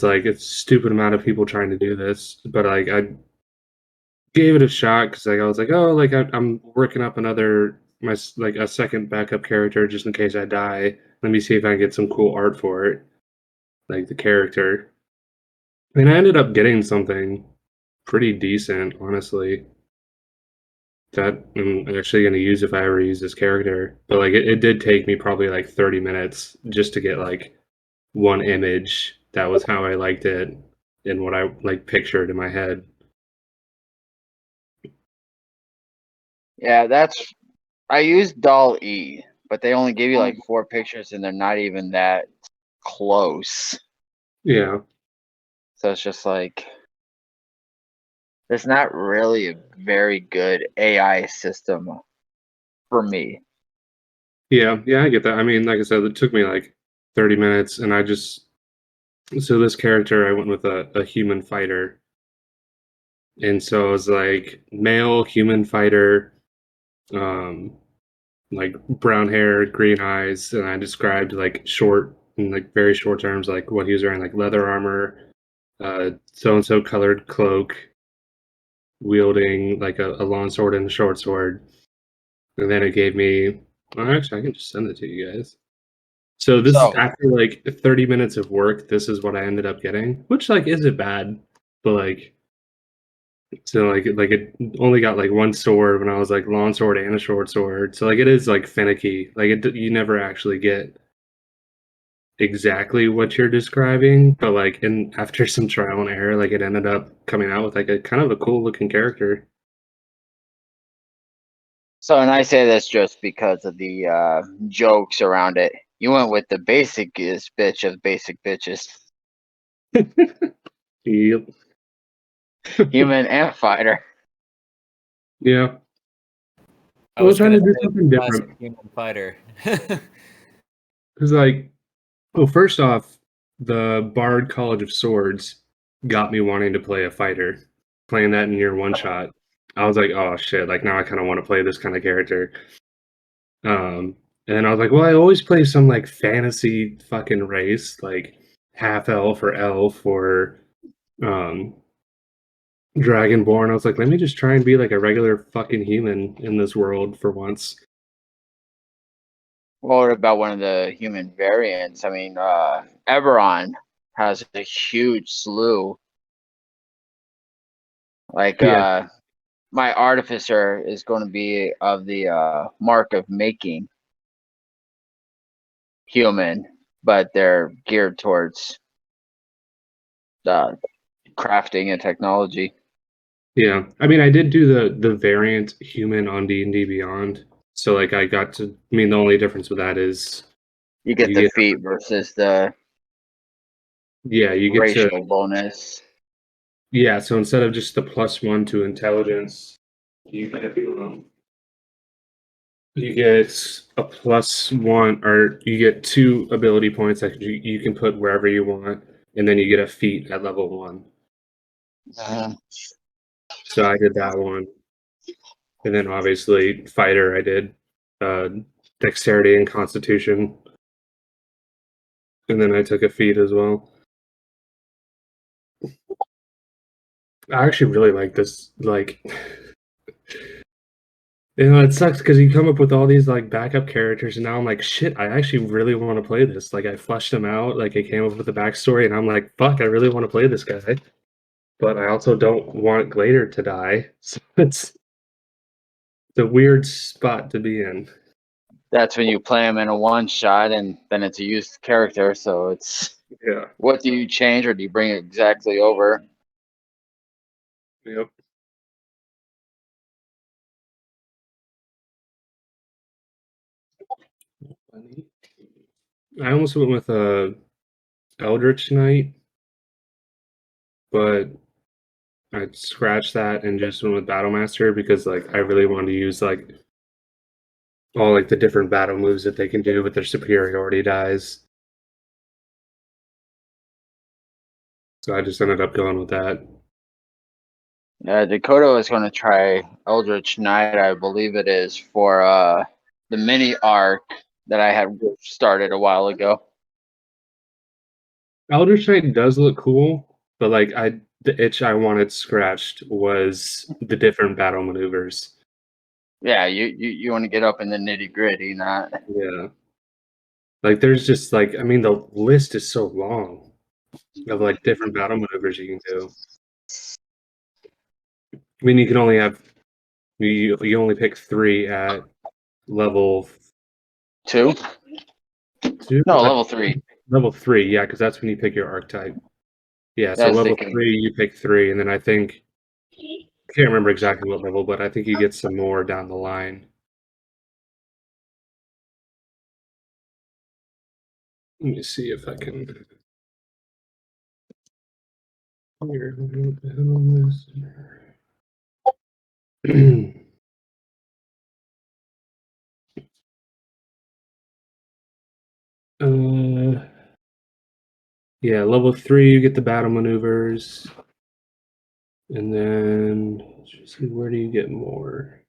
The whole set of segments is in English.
It's like a stupid amount of people trying to do this, but like I gave it a shot because like I was like, oh, like I'm working up like a second backup character just in case I die. Let me see if I can get some cool art for it, like the character. And I ended up getting something pretty decent, honestly, that I'm actually gonna use if I ever use this character. But like it did take me probably like 30 minutes just to get like one image that was how I liked it and what I like pictured in my head. Yeah, I used Doll E, but they only give you like 4 pictures and they're not even that close. Yeah. So it's just like there's not really a very good AI system for me. Yeah, yeah, I get that. I mean, like I said, it took me like 30 minutes and so this character I went with a human fighter. And so it was like male human fighter, um, like brown hair, green eyes, and I described like short in like very short terms, like what he was wearing, like leather armor, so and so colored cloak, wielding like a long sword and a short sword. And then it gave me, well, actually, I can just send it to you guys. So this is So after like 30 minutes of work, this is what I ended up getting, which like isn't bad, but like so like it only got like one sword when I was like long sword and a short sword. So like it is like finicky. Like you never actually get exactly what you're describing, but like in after some trial and error, like it ended up coming out with like a kind of a cool looking character. and I say this just because of the jokes around it. You went with the basicest bitch of basic bitches, Yep. human and fighter. Yeah. I I was was trying gonna to do say something classic different human fighter. because like, well, first off, the Bard College of Swords got me wanting to play a fighter. Playing that in your one shot, I was like, oh shit! Like now I kind of want to play this kind of character. And then I was like, well, I always play some like fantasy fucking race, like half elf or elf or um dragonborn. I was like, let me just try and be like a regular fucking human in this world for once. What about one of the human variants? I mean, Eberron has a huge slew. Like, Yeah, my artificer is going to be of the mark of making human, but they're geared towards uh, crafting and technology. yeah. I mean, I did do the variant human on D&D Beyond. So like I got to I mean the only difference with that is You get you the get feat versus the yeah, you get to racial bonus. yeah, so instead of just the +1 to intelligence, you get you get a +1 or you get 2 ability points that you can put wherever you want, and then you get a feat at level 1. So I did that one. And then obviously fighter I did uh dexterity and constitution. And then I took a feat as well. I actually really like this like you know, it sucks because you come up with all these like backup characters, and now I'm like, shit, I actually really want to play this. Like, I fleshed him out, like, I came up with a backstory, and I'm like, fuck, I really want to play this guy. But I also don't want Glader to die. So it's a weird spot to be in. That's when you play them in a one shot, and then it's a used character. So it's Yeah. what do you change, or do you bring it exactly over? Yep. I almost went with a Eldritch Knight, but I scratched that and just went with Battlemaster because like I really wanted to use like all like the different battle moves that they can do with their superiority dies. So I just ended up going with that. Dakota was going to try Eldritch Knight, I believe it is, for the mini arc that I had started a while ago. Eldritch Knight does look cool, but like the itch I wanted scratched was the different battle maneuvers. Yeah, you want to get up in the nitty gritty, not. Yeah. Like there's just like I mean the list is so long of like different battle maneuvers you can do. I mean you can only have you only pick 3 at level Two? 2? No, level 3. Level 3, yeah, because that's when you pick your archetype. Yeah, I so was level thinking 3 you pick 3, and then I think I can't remember exactly what level, but I think you get some more down the line. Let me see if I can here, what the hell is this? Uh, yeah, level 3 you get the battle maneuvers, and then let's just see where do you get more?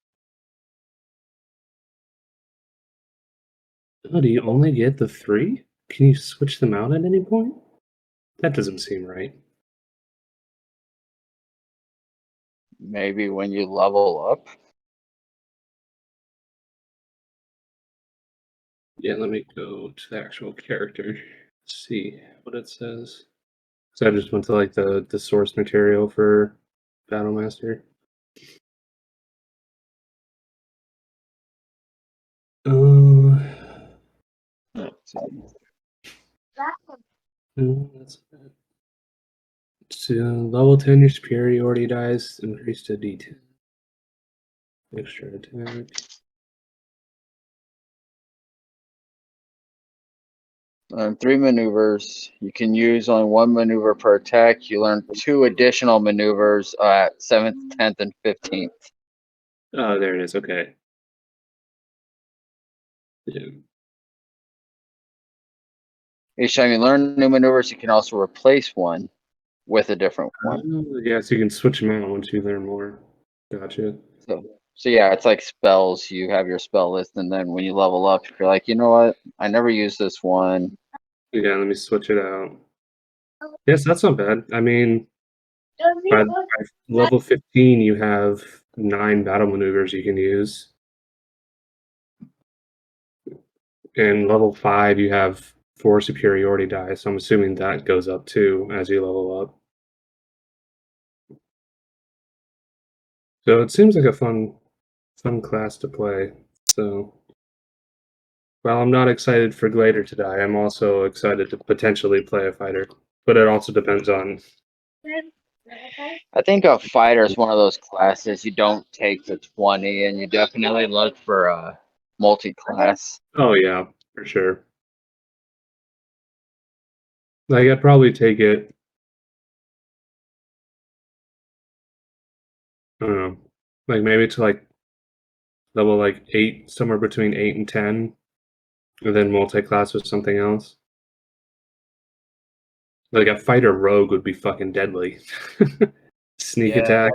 Oh, do you only get the 3? Can you switch them out at any point? That doesn't seem right. maybe when you level up. Yeah, let me go to the actual character. See what it says. So I just went to like the source material for Battlemaster. Uh, Let's see. no, that's it. So level 10, your superiority dies increase to D10. Extra attack. Learn 3 maneuvers. You can use only 1 maneuver per attack. You learn 2 additional maneuvers at 7th, 10th, and 15th. Oh, there it is. Okay. Yeah. Each time you learn new maneuvers, you can also replace one with a different one. Yeah, so you can switch them out once you learn more. Gotcha. So yeah, it's like spells. You have your spell list, and then when you level up, you're like, you know what? I never used this one. Yeah, let me switch it out. Yes, that's not bad. I mean, by level 15, you have 9 battle maneuvers you can use. And level 5, you have 4 superiority dice, so I'm assuming that goes up too as you level up. So it seems like a fun class to play. So while I'm not excited for Glader to die, I'm also excited to potentially play a fighter. But it also depends on I think a fighter is one of those classes you don't take to 20, and you definitely look for a multi-class. oh yeah, for sure. Like I'd probably take it, I don't know, like maybe to like level like 8, somewhere between 8 and 10, and then multi-class with something else. Like a fighter rogue would be fucking deadly. Sneak Yeah, attack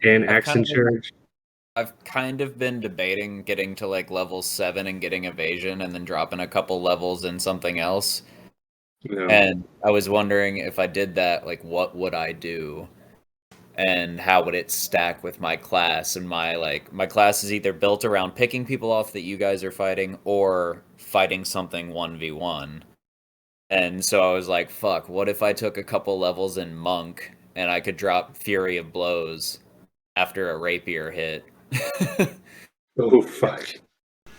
and I've kind action of charge. I've kind of been debating getting to like level 7 and getting evasion and then dropping a couple levels in something else. Yeah. And I was wondering if I did that, like what would I do? And how would it stack with my class? And my class is either built around picking people off that you guys are fighting or fighting something 1v1. And so I was like, fuck, what if I took a couple levels in monk and I could drop Fury of Blows after a rapier hit? Oh fuck.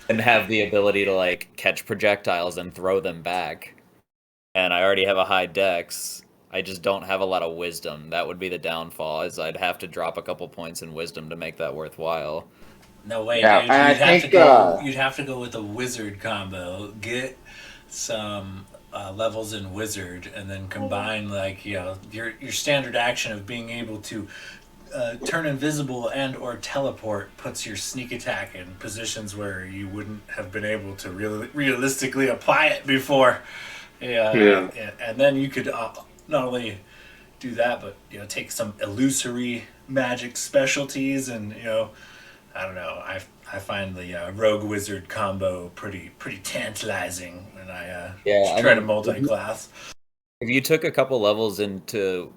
And have the ability to like catch projectiles and throw them back. And I already have a high dex. I just don't have a lot of wisdom. That would be the downfall, is I'd have to drop a couple points in wisdom to make that worthwhile. No way, Yeah, dude. and I You'd have to think go. You'd have to go with a wizard combo. Get some levels in Wizard, and then combine like your standard action of being able to turn invisible and or teleport puts your sneak attack in positions where you wouldn't have been able to realistically apply it before. Yeah. And then you could not only do that, but take some illusory magic specialties, and I don't know. I find the rogue wizard combo pretty tantalizing when I try to multi-class. If you took a couple levels into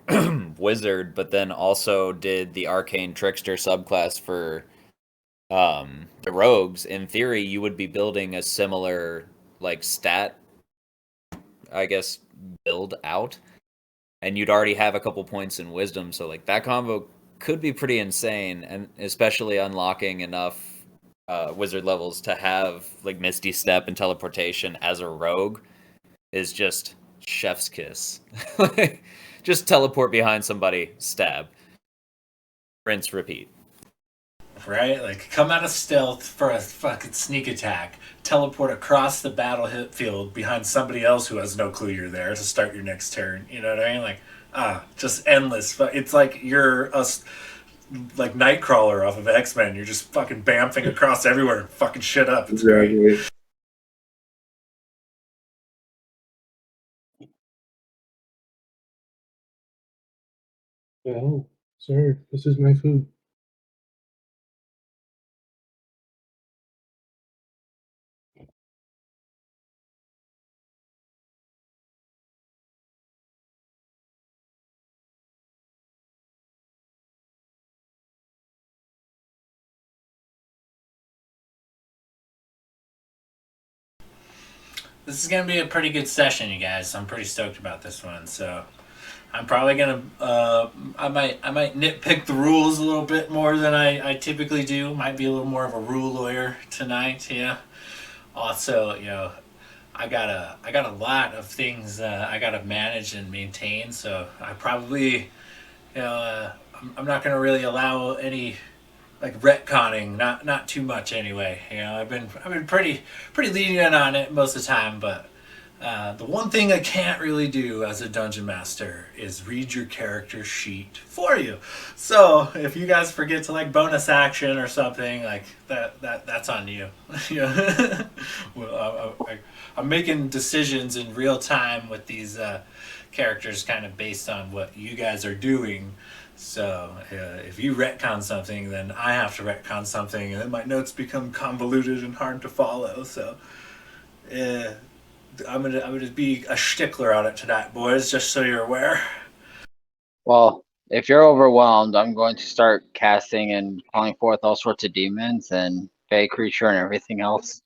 wizard, but then also did the arcane trickster subclass for the rogues, in theory, you would be building a similar like stat, I guess, build out, and you'd already have a couple points in wisdom. So like that combo could be pretty insane, and especially unlocking enough wizard levels to have like Misty Step and teleportation as a rogue is just chef's kiss. Just teleport behind somebody, stab, rinse, repeat. Right? Like, come out of stealth for a fucking sneak attack, teleport across the battlefield behind somebody else who has no clue you're there to start your next turn. You know what I mean? Like, just endless. It's like you're a like Nightcrawler off of X-Men. You're just fucking bamfing across everywhere and fucking shit up. It's great. Oh, sir, this is my food. This is going to be a pretty good session, you guys. I'm pretty stoked about this one. So I'm probably going to, I might nitpick the rules a little bit more than I typically do. Might be a little more of a rule lawyer tonight, yeah. Also, I got a lot of things I got to manage and maintain, so I probably, I'm not going to really allow any like retconning, not too much anyway. I've been pretty lenient on it most of the time, but the one thing I can't really do as a dungeon master is read your character sheet for you. So if you guys forget to like bonus action or something like that's on you. Well, I'm making decisions in real time with these characters, kind of based on what you guys are doing. So if you retcon something, then I have to retcon something, and then my notes become convoluted and hard to follow. So I'm gonna be a stickler on it tonight, boys, just so you're aware. Well, if you're overwhelmed, I'm going to start casting and calling forth all sorts of demons and fey creature and everything else.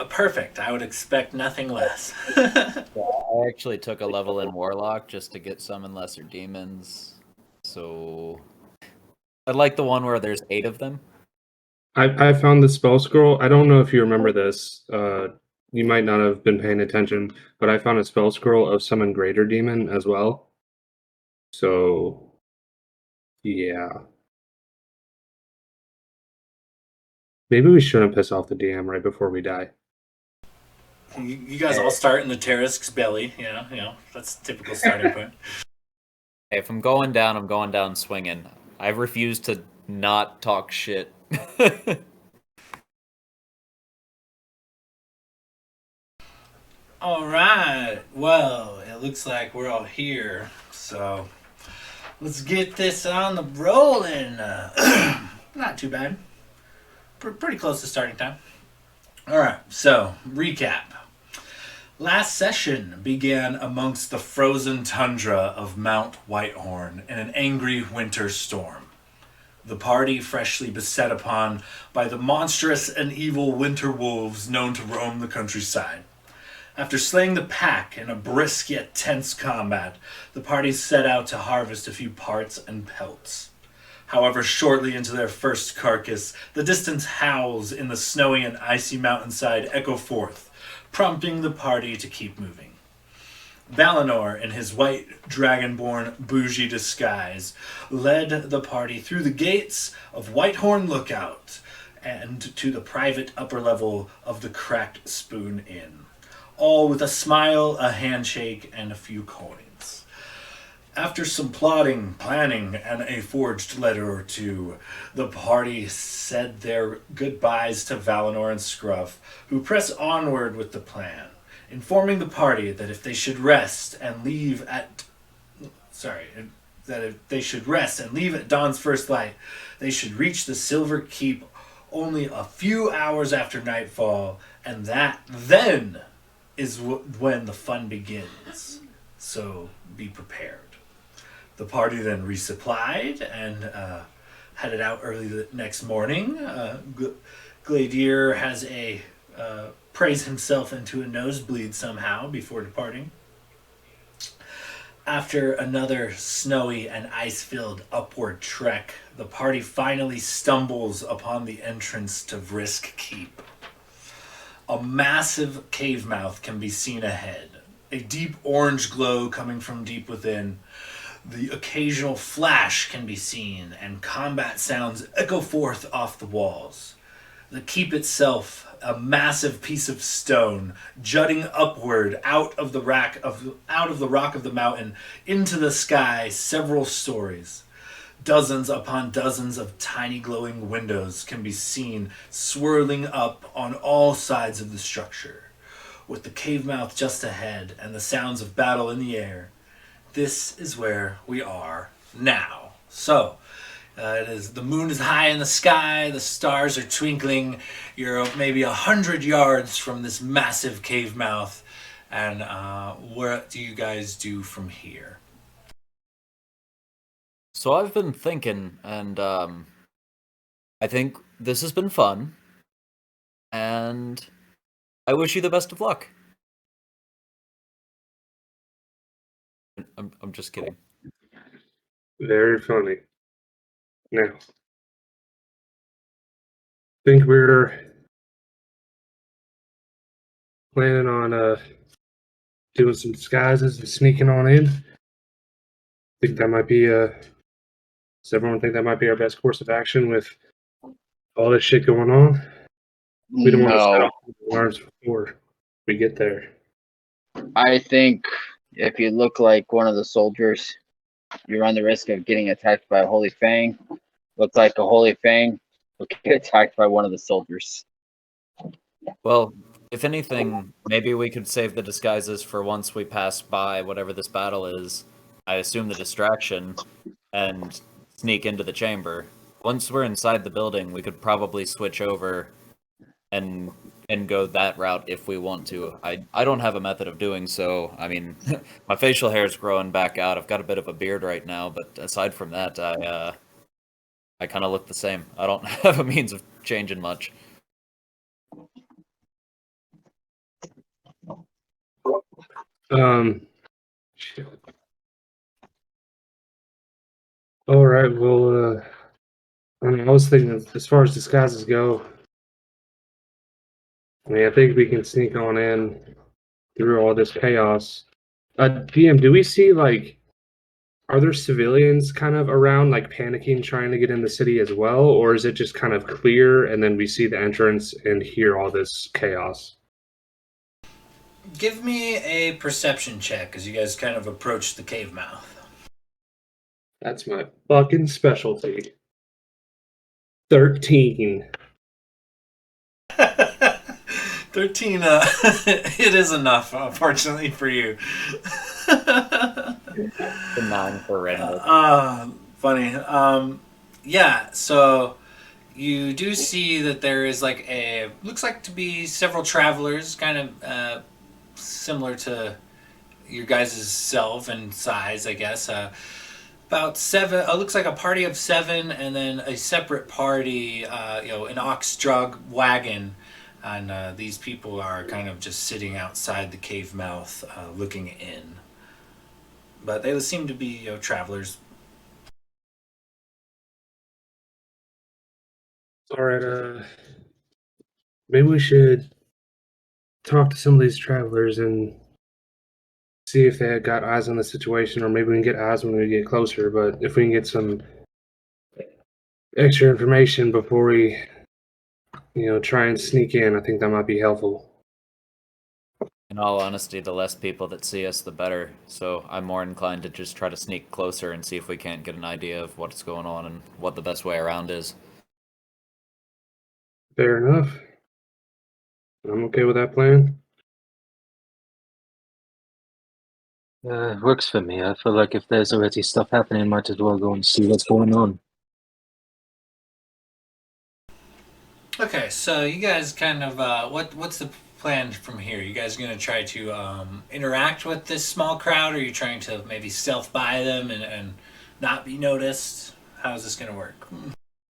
Perfect. I would expect nothing less. I actually took a level in Warlock just to get summon lesser demons. So I like the one where there's 8 of them. I found the spell scroll. I don't know if you remember this. You might not have been paying attention, but I found a spell scroll of Summon Greater Demon as well. So, yeah. Maybe we shouldn't piss off the DM right before we die. You guys all start in the Tarask's belly, that's typical starting point. Hey, if I'm going down swinging. I refuse to not talk shit. All right. Well, it looks like we're all here, so let's get this on the rolling. Not too bad. Pretty close to starting time. All right. So recap. Last session began amongst the frozen tundra of Mount Whitehorn in an angry winter storm. The party freshly beset upon by the monstrous and evil winter wolves known to roam the countryside. After slaying the pack in a brisk yet tense combat, the party set out to harvest a few parts and pelts. However, shortly into their first carcass, the distant howls in the snowy and icy mountainside echo forth, prompting the party to keep moving. Valinor, in his white dragonborn bougie disguise, led the party through the gates of Whitehorn Lookout and to the private upper level of the Cracked Spoon Inn. all with a smile, a handshake, and a few coins. After some plotting, planning, and a forged letter or two, the party said their goodbyes to Valinor and Scruff, who press onward with the plan, informing the party that if they should rest and leave at dawn's first light, they should reach the Silver Keep only a few hours after nightfall, and that then is when the fun begins. So be prepared. The party then resupplied and headed out early the next morning. Gladier has prays himself into a nosebleed somehow before departing. After another snowy and ice-filled upward trek, the party finally stumbles upon the entrance to Vrisk Keep. A massive cave mouth can be seen ahead, a deep orange glow coming from deep within. The occasional flash can be seen, and combat sounds echo forth off the walls. The keep itself, a massive piece of stone jutting upward out of the rock of the mountain into the sky several stories. Dozens upon dozens of tiny glowing windows can be seen swirling up on all sides of the structure. With the cave mouth just ahead and the sounds of battle in the air, this is where we are now. So, the moon is high in the sky, the stars are twinkling, you're maybe 100 yards from this massive cave mouth, and what do you guys do from here? So I've been thinking, and I think this has been fun, and I wish you the best of luck. I'm just kidding. Very funny. Now, I think we're planning on doing some disguises and sneaking on in. Think that might be does everyone think that might be our best course of action with all this shit going on? We don't want to set No, off the alarms before we get there. I think if you look like one of the soldiers, you run the risk of getting attacked by a holy fang. Look like a holy fang, will get attacked by one of the soldiers. Well, if anything, maybe we could save the disguises for once we pass by whatever this battle is. I assume the distraction, and sneak into the chamber. Once we're inside the building, we could probably switch over and go that route if we want to. I don't have a method of doing so. I mean, my facial hair is growing back out. I've got a bit of a beard right now, but aside from that, I kind of look the same. I don't have a means of changing much. Shit. All right. Well, I was thinking as far as disguises go. I mean, I think we can sneak on in through all this chaos. PM, do we see are there civilians kind of around, like panicking, trying to get in the city as well, or is it just kind of clear and then we see the entrance and hear all this chaos? Give me a perception check as you guys kind of approach the cave mouth. That's my fucking specialty. 13. 13, it is enough, unfortunately for you. The 9 for Randall. Funny. Yeah, so you do see that there is looks like to be several travelers, kind of similar to your guys' self and size, I guess. About 7, looks like a party of 7, and then a separate party, an ox-drug wagon. And these people are kind of just sitting outside the cave mouth, looking in. But they seem to be, travelers. All right, maybe we should talk to some of these travelers and see if they got eyes on the situation, or maybe we can get eyes when we get closer. But if we can get some extra information before we, try and sneak in, I think that might be helpful. In all honesty, the less people that see us, the better. So I'm more inclined to just try to sneak closer and see if we can't get an idea of what's going on and what the best way around is. Fair enough. I'm okay with that plan. Works for me. I feel like if there's already stuff happening, might as well go and see what's going on. Okay, so you guys kind of what's the plan from here? You guys gonna try to interact with this small crowd, or are you trying to maybe stealth by them and not be noticed? How's this gonna work?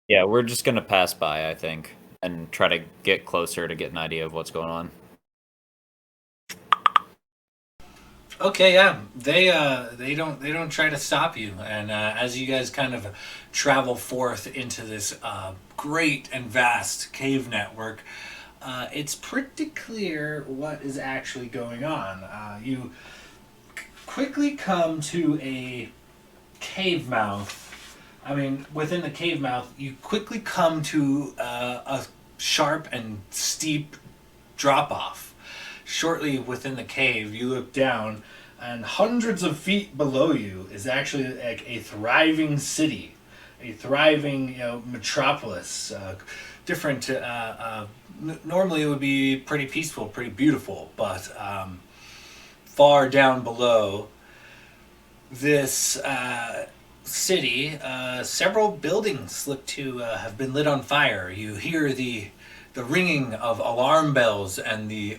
Yeah, we're just gonna pass by, I think, and try to get closer to get an idea of what's going on. Okay, yeah, they don't try to stop you, and as you guys kind of travel forth into this great and vast cave network, it's pretty clear what is actually going on. You quickly come to a cave mouth. I mean, within the cave mouth, you quickly come to a sharp and steep drop off. Shortly within the cave, you look down, and hundreds of feet below you is actually like a thriving city, a thriving metropolis. Different. Normally, it would be pretty peaceful, pretty beautiful, but far down below this city, several buildings look to have been lit on fire. You hear the ringing of alarm bells and the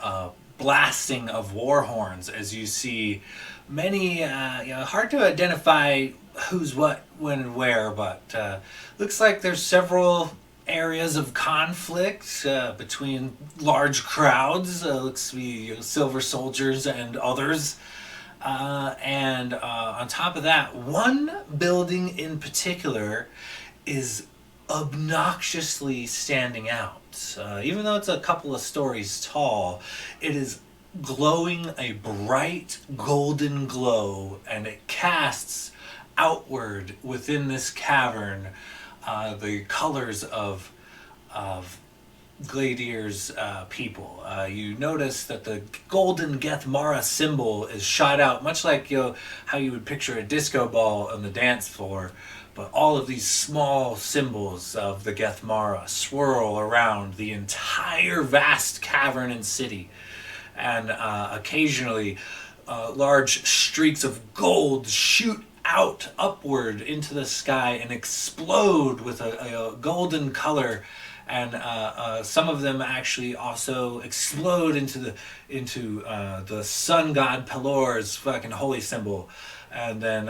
blasting of war horns as you see many, hard to identify who's what, when, and where, but looks like there's several areas of conflict between large crowds. Looks to be silver soldiers and others. And on top of that, one building in particular is obnoxiously standing out. Even though it's a couple of stories tall, it is glowing a bright golden glow, and it casts outward within this cavern the colors of Gladier's people. You notice that the golden Gethmara symbol is shot out, much like how you would picture a disco ball on the dance floor. But all of these small symbols of the Gethmara swirl around the entire vast cavern and city. And occasionally, large streaks of gold shoot out upward into the sky and explode with a golden color. And some of them actually also explode into the sun god Pelor's fucking holy symbol. And then,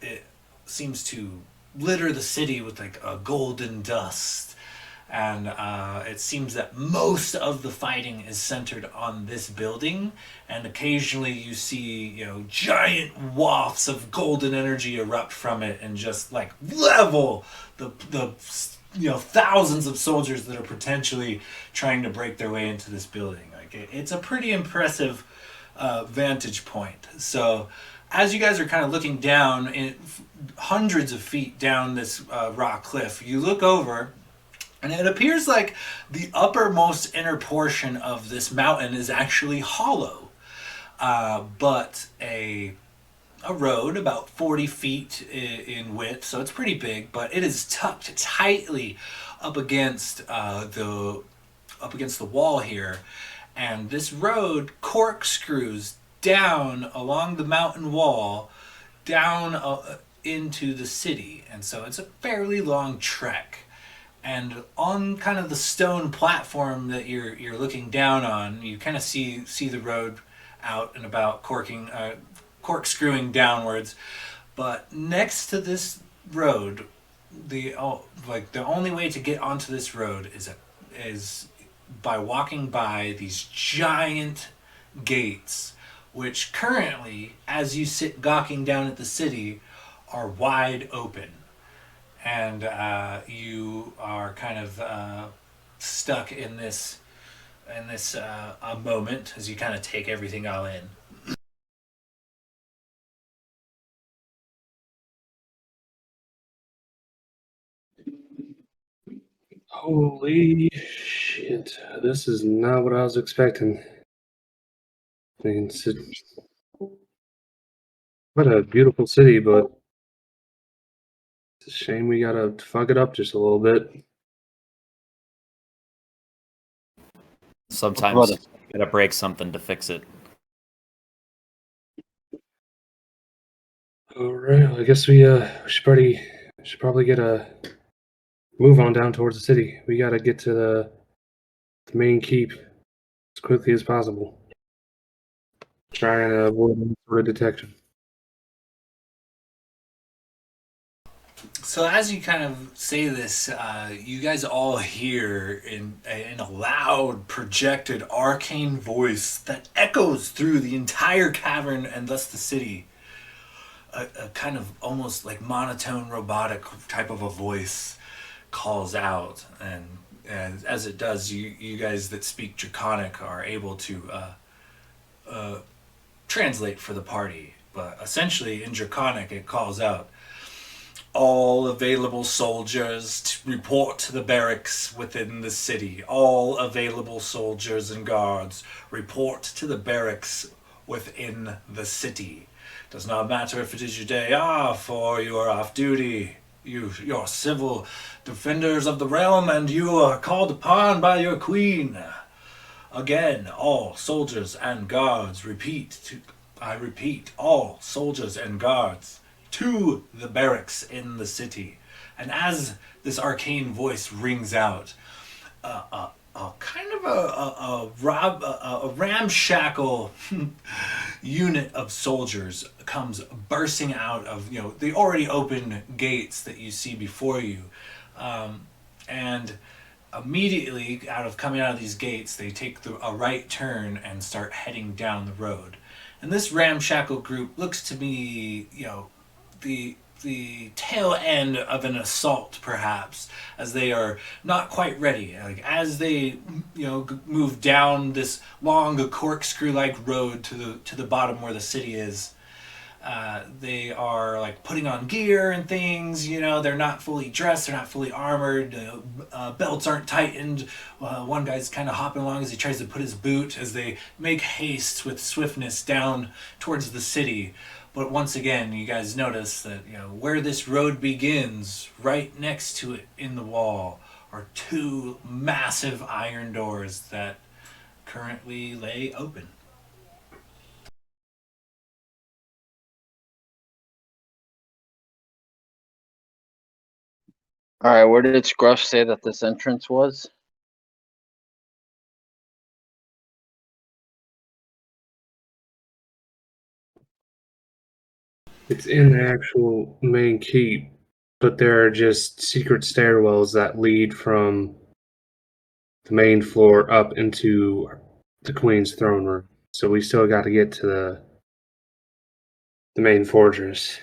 it seems to litter the city with like a golden dust, and it seems that most of the fighting is centered on this building, and occasionally you see giant wafts of golden energy erupt from it and just like level the thousands of soldiers that are potentially trying to break their way into this building. Like it's a pretty impressive vantage point. So as you guys are kind of looking down hundreds of feet down this rock cliff, you look over, and it appears like the uppermost inner portion of this mountain is actually hollow, but a road about 40 feet in width, so it's pretty big, but it is tucked tightly up against the wall here, and this road corkscrews down along the mountain wall down into the city, and so it's a fairly long trek. And on kind of the stone platform that you're looking down on, you kind of see the road out and about corkscrewing downwards. But next to this road, the only way to get onto this road is by walking by these giant gates, which currently, as you sit gawking down at the city, are wide open. And you are kind of stuck in this a moment as you kind of take everything all in. Holy shit. This is not what I was expecting. I mean, what a beautiful city, but it's a shame we gotta fuck it up just a little bit. Sometimes you gotta break something to fix it. All right, well, I guess we should probably get a move on down towards the city. We gotta get to the main keep as quickly as possible. Try and avoid any sort of detection. So as you kind of say this, you guys all hear in a loud, projected, arcane voice that echoes through the entire cavern and thus the city. A kind of almost like monotone, robotic type of a voice calls out, and as it does, you guys that speak Draconic are able to translate for the party. But essentially, in Draconic, it calls out, all available soldiers to report to the barracks within the city. All available soldiers and guards report to the barracks within the city. Does not matter if it is your day off or you are off duty. You're civil defenders of the realm and you are called upon by your queen. Again, all soldiers and guards I repeat, all soldiers and guards to the barracks in the city. And as this arcane voice rings out, kind of a ramshackle unit of soldiers comes bursting out of the already open gates that you see before you, and immediately coming out of these gates, they take a right turn and start heading down the road. And this ramshackle group looks to be, the tail end of an assault, perhaps, as they are not quite ready. Like as they, move down this long corkscrew-like road to the bottom where the city is. They are like putting on gear and things. They're not fully dressed. They're not fully armored. Belts aren't tightened. One guy's kind of hopping along as he tries to put his boot as they make haste with swiftness down towards the city. But once again, you guys notice that where this road begins, right next to it in the wall, are two massive iron doors that currently lay open. All right, where did Scruff say that this entrance was? It's in the actual main keep, but there are just secret stairwells that lead from the main floor up into the Queen's throne room. So we still got to get to the main fortress.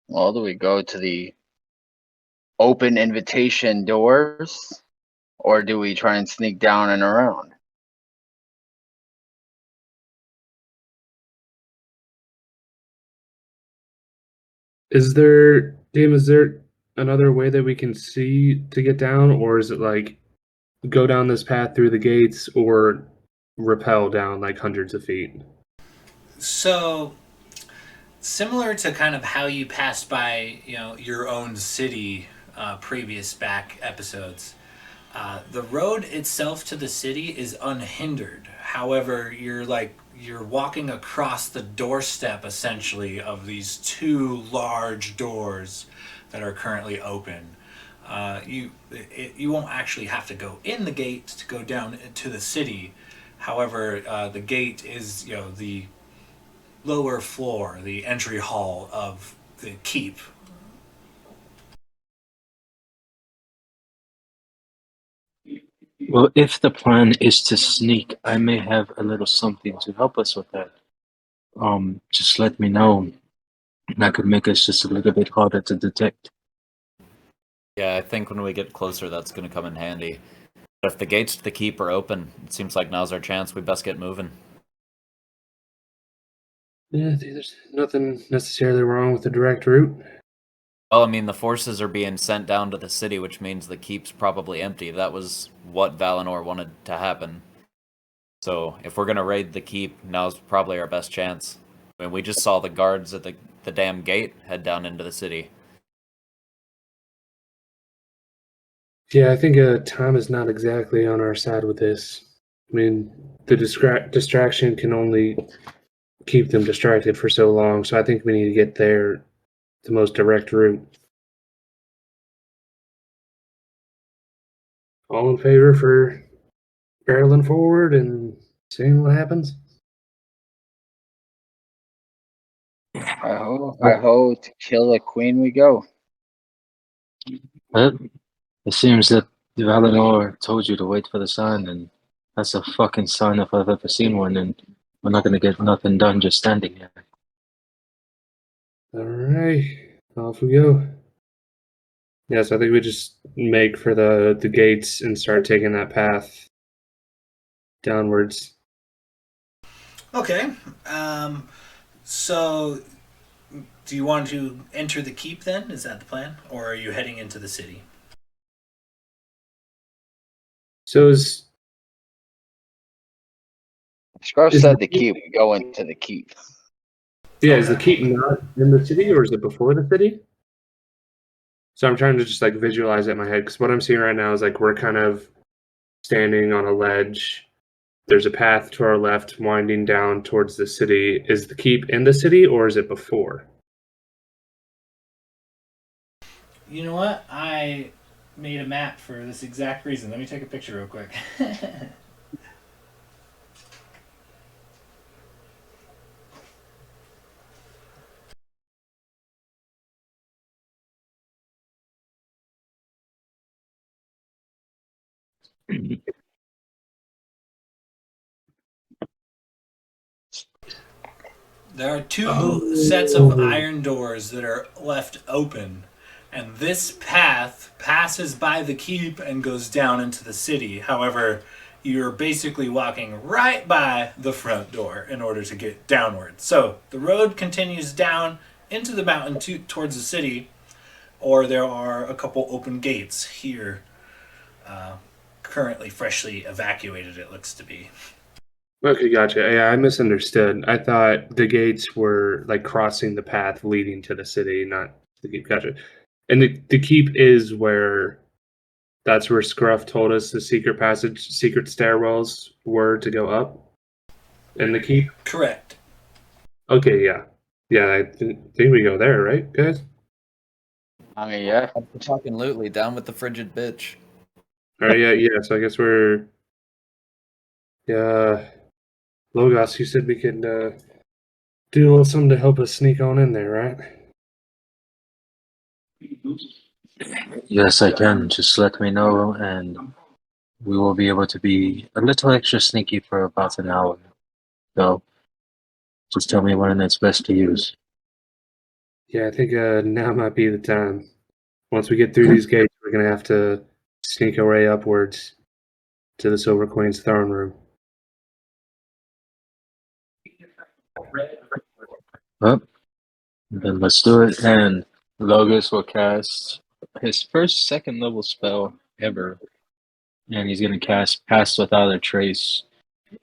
Well, do we go to the open invitation doors, or do we try and sneak down and around? Is there another way that we can see to get down, or is it like go down this path through the gates or rappel down like hundreds of feet? So, similar to kind of how you passed by, your own city, previous back episodes, the road itself to the city is unhindered. However, you're walking across the doorstep essentially of these two large doors that are currently open. You won't actually have to go in the gate to go down to the city. However, the gate is the lower floor, the entry hall of the keep. Well, if the plan is to sneak, I may have a little something to help us with that. Just let me know. That could make us just a little bit harder to detect. Yeah, I think when we get closer, that's going to come in handy. But if the gates to the keep are open, it seems like now's our chance. We best get moving. Yeah, there's nothing necessarily wrong with the direct route. Well, I mean, the forces are being sent down to the city, which means the keep's probably empty. That was what Valinor wanted to happen. So, if we're gonna raid the keep, now's probably our best chance. I mean, we just saw the guards at the damn gate head down into the city. Yeah, I think time is not exactly on our side with this. I mean, the distraction can only keep them distracted for so long, so I think we need to get there the most direct route. All in favor for barreling forward and seeing what happens? I hope to kill a queen we go. Well, it seems that Valinor told you to wait for the sign, and that's a fucking sign if I've ever seen one, and we're not gonna get nothing done just standing here. All right, off we go. Yes, I think we just make for the gates and start taking that path downwards. Okay. So, do you want to enter the keep then? Is that the plan? Or are you heading into the city? So is Scruff Is said the the keep. We go into the keep. is the keep not in the city or is it before the city? So I'm trying to just like visualize it in my head because what I'm seeing right now is like we're kind of standing on a ledge. There's a path to our left winding down towards the city. Is the keep in the city or is it before? You know what? I made a map for this exact reason. Let me take a picture real quick. There are two sets of iron doors that are left open, and this path passes by the keep and goes down into the city. However, you're basically walking right by the front door in order to get downward. So the road continues down into the mountain towards the city, or there are a couple open gates here, currently freshly evacuated, it looks to be. Okay, gotcha. Yeah, I misunderstood. I thought the gates were like crossing the path leading to the city, not the keep. Gotcha. And the keep is where that's where Scruff told us the secret passage, secret stairwells were to go up. And the keep. Correct. Okay, yeah, yeah. I think we go there, right, guys? I mean, yeah. Fucking lootly, down with the frigid bitch. All right, yeah. So I guess we're. Yeah, Logos. You said we could do a little something to help us sneak on in there, right? Yes, I can. Just let me know, and we will be able to be a little extra sneaky for about an hour. So, just tell me when it's best to use. Yeah, I think now might be the time. Once we get through these gates, we're gonna have to sneak our way upwards to the Silver Queen's throne room. Well, then let's do it. And Logos will cast his first second level spell ever. And he's going to cast Pass Without a Trace.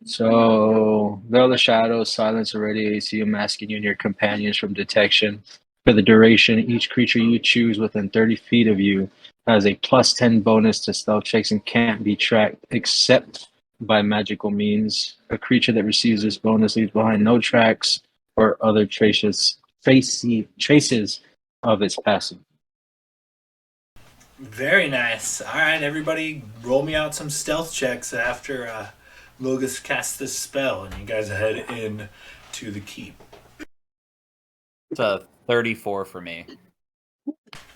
So, Veil the Shadows, silence already AC, masking you and your companions from detection. For the duration, each creature you choose within 30 feet of you has a plus 10 bonus to stealth checks and can't be tracked except by magical means. A creature that receives this bonus leaves behind no tracks or other traces of its passing. Very nice. All right, everybody, roll me out some stealth checks after Logos casts this spell, and you guys head in to the keep. It's a 34 for me.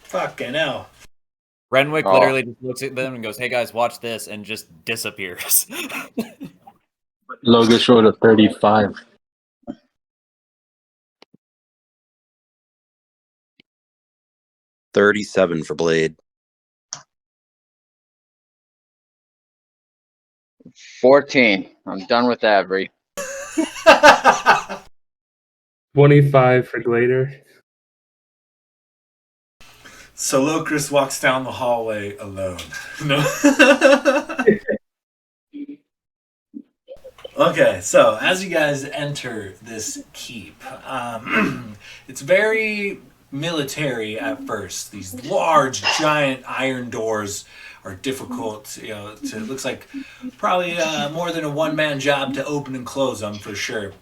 Fucking hell. Renwick Oh. literally just looks at them and goes, "Hey guys, watch this," and just disappears. Logos rolled a 35. 37 for Blade. 14. I'm done with Avery. 25 for Glader. Solocris walks down the hallway alone. No. Okay, so as you guys enter this keep, it's very military at first. These large, giant iron doors are difficult. It looks like probably more than a one-man job to open and close them for sure.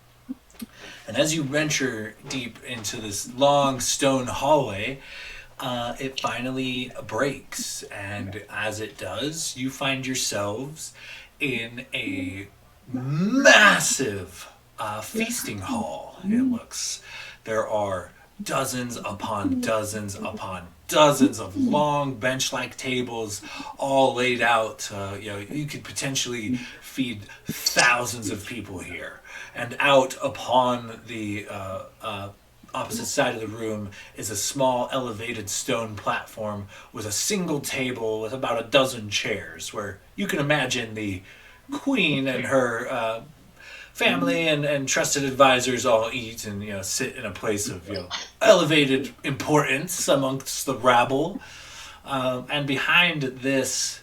And as you venture deep into this long stone hallway, it finally breaks. And as it does, you find yourselves in a massive feasting hall, it looks. There are dozens upon dozens upon dozens of long bench-like tables all laid out. You could potentially feed thousands of people here. And out upon the opposite side of the room is a small elevated stone platform with a single table with about a dozen chairs, where you can imagine the queen and her family and trusted advisors all eat and sit in a place of elevated importance amongst the rabble. And behind this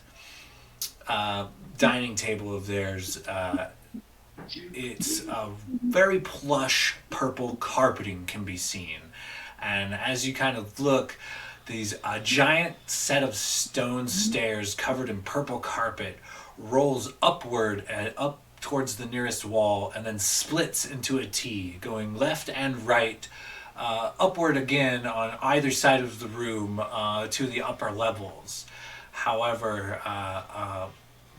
dining table of theirs, it's a very plush purple carpeting can be seen. And as you kind of look, these giant set of stone stairs covered in purple carpet rolls upward and up towards the nearest wall, and then splits into a T, going left and right, upward again on either side of the room to the upper levels. However,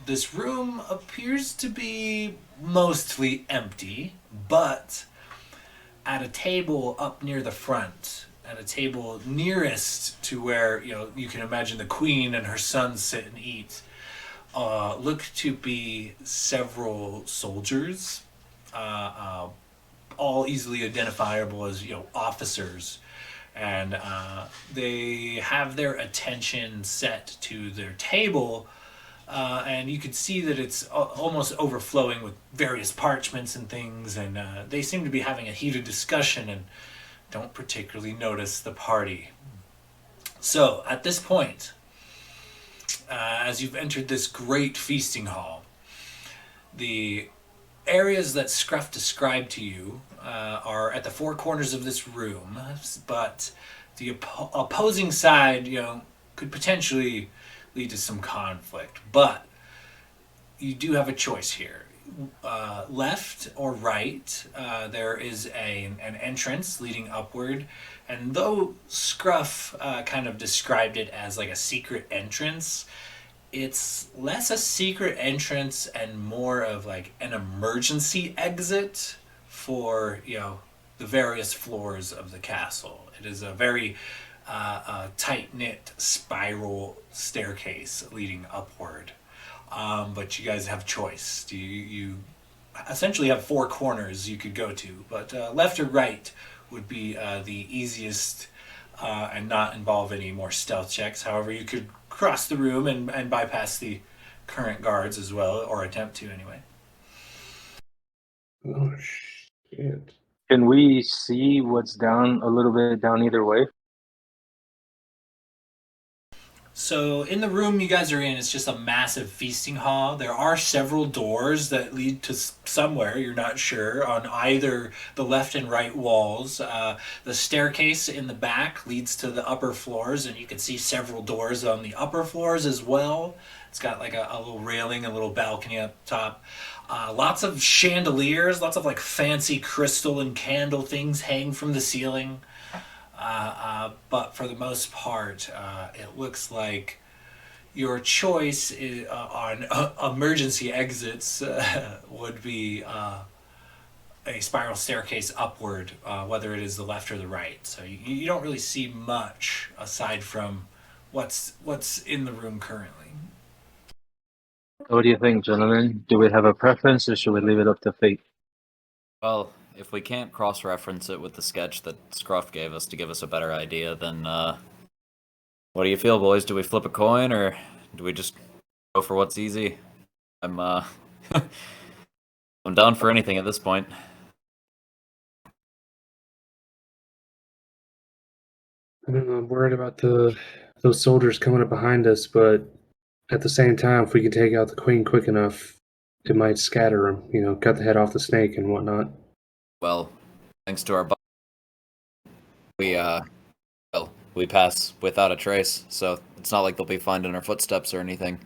this room appears to be mostly empty, but at a table up near the front, at a table nearest to where you can imagine the queen and her son sit and eat, look to be several soldiers, all easily identifiable as officers, and they have their attention set to their table, and you can see that it's almost overflowing with various parchments and things, and they seem to be having a heated discussion and don't particularly notice the party. So at this point, as you've entered this great feasting hall, the areas that Scruff described to you are at the four corners of this room, but the opposing side, could potentially lead to some conflict. But you do have a choice here. Left or right, there is an entrance leading upward, and though Scruff kind of described it as like a secret entrance, it's less a secret entrance and more of like an emergency exit for the various floors of the castle. It is a very tight-knit spiral staircase leading upward. But you guys have choice. You essentially have four corners you could go to, but left or right would be the easiest and not involve any more stealth checks. However, you could cross the room and bypass the current guards as well, or attempt to anyway. Oh shit! Can we see what's down a little bit down either way? So in the room you guys are in, it's just a massive feasting hall. There are several doors that lead to somewhere, you're not sure, on either the left and right walls. The staircase in the back leads to the upper floors, and you can see several doors on the upper floors as well. It's got like a little railing, a little balcony up top. Lots of chandeliers, lots of like fancy crystal and candle things hang from the ceiling. But for the most part, it looks like your choice on emergency exits would be a spiral staircase upward, whether it is the left or the right. So you don't really see much aside from what's in the room currently. What do you think, gentlemen? Do we have a preference, or should we leave it up to fate? Well, if we can't cross-reference it with the sketch that Scruff gave us to give us a better idea, then, what do you feel, boys? Do we flip a coin, or do we just go for what's easy? I'm down for anything at this point. I don't know, I'm worried about those soldiers coming up behind us, but at the same time, if we can take out the queen quick enough, it might scatter them. You know, cut the head off the snake and whatnot. Well, thanks to our we we pass without a trace, so it's not like they'll be finding our footsteps or anything.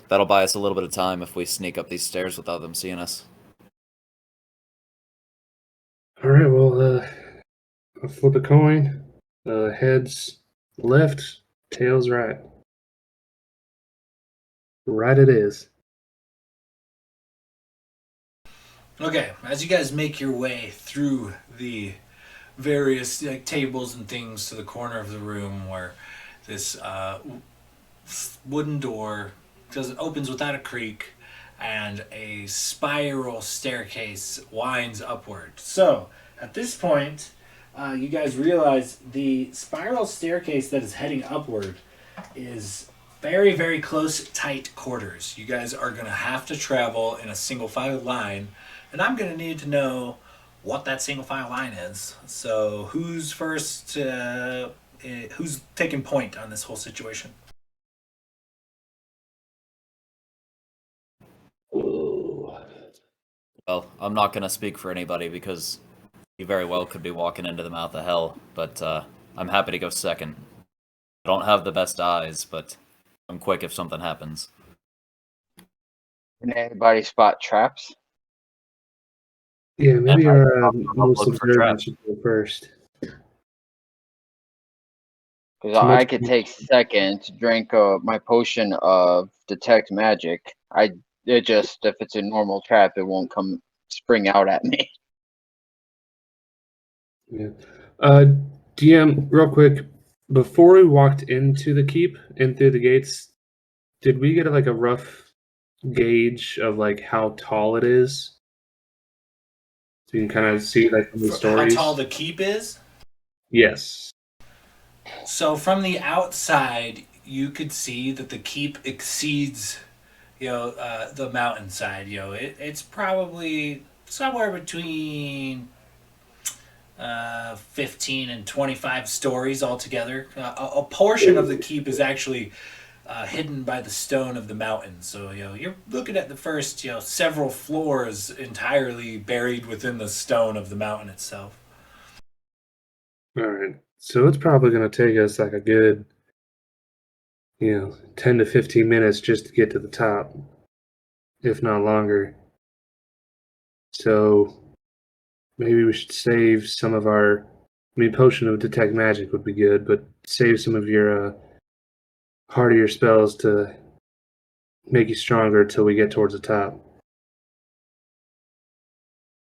That'll buy us a little bit of time if we sneak up these stairs without them seeing us. All right, well, I'll flip a coin. Heads left, tails right. Right it is. Okay, as you guys make your way through the various tables and things to the corner of the room where this wooden door opens without a creak and a spiral staircase winds upward. So at this point, you guys realize the spiral staircase that is heading upward is very, very close, tight quarters. You guys are going to have to travel in a single file line, and I'm going to need to know what that single file line is. So who's first? Who's taking point on this whole situation? Ooh. Well, I'm not gonna speak for anybody because he very well could be walking into the mouth of hell, but I'm happy to go second. I don't have the best eyes, but I'm quick if something happens. Can anybody spot traps? Yeah, maybe And our I'll most look for observant traps. should go first. Because Too I much- could take second to drink my potion of detect magic. It just, if it's a normal trap, it won't come spring out at me. Yeah. DM, real quick, before we walked into the keep and through the gates, did we get like a rough gauge of like how tall it is? So you can kind of see like from the How stories. tall the keep is? Yes. So from the outside, you could see that the keep exceeds, the mountainside. It's probably somewhere between 15 and 25 stories altogether. A portion of the keep is actually hidden by the stone of the mountain. So you're looking at the first several floors entirely buried within the stone of the mountain itself. All right. So it's probably going to take us like a good, 10 to 15 minutes just to get to the top, if not longer. So maybe we should save some of our. I mean, potion of detect magic would be good, but save some of your hardier spells to make you stronger till we get towards the top.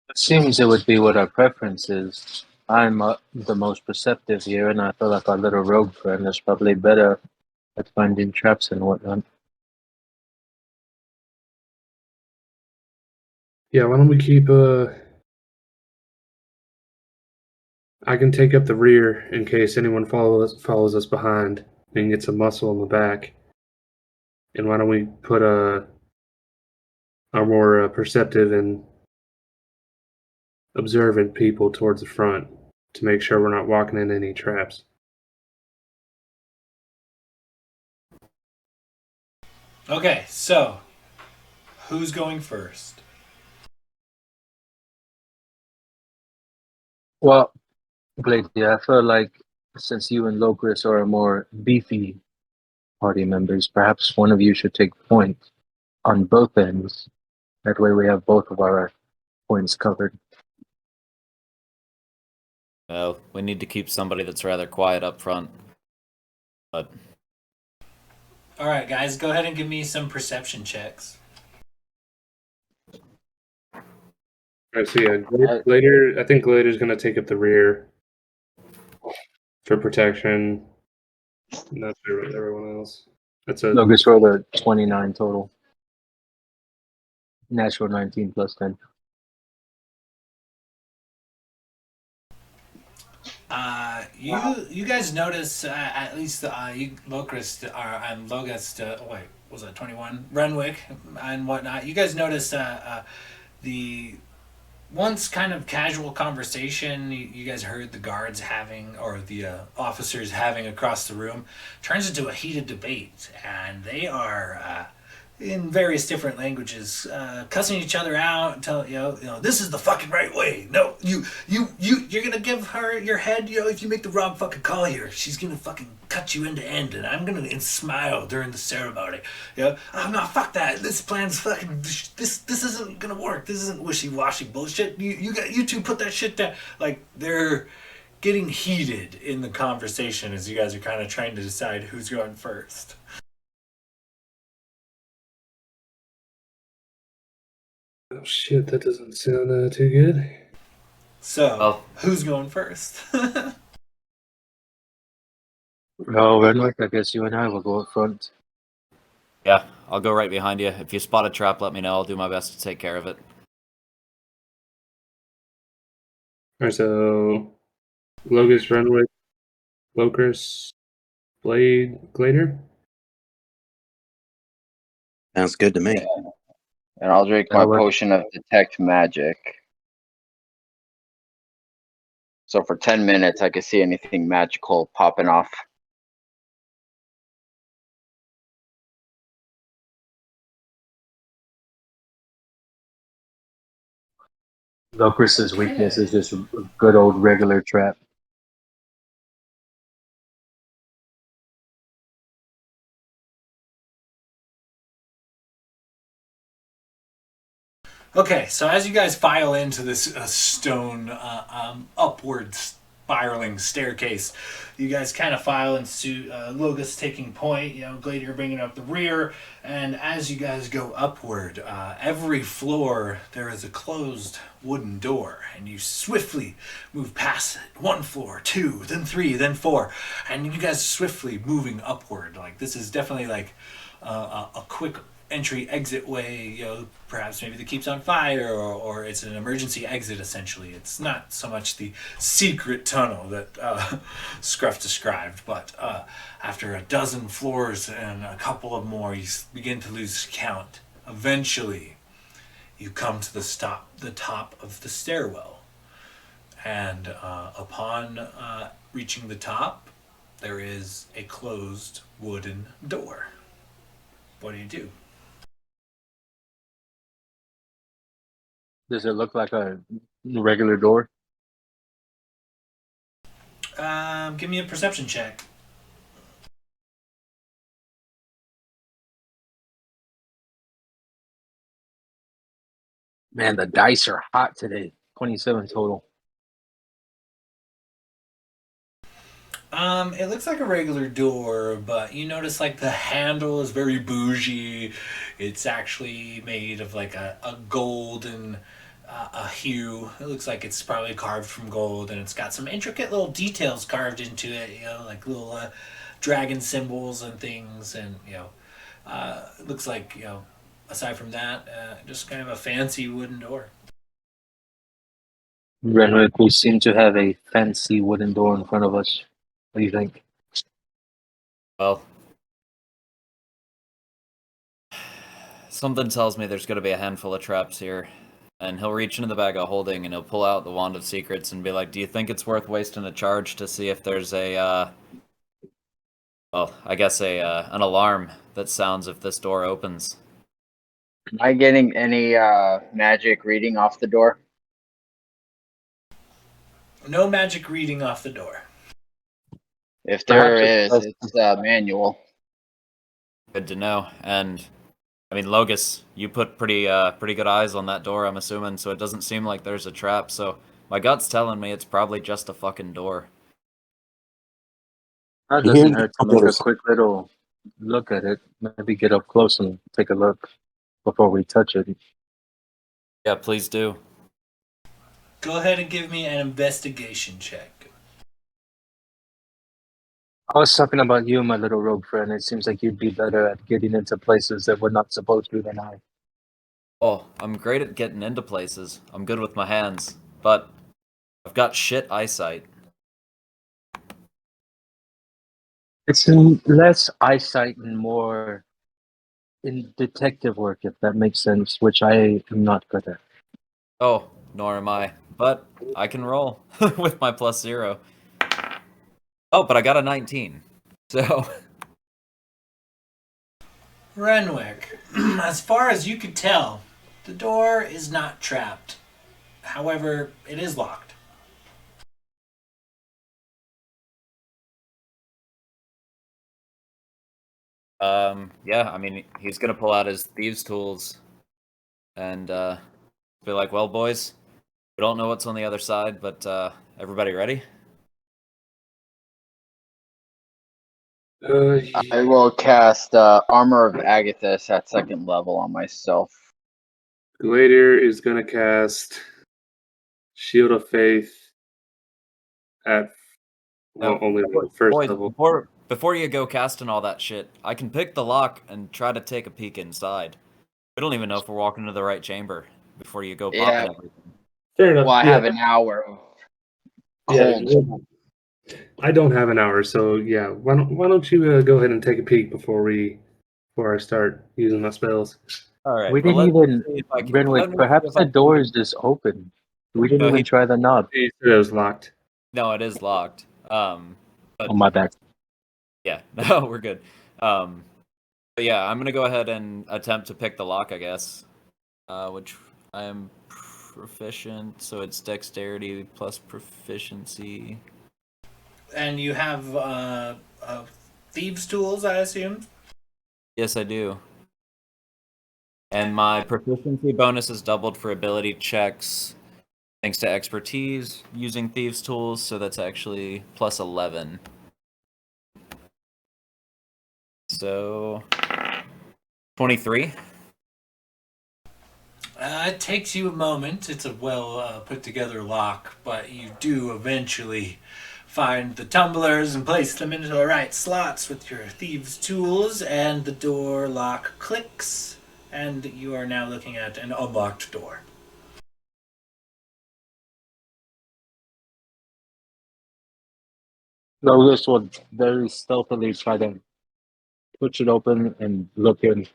It seems it would be what our preference is. I'm the most perceptive here, and I feel like our little rogue friend is probably better at finding traps and whatnot. Yeah, why don't we keep I can take up the rear in case anyone follows us behind and get some muscle in the back. And why don't we put our more perceptive and observant people towards the front to make sure we're not walking into any traps. Okay, so who's going first? Well, Glady, I feel like since you and Locris are more beefy party members, perhaps one of you should take point on both ends. That way we have both of our points covered. Well, we need to keep somebody that's rather quiet up front. But All right, guys, go ahead and give me some perception checks. All right, so yeah, later, I think Glader's going to take up the rear for protection. Not sure about everyone else. That's a Locris rolled a 29 total. Natural 19 plus 10. You guys notice at least you Locust and Logust. Wait, was that 21? Renwick and whatnot. You guys notice the once kind of casual conversation you guys heard the guards having, or the officers having across the room, turns into a heated debate, and they are in various different languages, cussing each other out and tell this is the fucking right way. No, you're gonna give her your head. If you make the wrong fucking call here, she's gonna fucking cut you end to end, and I'm gonna smile during the ceremony. Oh no, fuck that. This plan's fucking. This isn't gonna work. This isn't wishy-washy bullshit. You two put that shit down. Like they're getting heated in the conversation as you guys are kind of trying to decide who's going first. Oh shit, that doesn't sound too good. So, who's going first? Well, Renwick, I guess you and I will go up front. Yeah, I'll go right behind you. If you spot a trap, let me know. I'll do my best to take care of it. Alright, so Logus, Renwick, Locris, Blade, Glader. Sounds good to me. And I'll drink my potion of detect magic. So for 10 minutes, I can see anything magical popping off. Locris's weakness is just a good old regular trap. Okay, so as you guys file into this stone upward spiraling staircase, you guys kind of file into Logus taking point, Gladiator bringing up the rear, and as you guys go upward, every floor there is a closed wooden door, and you swiftly move past it. 1 floor, 2, then 3, then 4, and you guys swiftly moving upward. Like this is definitely like a quick entry exit way, perhaps maybe that keeps on fire, or it's an emergency exit. Essentially, it's not so much the secret tunnel that Scruff described, but after a dozen floors and a couple of more, you begin to lose count. Eventually you come to the top of the stairwell, and upon reaching the top, there is a closed wooden door. What do you do? Does it look like a regular door? Give me a perception check. Man, the dice are hot today. 27 total. It looks like a regular door, but you notice like the handle is very bougie. It's actually made of like a golden a hue. It looks like it's probably carved from gold, and it's got some intricate little details carved into it, like little dragon symbols and things, and it looks like, aside from that, just kind of a fancy wooden door. Renwick, we seem to have a fancy wooden door in front of us. What do you think? Well, something tells me there's going to be a handful of traps here. And he'll reach into the bag of holding and he'll pull out the Wand of Secrets and be like, do you think it's worth wasting a charge to see if there's an alarm that sounds if this door opens? Am I getting any magic reading off the door? No magic reading off the door. If there is, it's manual. Good to know. And I mean, Logus, you put pretty good eyes on that door, I'm assuming, so it doesn't seem like there's a trap, so my gut's telling me it's probably just a fucking door. That doesn't hurt to make a quick little look at it. Maybe get up close and take a look before we touch it. Yeah, please do. Go ahead and give me an investigation check. I was talking about you, my little rogue friend. It seems like you'd be better at getting into places that we're not supposed to than I. Oh, I'm great at getting into places. I'm good with my hands, but I've got shit eyesight. It's less eyesight and more in detective work, if that makes sense, which I am not good at. Oh, nor am I. But I can roll with my +0. Oh, but I got a 19. So Renwick, as far as you could tell, the door is not trapped. However, it is locked. yeah, I mean, he's gonna pull out his thieves' tools and be like, "Well, boys, we don't know what's on the other side, but everybody ready?" I will cast Armor of Agathis at 2nd level on myself. Gladiator is gonna cast Shield of Faith at only the first Boys, level. before you go casting all that shit, I can pick the lock and try to take a peek inside. We don't even know if we're walking into the right chamber before you go Yeah. popping everything. Fair enough. Well, I yeah. have an hour of Yeah, cold. I don't have an hour, so yeah. Why don't you go ahead and take a peek before I start using my spells? All right. We well, didn't even, let me Renwick, see perhaps if I the can- door is just open. We didn't No, even he- try the knob. It was locked. No, it is locked. But Oh, my bad. yeah, no, we're good. But yeah, I'm gonna go ahead and attempt to pick the lock, I guess. Which I am proficient, so it's dexterity plus proficiency. And you have thieves' tools, I assume? Yes, I do. And my proficiency bonus is doubled for ability checks thanks to expertise using thieves' tools, so that's actually plus 11. So 23. It takes you a moment. It's a well put together lock, but you do eventually find the tumblers and place them into the right slots with your thieves' tools, and the door lock clicks, and you are now looking at an unlocked door. Lotus will very stealthily try to push it open and look in.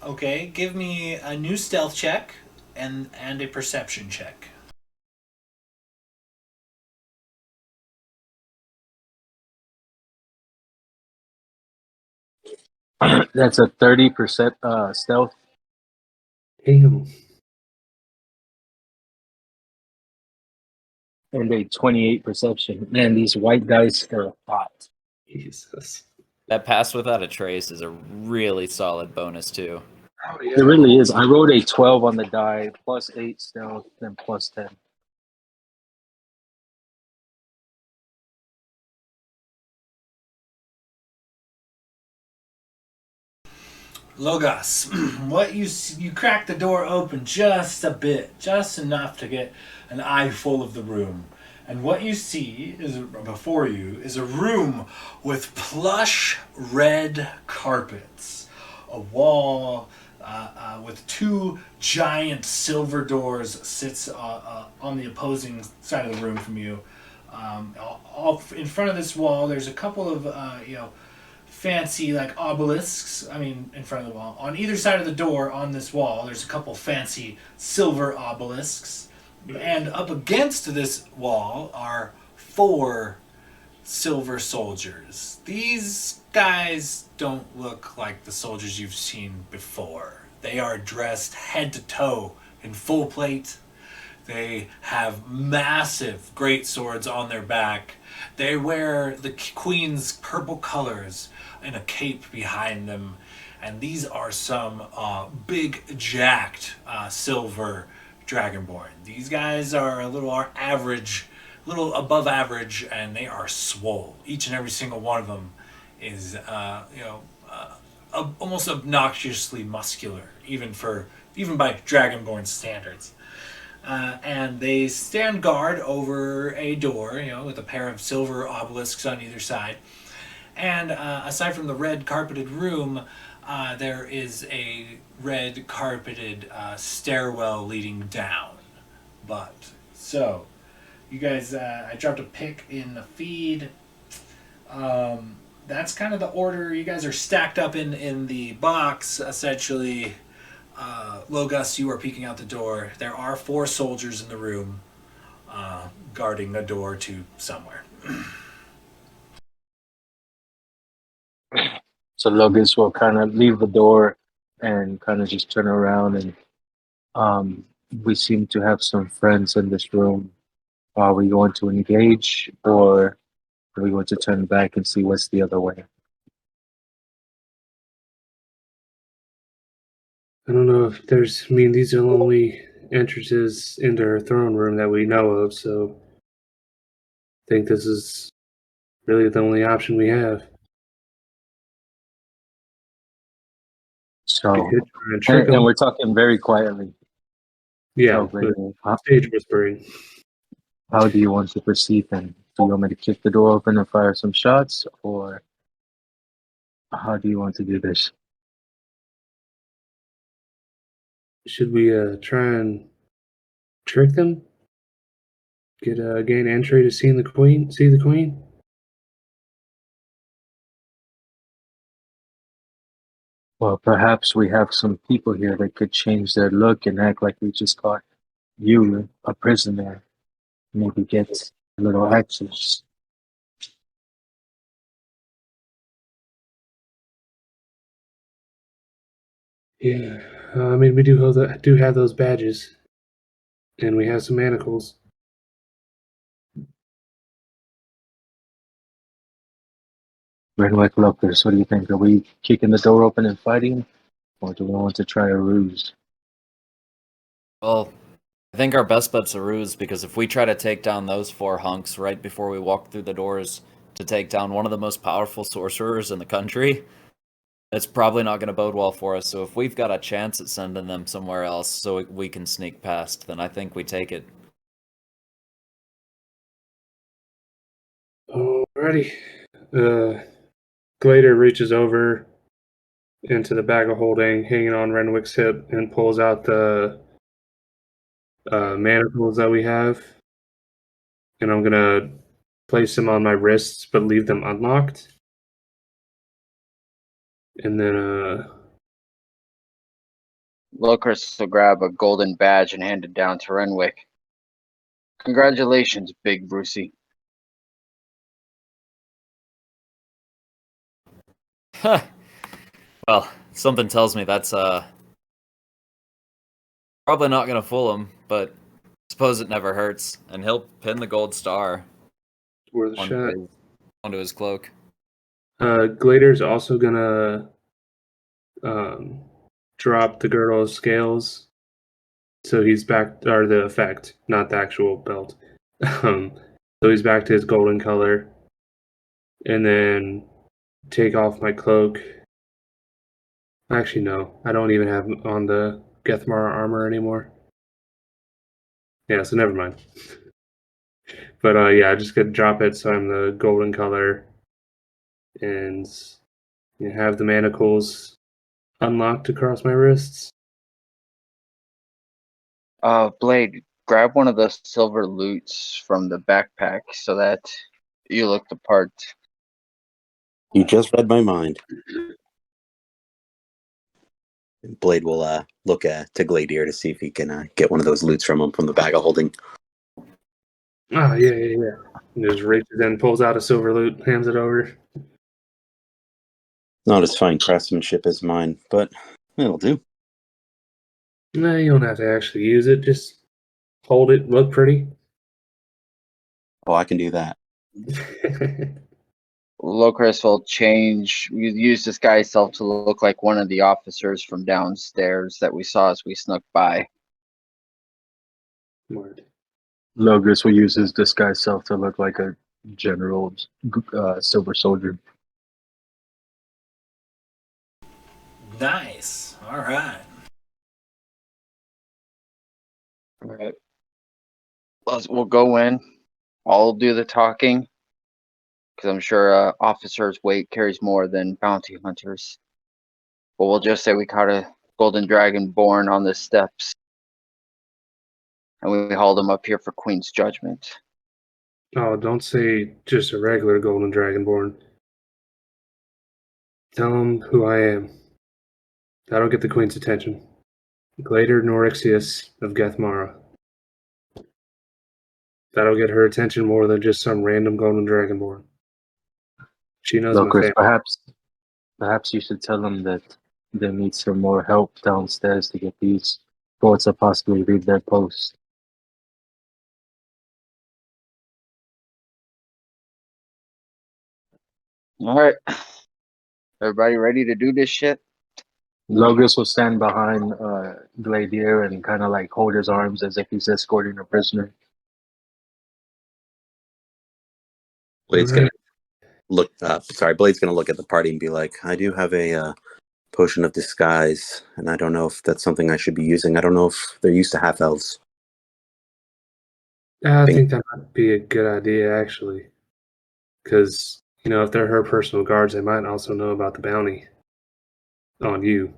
Okay, give me a new stealth check and a perception check. That's a 30% stealth. Damn. And a 28 perception. Man, these white dice are hot. Jesus. That pass without a trace is a really solid bonus too. Oh It really is. I rolled a 12 on the die, plus 8 stealth, then plus 10. Logos, what you crack the door open just a bit, just enough to get an eyeful of the room. And what you see is before you is a room with plush red carpets, a wall with two giant silver doors sits on the opposing side of the room from you. All in front of this wall, there's a couple of fancy like obelisks. I mean, in front of the wall. On either side of the door on this wall, there's a couple fancy silver obelisks. And up against this wall are 4 silver soldiers. These guys don't look like the soldiers you've seen before. They are dressed head to toe in full plate. They have massive great swords on their back. They wear the queen's purple colors and a cape behind them. And these are some big, jacked silver dragonborn. These guys are a little above average, and they are swole. Each and every single one of them is, almost obnoxiously muscular, even by dragonborn standards. And they stand guard over a door, with a pair of silver obelisks on either side. And aside from the red carpeted room, there is a red carpeted stairwell leading down. So, you guys, I dropped a pic in the feed. That's kind of the order. You guys are stacked up in the box, essentially. Logus, you are peeking out the door. There are 4 soldiers in the room guarding the door to somewhere. So Logus will kind of leave the door and kind of just turn around and we seem to have some friends in this room. Are we going to engage or are we going to turn back and see what's the other way? I don't know if there's. I mean, these are the only entrances into her throne room that we know of, so I think this is really the only option we have. We So, could try and trick and them. we're talking very quietly. Yeah, So, Blaine, stage whispering. how do you want to proceed then? Do you want me to kick the door open and fire some shots, or how do you want to do this? Should we try and trick them? Gain entry to see the queen? See the queen? Well, perhaps we have some people here that could change their look and act like we just caught you, a prisoner. Maybe get a little access. Yeah. I mean, we do have those badges, and we have some manacles. Renwick Locust, what do you think? Are we kicking the door open and fighting, or do we want to try a ruse? Well, I think our best bet's a ruse, because if we try to take down those 4 hunks right before we walk through the doors to take down one of the most powerful sorcerers in the country, it's probably not going to bode well for us. So if we've got a chance at sending them somewhere else so we can sneak past, then I think we take it. Alrighty. Glader reaches over into the bag of holding, hanging on Renwick's hip, and pulls out the manacles that we have. And I'm gonna place them on my wrists, but leave them unlocked. And then, Locust will grab a golden badge and hand it down to Renwick. Congratulations, Big Brucey. Well, something tells me that's probably not going to fool him, but suppose it never hurts, and he'll pin the gold star worth a shot. onto his cloak. Glader's also gonna drop the girdle scales, so he's back, or the effect, not the actual belt. So he's back to his golden color, and then take off my cloak. Actually, no, I don't even have on the Gethmar armor anymore. Yeah, so never mind. But yeah, I just gonna drop it so I'm the golden color, and have the manacles unlocked across my wrists. Blade, grab one of the silver loots from the backpack so that you look the part. You just read my mind. Blade will look to Gladier to see if he can get one of those loots from him from the bag of holding. Oh, yeah. And just reaches in, pulls out a silver loot, hands it over. Not as fine craftsmanship as mine, but it'll do. No, you don't have to actually use it. Just hold it, look pretty. Oh, I can do that. Locust will use disguise self to look like one of the officers from downstairs that we saw as we snuck by. Word. Logos will use his disguise self to look like a general silver soldier. Nice. All right. All right. We'll go in. I'll do the talking, because I'm sure officer's weight carries more than bounty hunters. But we'll just say we caught a golden dragon born on the steps, and we hauled him up here for Queen's judgment. Oh, don't say just a regular golden dragonborn. Tell him who I am. That'll get the queen's attention. Glader Norixius of Gethmara. That'll get her attention more than just some random golden dragonborn. She knows my Locus, family. perhaps you should tell them that they need some more help downstairs to get these boats to possibly leave their post. All right. Everybody ready to do this shit? Logos will stand behind Gladier and kind of like hold his arms as if he's escorting a prisoner. Blade's gonna look. Blade's gonna look at the party and be like, "I do have a potion of disguise, and I don't know if that's something I should be using. I don't know if they're used to half elves." I think that might be a good idea, actually. Because, if they're her personal guards, they might also know about the bounty on you.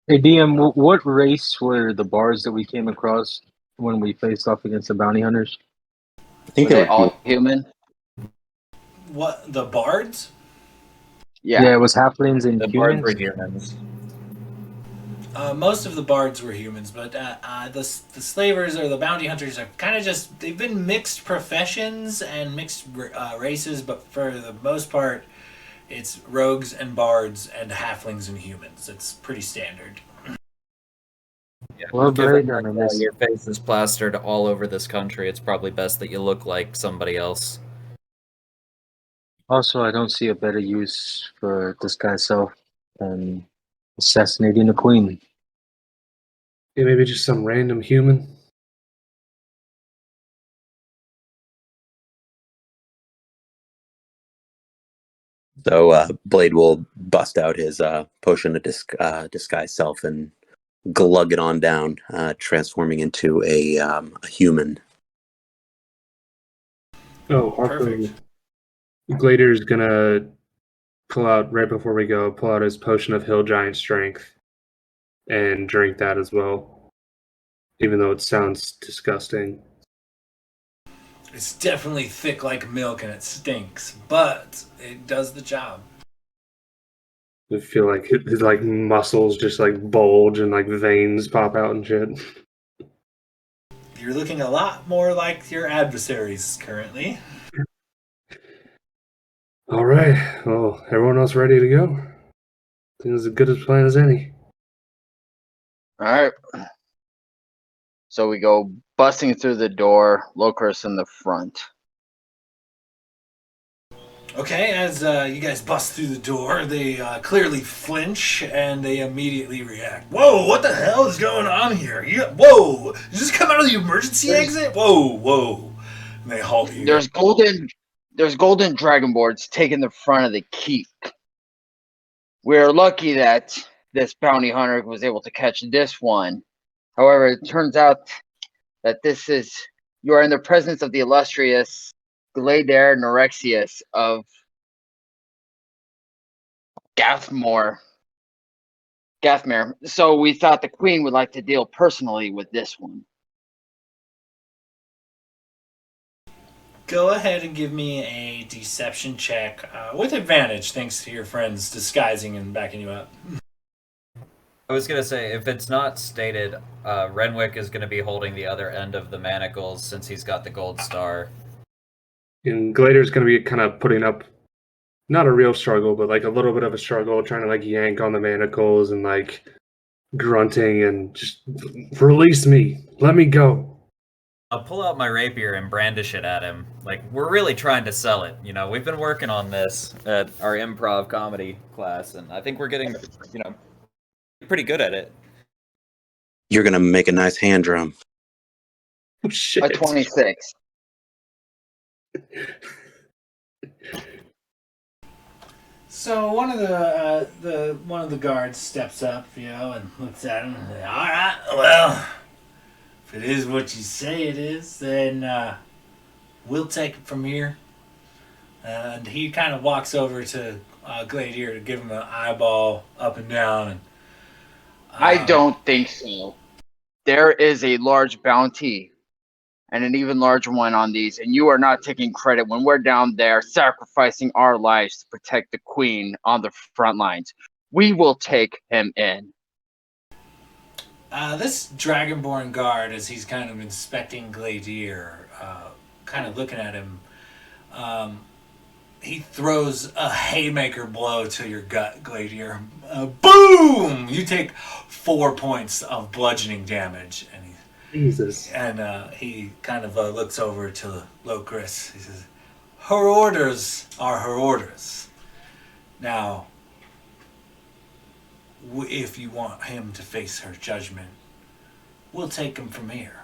Hey DM, what race were the bars that we came across when we faced off against the bounty hunters? I think Were they they were all human? What, the bards? Yeah, it was halflings and The bards humans. were humans. Most of the bards were humans, but the slavers or the bounty hunters are kind of they've been mixed professions and mixed races, but for the most part, it's rogues and bards and halflings and humans. It's pretty standard. Yeah. Well, Given Blade, I mean, that, your face is plastered all over this country, it's probably best that you look like somebody else. also, I don't see a better use for this guy's self than assassinating the queen. Yeah, maybe just some random human. So Blade will bust out his potion of disguise self and glug it on down, transforming into a human. Oh, also, Perfect. Glader's gonna pull out, right before we go, pull out his potion of hill giant strength and drink that as well. Even though it sounds disgusting. It's definitely thick like milk and it stinks, but it does the job. I feel like his like muscles just like bulge and like veins pop out and shit. You're looking a lot more like your adversaries currently. All right. Well, everyone else ready to go? I think it's as good a plan as any. All right. So we go busting through the door, Locris in the front. Okay, as you guys bust through the door, they clearly flinch and they immediately react. Whoa, what the hell is going on here? Whoa, did you just come out of the emergency exit? Whoa. And they halt you. There's golden dragonboards taking the front of the keep. We're lucky that this bounty hunter was able to catch this one. However, it turns out that you are in the presence of the illustrious Glader Norexius of Gathmere. So we thought the queen would like to deal personally with this one. Go ahead and give me a deception check with advantage, thanks to your friends disguising and backing you up. I was gonna say, if it's not stated, Renwick is gonna be holding the other end of the manacles since he's got the gold star. And Glader's gonna be kind of putting up not a real struggle, but like a little bit of a struggle, trying to like yank on the manacles and like grunting and just release me, let me go. I'll pull out my rapier and brandish it at him. Like, we're really trying to sell it. We've been working on this at our improv comedy class, and I think we're getting, pretty good at it. You're gonna make a nice hand drum. Oh, shit. A 26. So one of the guards steps up, and looks at him and says, "All right, well, if it is what you say it is, then we'll take it from here." And he kind of walks over to Gladier to give him an eyeball up and down. And I don't think so. There is a large bounty and an even larger one on these, and you are not taking credit when we're down there sacrificing our lives to protect the queen on the front lines. We will take him in. This Dragonborn guard, as he's kind of inspecting Gladier, kind of looking at him, he throws a haymaker blow to your gut, Gladier. Boom! You take 4 points of bludgeoning damage, and Jesus. he kind of looks over to Locris. He says, "Her orders are her orders. Now, if you want him to face her judgment, we'll take him from here.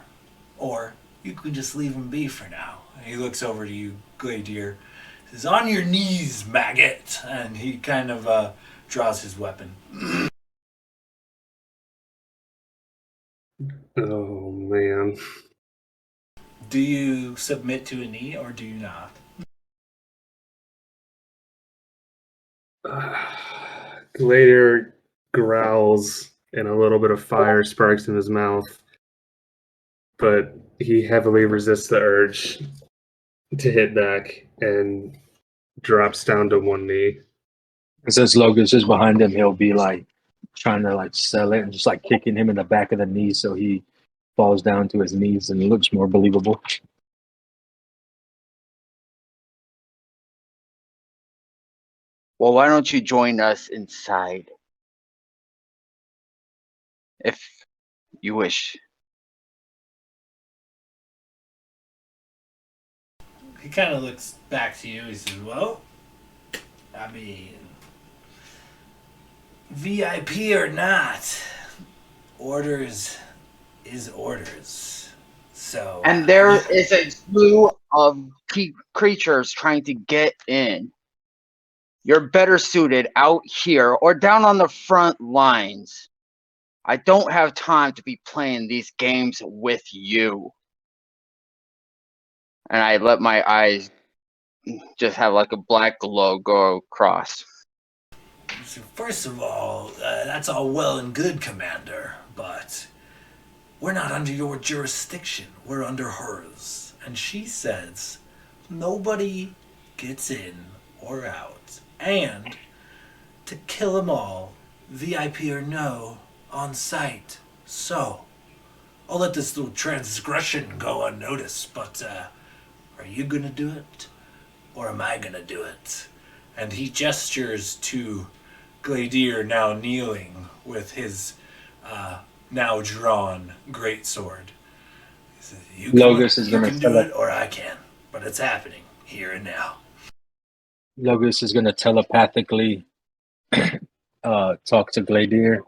Or you can just leave him be for now." And he looks over to you, Gladier. He says, "On your knees, maggot." And he kind of draws his weapon. Oh, man. Do you submit to a knee or do you not? Glader growls and a little bit of fire sparks in his mouth, but he heavily resists the urge to hit back and drops down to one knee. And since Logan's just behind him, he'll be like trying to like sell it and just like kicking him in the back of the knee so he falls down to his knees and looks more believable. Well, why don't you join us inside? If you wish. He kind of looks back to you. He says, "Well, I mean, VIP or not, orders is orders. So, And there is a slew of creatures trying to get in. You're better suited out here or down on the front lines. I don't have time to be playing these games with you." And I let my eyes just have like a black glow go across. So first of all, that's all well and good, Commander, but we're not under your jurisdiction. We're under hers. And she says nobody gets in or out. And to kill them all, VIP or no, on sight. So, I'll let this little transgression go unnoticed, but are you gonna do it? Or am I gonna do it? And he gestures to Gladier, now kneeling with his now drawn greatsword. He says, "You can do it, or I can, but it's happening here and now." Logos is gonna telepathically talk to Gladier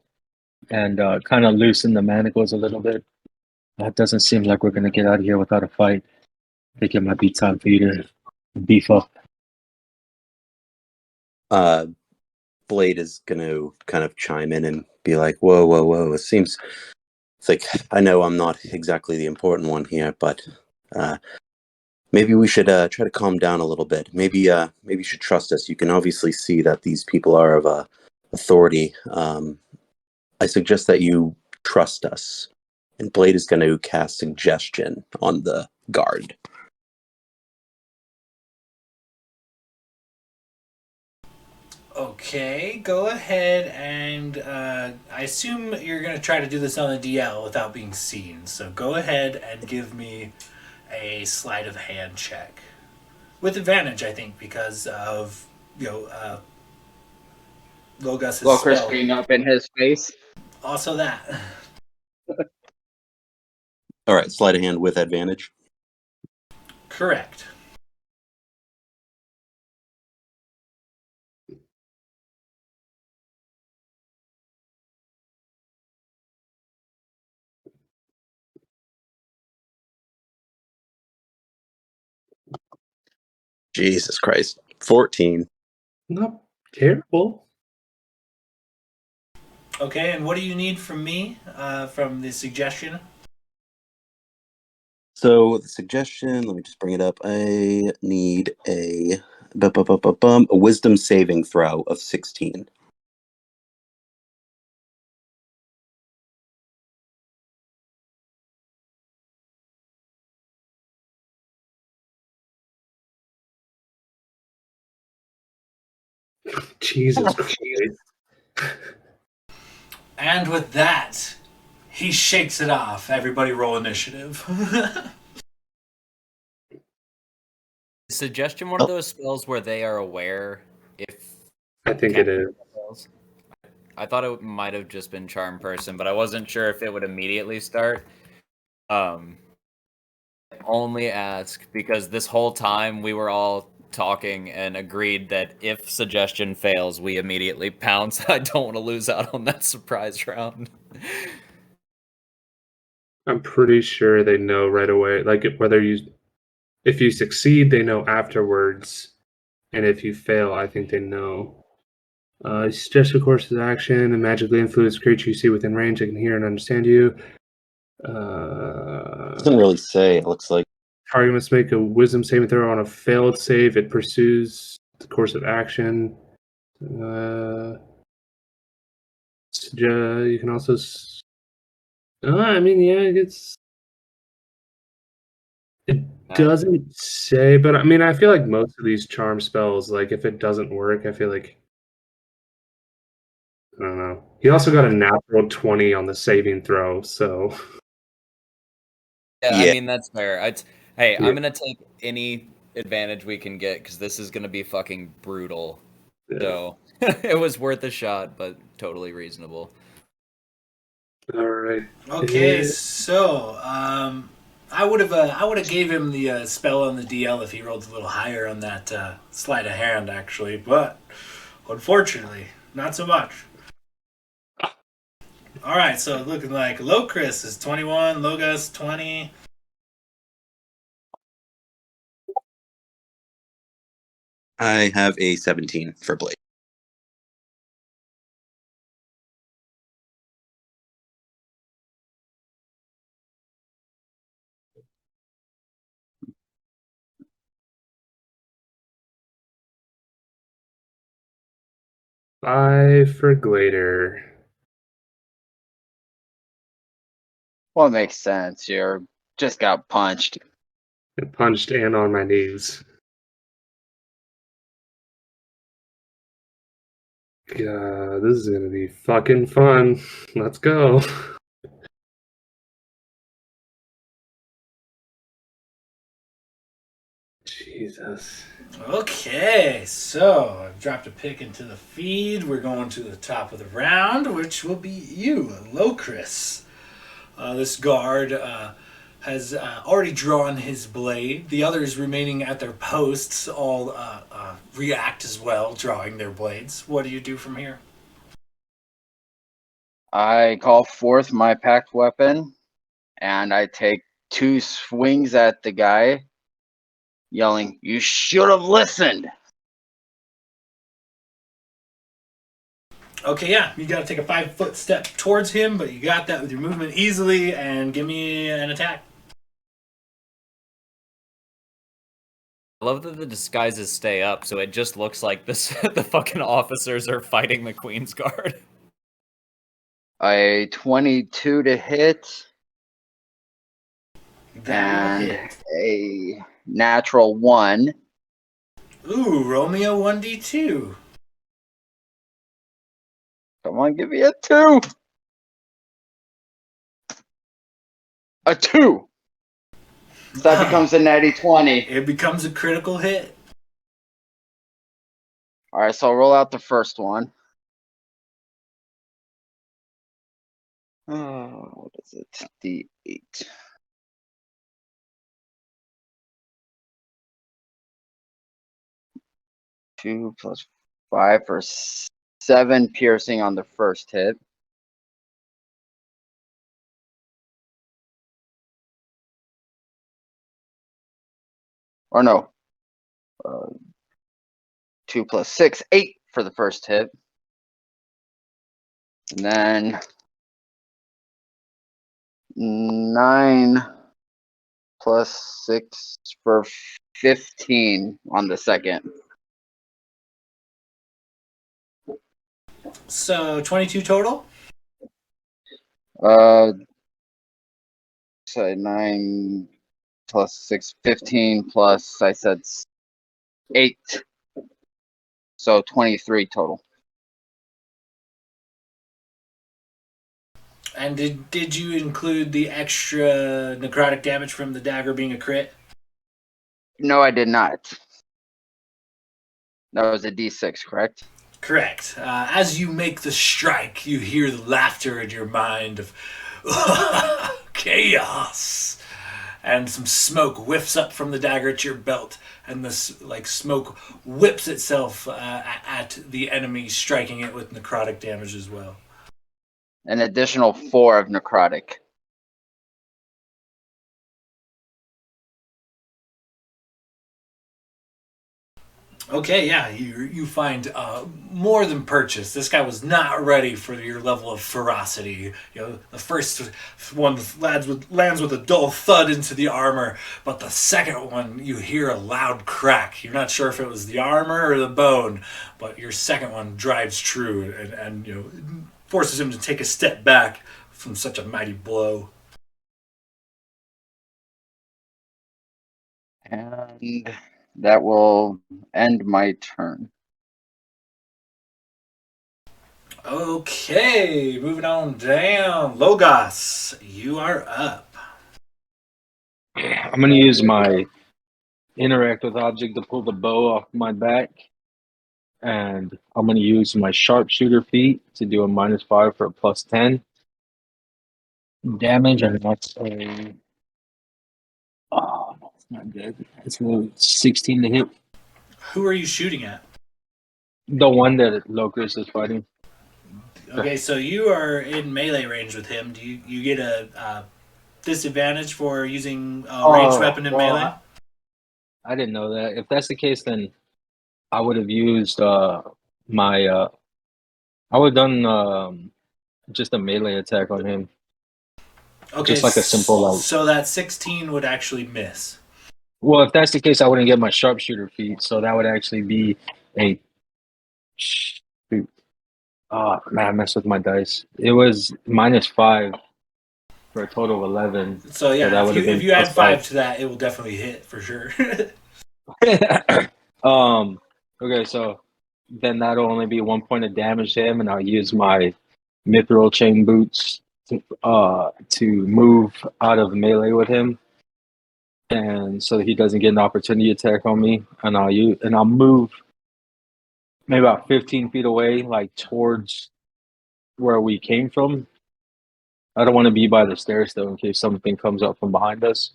and kind of loosen the manacles a little bit. That doesn't seem like we're gonna get out of here without a fight. I think it might be time for you to beef up. Blade is going to kind of chime in and be like, whoa, whoa, whoa. It seems it's like, I know I'm not exactly the important one here, but maybe we should try to calm down a little bit. Maybe you should trust us. You can obviously see that these people are of authority. I suggest that you trust us. And Blade is going to cast suggestion on the guard. Okay, go ahead and I assume you're going to try to do this on the DL without being seen. So go ahead and give me a sleight of hand check. With advantage, I think, because of, Logos' Locris spell. being up in his face. Also that. All right, sleight of hand with advantage. Correct. Jesus Christ. 14. Not terrible. Okay, and what do you need from me, from the suggestion? So the suggestion, let me just bring it up. I need a wisdom saving throw of 16. Jesus Christ. And with that, He shakes it off. Everybody roll initiative. Suggestion: one of those spells where they are aware if I think it is. fails. I thought it might have just been Charm Person, but I wasn't sure if it would immediately start. Only ask because this whole time we were all talking and agreed that if suggestion fails, we immediately pounce. I don't want to lose out on that surprise round. I'm pretty sure they know right away. Like if you succeed, they know afterwards, and if you fail, I think they know. Suggest a course of action and magically influence creature you see within range. They can hear and understand you. Doesn't really say. It looks like Target must make a wisdom saving throw. On a failed save, it pursues the course of action. You can also. I mean, yeah, it doesn't say, but I mean, I feel like most of these charm spells, like if it doesn't work, I feel like I don't know. He also got a natural 20 on the saving throw, so Yeah, Yeah. I mean that's fair. Hey, Yeah. I'm gonna take any advantage we can get because this is gonna be fucking brutal. yeah. So it was worth a shot, but totally reasonable. All right. Okay, Yeah. so I would have gave him the spell on the DL if he rolled a little higher on that sleight of hand, actually, but unfortunately, not so much. All right, so looking like Locris is 21, Logos 20. I have a 17 for Blade. Five for Glader. Well, it makes sense. You're just got punched. Get punched and on my knees. God, this is gonna be fucking fun. Let's go. Jesus. Okay, so I've dropped a pick into the feed. We're going to the top of the round, which will be you, Locris. This guard has already drawn his blade. The others remaining at their posts all react as well, drawing their blades. What do you do from here? I call forth my packed weapon, and I take 2 swings at the guy, yelling, "You should have listened!" Okay, yeah, you got to take a 5-foot step towards him, but you got that with your movement easily, and give me an attack. I love that the disguises stay up, so it just looks like this the fucking officers are fighting the Queen's Guard. A 22 to hit, That will and hit. a natural 1. Ooh, roll me a 1d2. Come on, give me a 2. A 2. So that becomes a natty 20. It becomes a critical hit. All right, so I'll roll out the first one. Oh, what is it? D8. Two plus 5 for 7 piercing on the first hit. Or no. 2 plus 6, 8 for the first hit. And then 9 plus 6 for 15 on the second. So 22 total? So 9 plus 6, 15 plus, I said 8. So 23 total. And did you include the extra necrotic damage from the dagger being a crit? No, I did not. That was a D6, correct? Correct. As you make the strike, you hear the laughter in your mind of chaos, and some smoke whiffs up from the dagger at your belt, and this like smoke whips itself at the enemy, striking it with necrotic damage as well. An additional 4 of necrotic. Okay, yeah, you find more than purchase. This guy was not ready for your level of ferocity. You know, the first one lands with a dull thud into the armor, but the second one you hear a loud crack. You're not sure if it was the armor or the bone, but your second one drives true and you know forces him to take a step back from such a mighty blow. And that will end my turn. Okay, moving on down. Logos, you are up. I'm gonna use my interact with object to pull the bow off my back, and I'm gonna use my sharpshooter feat to do a -5 for a +10 damage, and that's a that's not good. It's a 16 to hit. Who are you shooting at? The one that Locust is fighting. Okay, so you are in melee range with him. Do you get a disadvantage for using a ranged weapon in melee? I didn't know that. If that's the case, then I would have used my I would have done just a melee attack on him. Okay, Just like a simple like. so that 16 would actually miss. Well, if that's the case, I wouldn't get my sharpshooter feat, so that would actually be a shoot. Oh man, I messed with my dice. It was -5 for a total of 11. So yeah, that would have been if you add +5. 5 to that, it will definitely hit for sure. Okay, so then that'll only be 1 point of damage to him, and I'll use my mithril chain boots to move out of melee with him, and so he doesn't get an opportunity attack on me, and I'll move maybe about 15 feet away, like towards where we came from. I don't want to be by the stairs though, in case something comes up from behind us,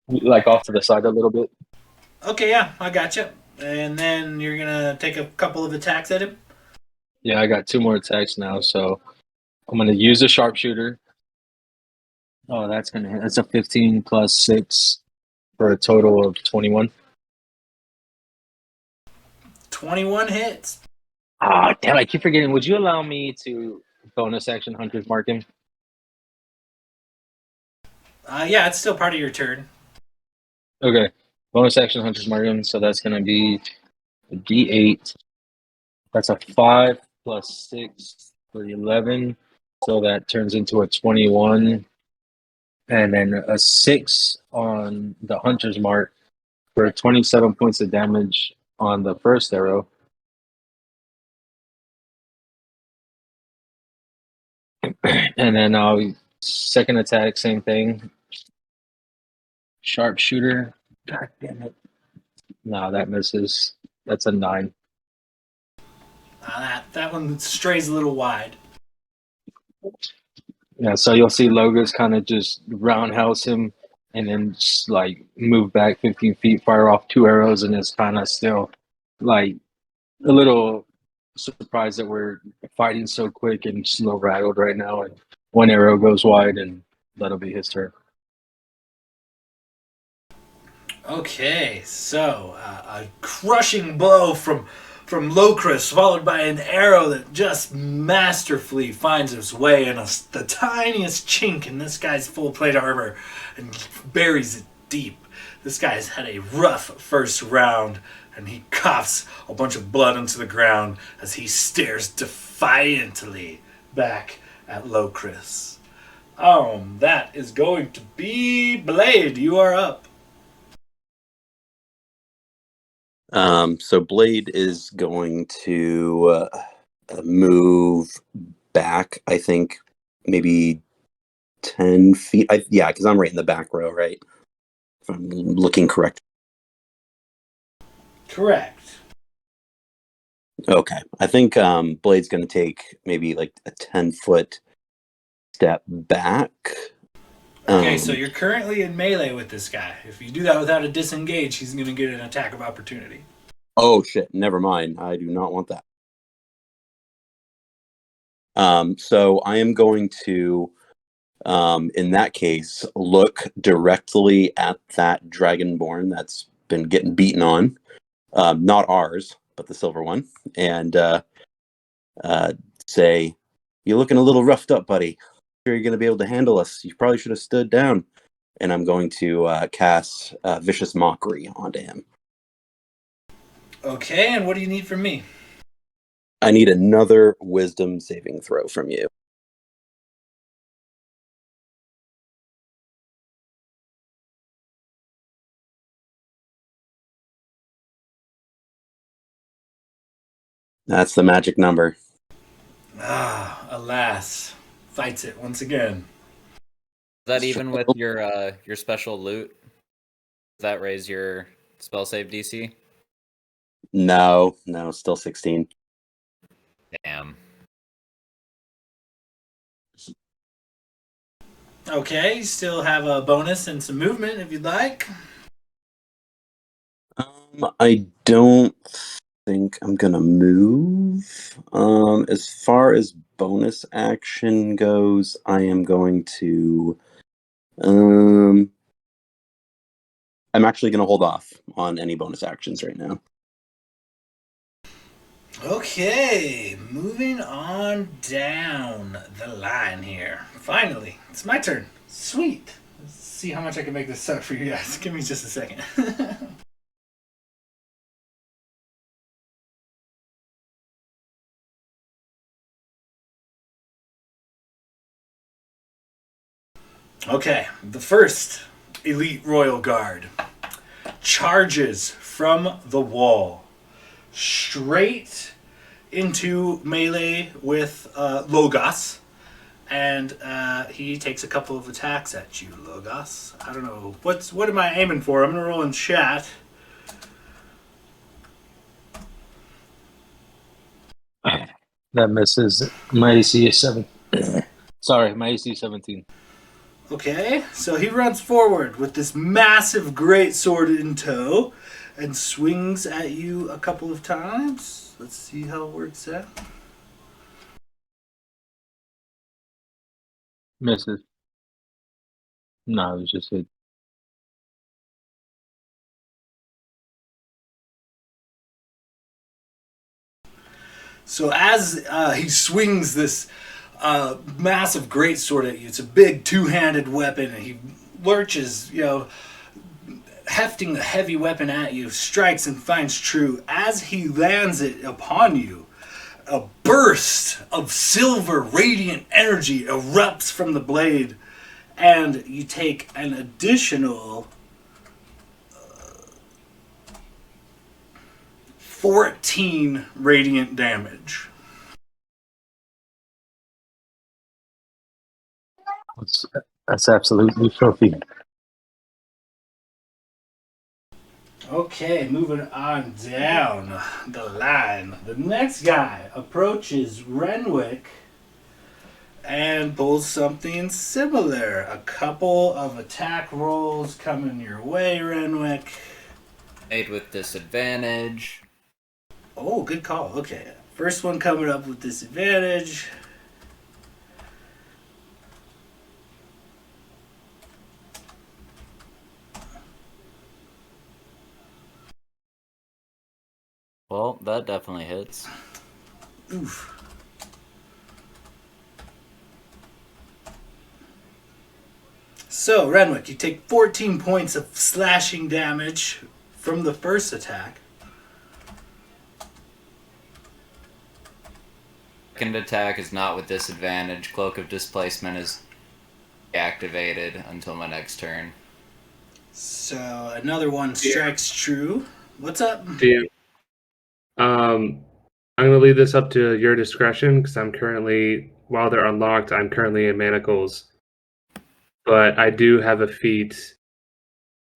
like off to the side a little bit. Okay, yeah, I gotcha. And then you're gonna take a couple of attacks at him. Yeah, I got 2 more attacks now, so I'm gonna use the sharpshooter. Oh, that's gonna hit. That's a 15 plus 6 for a total of 21. 21 hits. Ah, damn! I keep forgetting. Would you allow me to bonus action Hunter's Mark him? Yeah, it's still part of your turn. Okay, bonus action Hunter's Mark him. So that's gonna be a D8. That's a 5 plus 6 for 11. So that turns into a 21. And then a 6 on the Hunter's Mark for 27 points of damage on the first arrow. And then second attack, same thing. Sharpshooter. God damn it. No, that misses. That's a 9. That one strays a little wide. Yeah, so you'll see Logos kind of just roundhouse him and then just like move back 15 feet, fire off 2 arrows, and it's kind of still like a little surprised that we're fighting so quick and just a little rattled right now. And 1 arrow goes wide, and that'll be his turn. Okay, so a crushing blow from Locris, followed by an arrow that just masterfully finds its way in the tiniest chink in this guy's full plate armor and buries it deep. This guy's had a rough first round, and he coughs a bunch of blood into the ground as he stares defiantly back at Locris. That is going to be Blade. You are up. So Blade is going to move back, I think, maybe 10 feet. Yeah, because I'm right in the back row, right? If I'm looking correct. Correct. Okay. I think Blade's going to take maybe like a 10-foot step back. Okay, so you're currently in melee with this guy. If you do that without a disengage, he's going to get an attack of opportunity. Oh, shit. Never mind. I do not want that. So I am going to, in that case, look directly at that Dragonborn that's been getting beaten on. Not ours, but the silver one. And say, "You're looking a little roughed up, buddy. Sure you're going to be able to handle us. You probably should have stood down." And I'm going to cast Vicious Mockery onto him. Okay, and what do you need from me? I need another Wisdom saving throw from you. That's the magic number. Ah, alas. Fights it once again. Is that even with your special loot? Does that raise your spell save DC? No, still 16. Damn. Okay, you still have a bonus and some movement if you'd like. I don't think I'm gonna move. As far as bonus action goes, I am going to. I'm actually gonna hold off on any bonus actions right now. Okay, moving on down the line here. Finally, it's my turn. Sweet. Let's see how much I can make this suck for you guys. Give me just a second. Okay, the first elite royal guard charges from the wall straight into melee with Logos, and he takes a couple of attacks at you, Logos. I don't know what am I aiming for. I'm gonna roll in chat. That misses. My AC is 7. Sorry, my AC is 17. Okay, so he runs forward with this massive great sword in tow and swings at you a couple of times. Let's see how it works out. Misses. No, it was just hit. So as he swings this massive greatsword at you, it's a big two-handed weapon, and he lurches, hefting the heavy weapon at you, strikes and finds true. As he lands it upon you, a burst of silver radiant energy erupts from the blade, and you take an additional 14 radiant damage. That's absolutely filthy. Okay, moving on down the line. The next guy approaches Renwick and pulls something similar. A couple of attack rolls coming your way, Renwick. Made with disadvantage. Oh, good call. Okay, first one coming up with disadvantage. Well, that definitely hits. Oof. So, Renwick, you take 14 points of slashing damage from the first attack. Second attack is not with disadvantage. Cloak of Displacement is activated until my next turn. So, another one strikes true. What's up? I'm going to leave this up to your discretion because I'm currently, while they're unlocked, I'm currently in manacles. but I do have a feat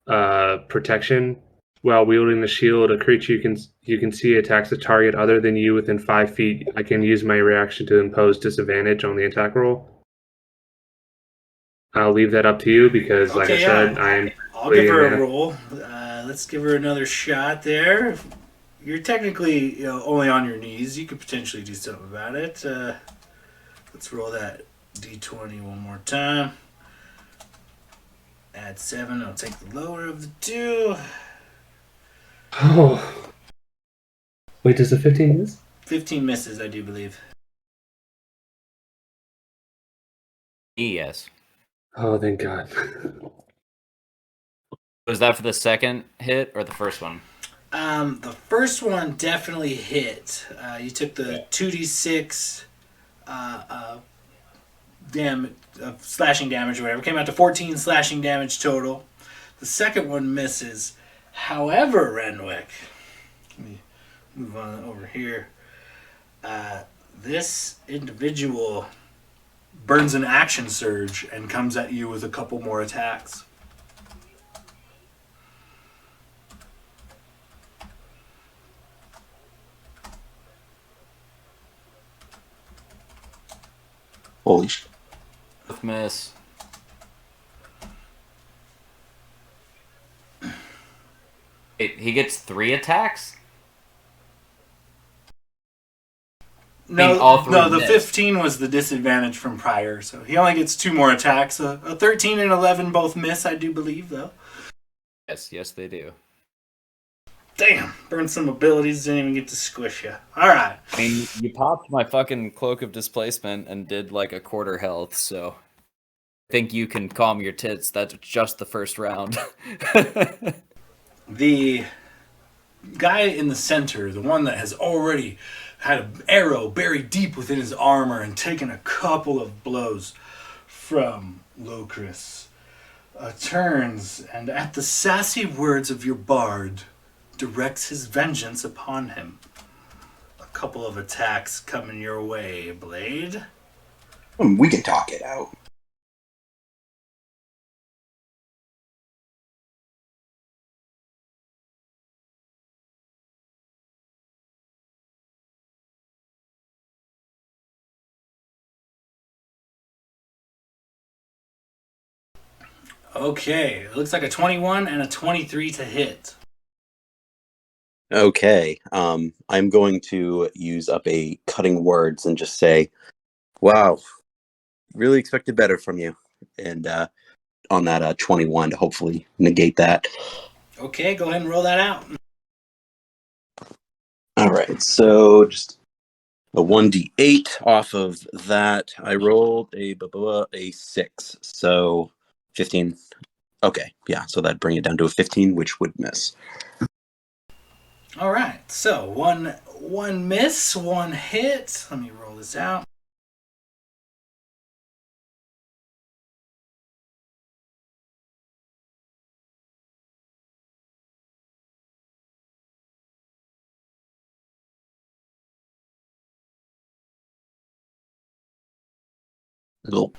protection. While wielding the shield, a creature you can see attacks a target other than you within 5 feet. I can use my reaction to impose disadvantage on the attack roll. I'll leave that up to you because, like I said, I'll give her a mana. roll. Let's give her another shot there. You're technically only on your knees. You could potentially do something about it. Let's roll that d20 one more time. Add 7. I'll take the lower of the 2. Oh. Wait, does the 15 miss? 15 misses, I do believe. Yes. Oh, thank God. Was that for the second hit or the first one? The first one definitely hit. You took the 2d6 slashing damage or whatever. Came out to 14 slashing damage total. The second one misses. However, Renwick, let me move on over here. This individual burns an action surge and comes at you with a couple more attacks. Holy shit. Miss. He gets 3 attacks? No, the missed. 15 was the disadvantage from prior, so he only gets 2 more attacks. A 13 and 11 both miss, I do believe, though. Yes, they do. Damn, burned some abilities, didn't even get to squish you. All right. I mean, you popped my fucking Cloak of Displacement and did like a quarter health, so I think you can calm your tits. That's just the first round. The guy in the center, the one that has already had an arrow buried deep within his armor and taken a couple of blows from Locris, turns and at the sassy words of your bard, directs his vengeance upon him. A couple of attacks coming your way, Blade. We can talk it out. Okay, it looks like a 21 and a 23 to hit. Okay. I'm going to use up a cutting words and just say, wow, really expected better from you. And on that 21 to hopefully negate that. Okay, go ahead and roll that out. All right. So just a 1d8 off of that. I rolled a 6. So 15. Okay. Yeah. So that'd bring it down to a 15, which would miss. All right, so one miss, 1 hit. Let me roll this out. Cool.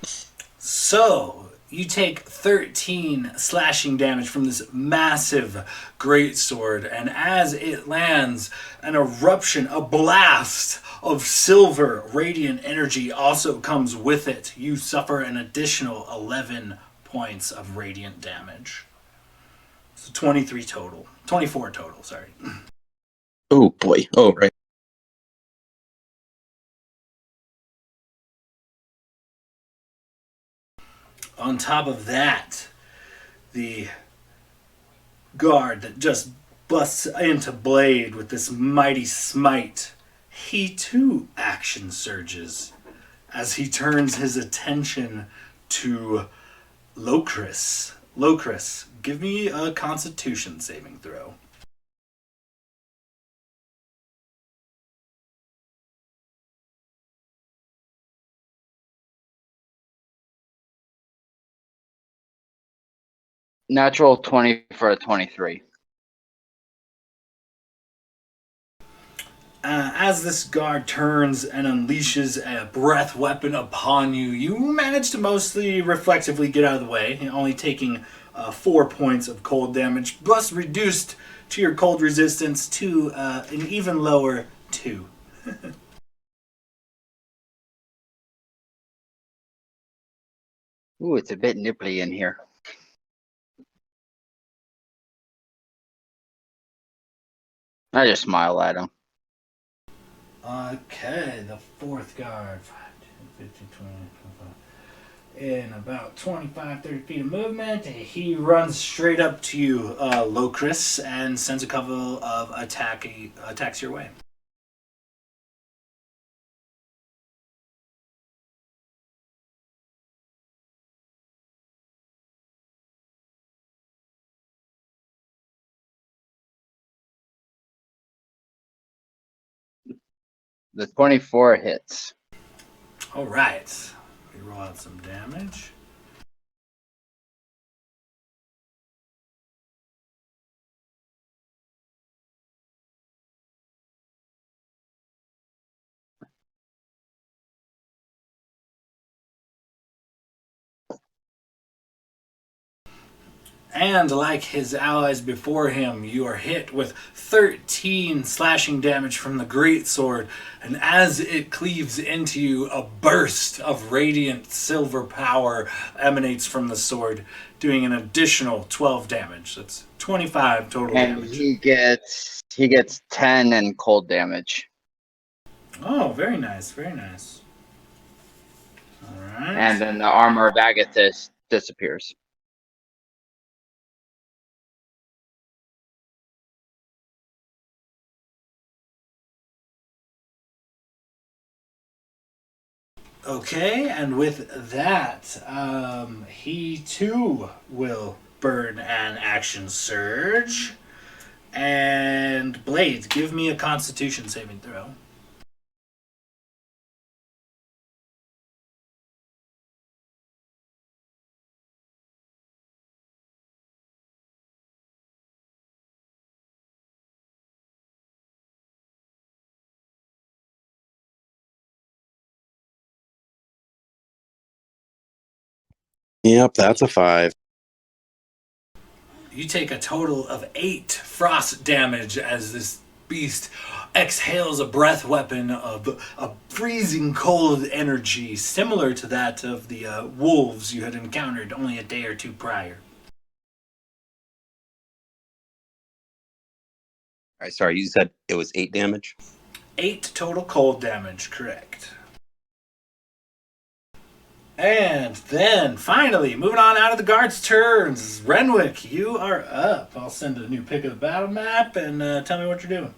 So, you take 13 slashing damage from this massive greatsword, and as it lands, an eruption, a blast of silver radiant energy also comes with it. You suffer an additional 11 points of radiant damage. So 23 total. 24 total, sorry. Oh boy. Oh, right. On top of that, the guard that just busts into Blade with this mighty smite, he too action surges as he turns his attention to Locris. Locris, give me a Constitution saving throw. Natural 20 for a 23. As this guard turns and unleashes a breath weapon upon you, you manage to mostly reflexively get out of the way, only taking 4 points of cold damage, plus reduced to your cold resistance to an even lower 2. Ooh, it's a bit nipply in here. I just smile at him. Okay, the fourth guard. 5, 10, 15, 20, 25. In about 25, 30 feet of movement, he runs straight up to you, Locris, and sends a couple of attacks your way. The 24 hits. All right. We roll out some damage. And like his allies before him, you are hit with 13 slashing damage from the greatsword, and as it cleaves into you, a burst of radiant silver power emanates from the sword, doing an additional 12 damage. That's 25 total And damage. he gets 10 and cold damage. Oh, very nice, very nice. All right. And then the armor of Agathis disappears. Okay, and with that, he too will burn an action surge. And Blade, give me a Constitution saving throw. Yep, that's a 5. You take a total of 8 frost damage as this beast exhales a breath weapon of a freezing cold energy similar to that of the wolves you had encountered only a day or two prior. All right, sorry, you said it was 8 damage? 8 total cold damage, correct. And then, finally, moving on out of the guard's turns, Renwick, you are up. I'll send a new pick of the battle map and tell me what you're doing.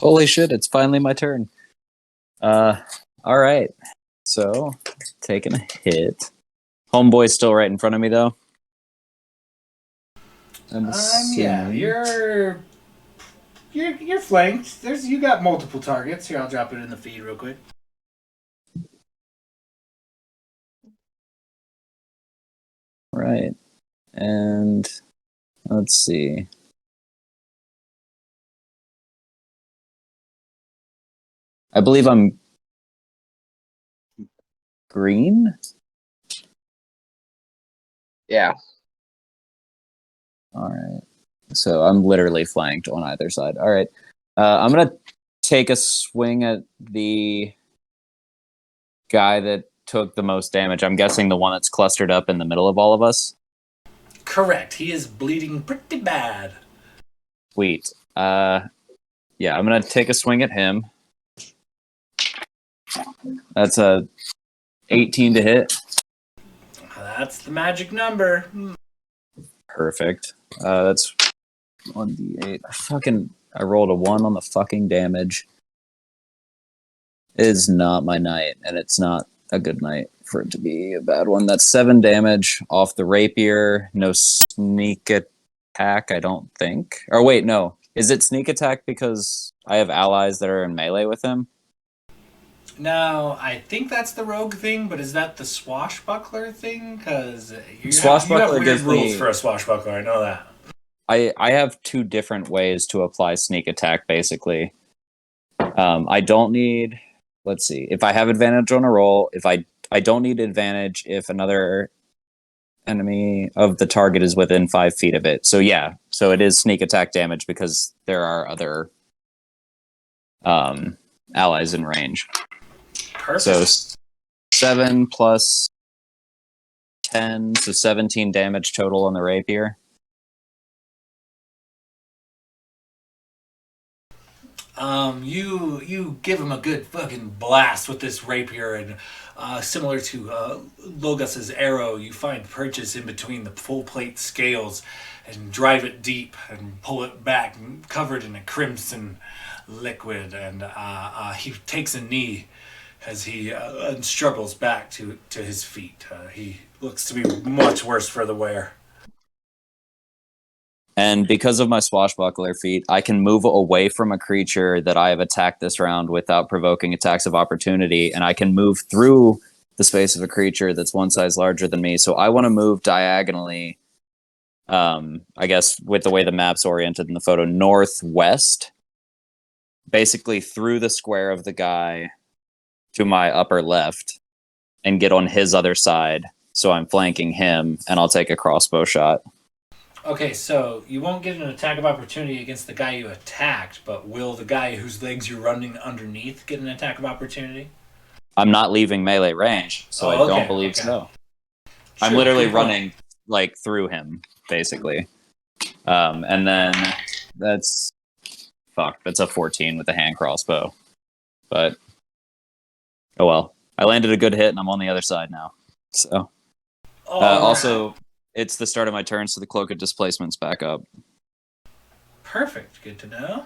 Holy shit, it's finally my turn. Alright. So, taking a hit. Homeboy's still right in front of me, though. Yeah, you're flanked. You got multiple targets. Here, I'll drop it in the feed real quick. Right. And let's see. I believe I'm green? Yeah. Alright. So I'm literally flanked on either side. Alright. I'm gonna take a swing at the guy that took the most damage. I'm guessing the one that's clustered up in the middle of all of us. Correct. He is bleeding pretty bad. Sweet. Yeah, I'm gonna take a swing at him. That's a 18 to hit. That's the magic number. Perfect. That's 1d8. I rolled a 1 on the fucking damage. It is not my night, and it's not a good night for it to be a bad one. That's 7 damage off the rapier. No sneak attack, I don't think. Or wait, no. Is it sneak attack because I have allies that are in melee with him? No, I think that's the rogue thing, but is that the swashbuckler thing? Because you Swashbuckler have weird gives rules me- for a swashbuckler. I know that. I have two different ways to apply sneak attack, basically. I don't need, let's see, if I have advantage on a roll, if I don't need advantage if another enemy of the target is within 5 feet of it. So yeah, so it is sneak attack damage because there are other allies in range. Perfect. So 7 plus 10, so 17 damage total on the rapier. You give him a good fucking blast with this rapier, and similar to Logos's arrow, you find purchase in between the full plate scales, and drive it deep and pull it back, covered in a crimson liquid. And he takes a knee as he struggles back to his feet. He looks to be much worse for the wear. And because of my swashbuckler feat, I can move away from a creature that I have attacked this round without provoking attacks of opportunity, and I can move through the space of a creature that's one size larger than me. So I want to move diagonally, I guess with the way the map's oriented in the photo, northwest, basically through the square of the guy to my upper left, and get on his other side. So I'm flanking him, and I'll take a crossbow shot. Okay, so you won't get an attack of opportunity against the guy you attacked, but will the guy whose legs you're running underneath get an attack of opportunity? I'm not leaving melee range, so I don't believe so. I'm literally running like through him, basically. And then that's a 14 with a hand crossbow. But oh well. I landed a good hit and I'm on the other side now. So also it's the start of my turn, so the Cloak of Displacement's back up. Perfect. Good to know.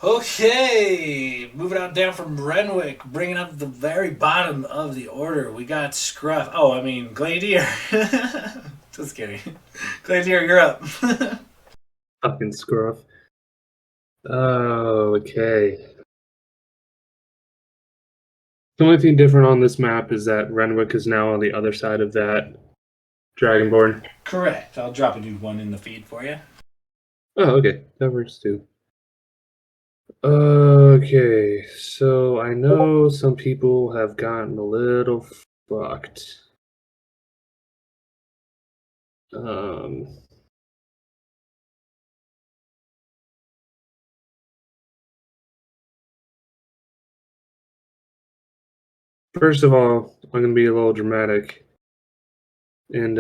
Okay, moving on down from Renwick, bringing up the very bottom of the order, we got Scruff. Oh, I mean, Gladier. Just kidding. Gladier, you're up. Fucking Scruff. Oh, okay. The only thing different on this map is that Renwick is now on the other side of that Dragonborn. Correct. I'll drop a new one in the feed for you. Oh, okay. That works too. Okay, so I know some people have gotten a little fucked. First of all, I'm gonna be a little dramatic, and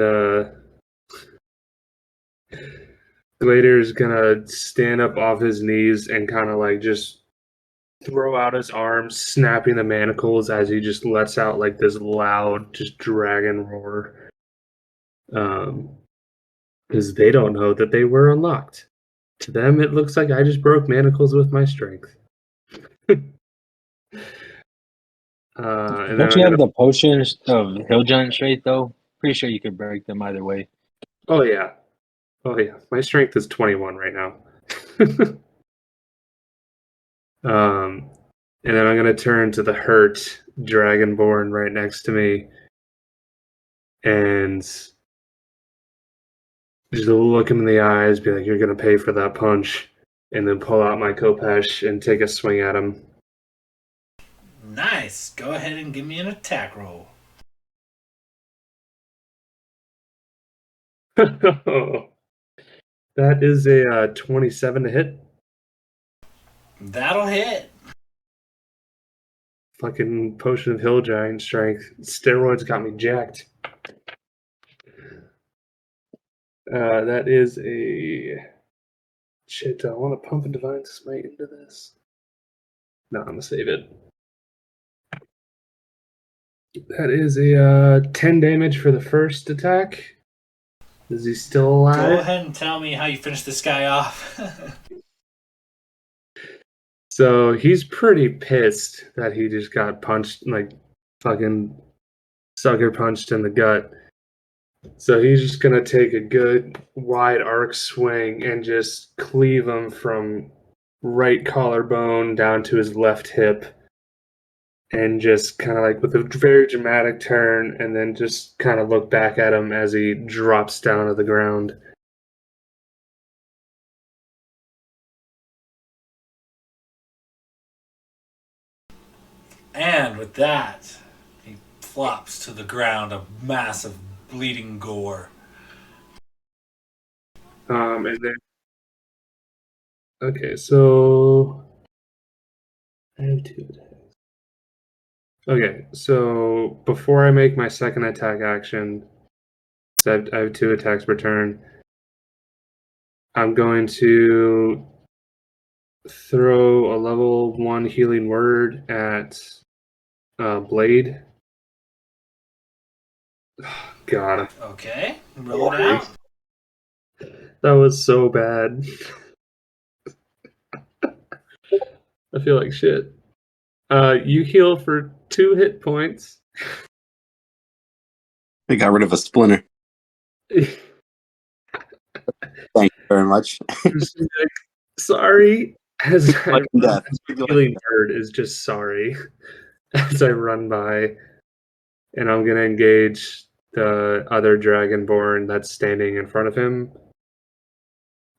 Gladiator's gonna stand up off his knees and kind of like just throw out his arms, snapping the manacles as he just lets out like this loud, just dragon roar. Because they don't know that they were unlocked. To them, it looks like I just broke manacles with my strength. Don't you have the potions of Hill Giant Strength though? Pretty sure you could break them either way. Oh yeah. My strength is 21 right now. And then I'm gonna turn to the hurt Dragonborn right next to me, and just look him in the eyes, be like, "You're gonna pay for that punch," and then pull out my Kopesh and take a swing at him. Nice. Go ahead and give me an attack roll. That is a 27 to hit. That'll hit. Fucking potion of hill giant strength. Steroids got me jacked. That is a shit. I want to pump a divine smite into this. No, I'm gonna save it. That is a 10 damage for the first attack. Is he still alive? Go ahead and tell me how you finish this guy off. So he's pretty pissed that he just got punched, like fucking sucker punched in the gut. So he's just gonna take a good wide arc swing and just cleave him from right collarbone down to his left hip. and just kind of like with a very dramatic turn, and then just kind of look back at him as he drops down to the ground. And with that, he flops to the ground, a mass of bleeding gore. And then, okay, so I have 2 attacks. Okay, so before I make my second attack action, so I have 2 attacks per turn. I'm going to throw a level 1 healing word at Blade. God, Okay, roll it out. that was so bad. I feel like shit. You heal for 2 hit points. I got rid of a splinter. Thank you very much. Sorry. As Like death. my healing word is just sorry. As I run by, and I'm gonna engage the other dragonborn that's standing in front of him.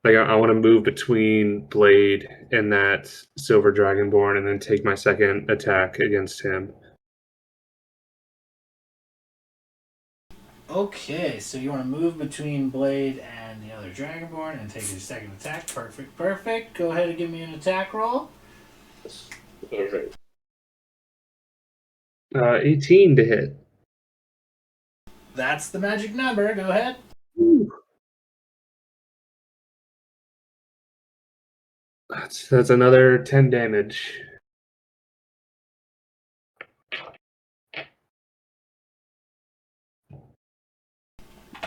Like I want to move between Blade and that silver dragonborn, and then take my second attack against him. Okay, so you want to move between Blade and the other Dragonborn and take your second attack. Perfect, perfect. Go ahead and give me an attack roll. Okay. 18 to hit. That's the magic number. Go ahead. Ooh. That's another 10 damage.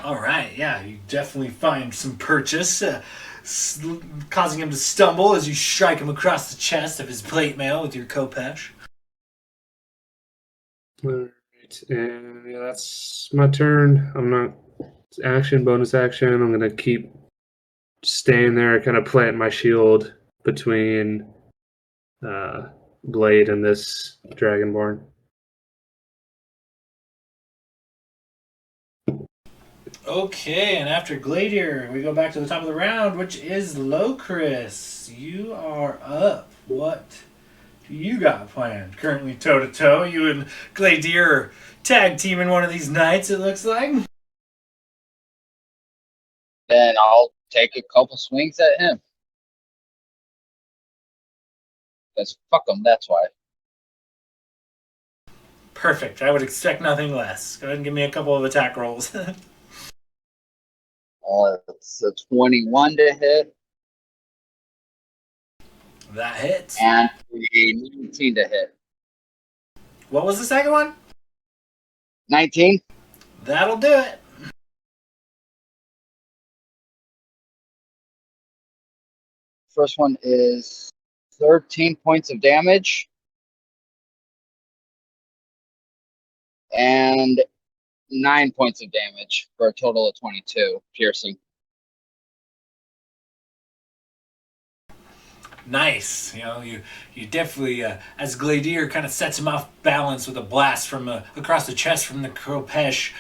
All right, yeah, you definitely find some purchase, causing him to stumble as you strike him across the chest of his plate mail with your Kopesh. Alright, and yeah, that's my turn. I'm not bonus action. I'm gonna keep staying there, kind of plant my shield between Blade and this Dragonborn. Okay, and after Gladier, we go back to the top of the round, which is Locris. You are up. What do you got planned? Currently toe to toe. You and Gladier are tag teaming one of these nights, it looks like. Then I'll take a couple swings at him. Because fuck him, that's why. Perfect. I would expect nothing less. Go ahead and give me a couple of attack rolls. It's a 21 to hit That hits. and a 19 to hit. What was the second one? 19? That'll do it. First one is 13 points of damage. And 9 points of damage for a total of 22 piercing. Nice. You definitely, as Gladier kind of sets him off balance with a blast from across the chest from the Kropesh,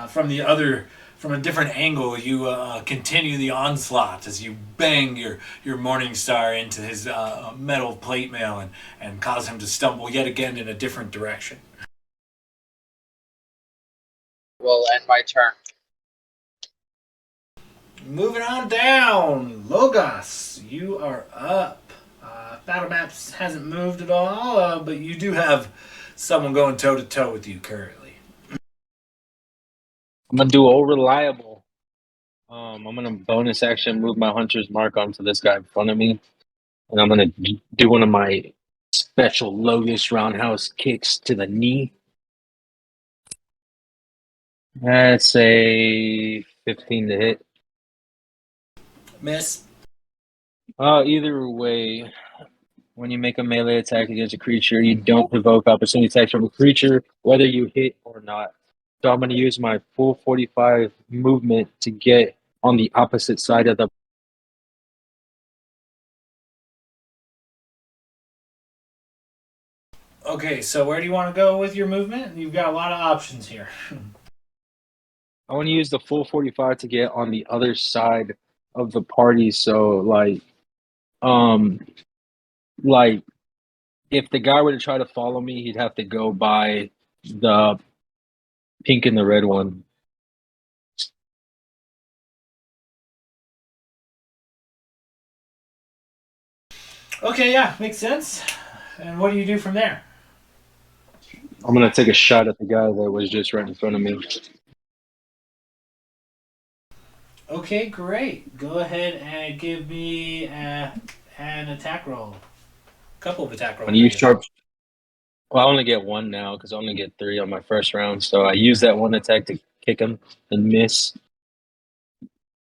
from a different angle. You continue the onslaught as you bang your Morning Star into his metal plate mail and cause him to stumble yet again in a different direction. Will end my turn. Moving on down, Logos, you are up. Battle Maps hasn't moved at all, but you do have someone going toe to toe with you currently. I'm gonna do all reliable. I'm gonna bonus action move my hunter's mark onto this guy in front of me, and I'm gonna do one of my special Logus roundhouse kicks to the knee. That's a 15 to hit. Miss. Either way, when you make a melee attack against a creature, you don't provoke opportunity attacks from a creature, whether you hit or not. So I'm going to use my full 45 movement to get on the opposite side of the. Okay, so where do you want to go with your movement? You've got a lot of options here. I want to use the full 45 to get on the other side of the party. So um, like if the guy were to try to follow me, he'd have to go by the pink and the red one. Okay, yeah, makes sense. And what do you do from there? I'm gonna take a shot at the guy that was just right in front of me. Okay, great. Go ahead and give me an attack roll. A couple of attack rolls. When you sharp, well, I only get one now because I only get 3 on my first round. So I use that one attack to kick him and miss.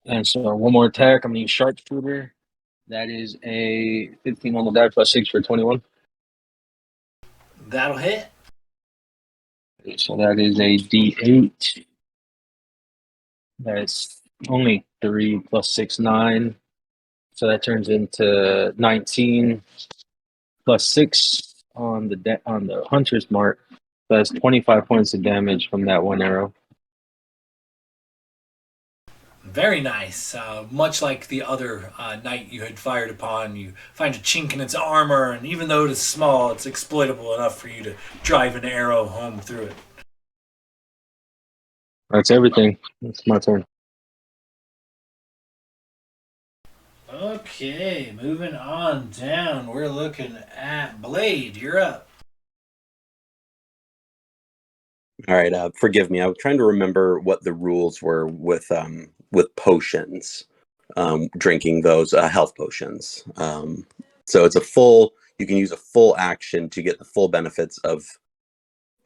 And so one more attack. I'm gonna use sharpshooter. That is a 15 on the die plus 6 for 21. That'll hit. So that is a D8. That's only 3 plus 6, 9. So that turns into 19 plus 6 on the hunter's mark. So that's 25 points of damage from that one arrow. Very nice. Much like the other knight you had fired upon, you find a chink in its armor, and even though it is small, it's exploitable enough for you to drive an arrow home through it. That's everything. It's my turn. Okay, moving on down. We're looking at Blade. You're up. All right, forgive me. I was trying to remember what the rules were with potions, drinking those health potions. So it's you can use a full action to get the full benefits of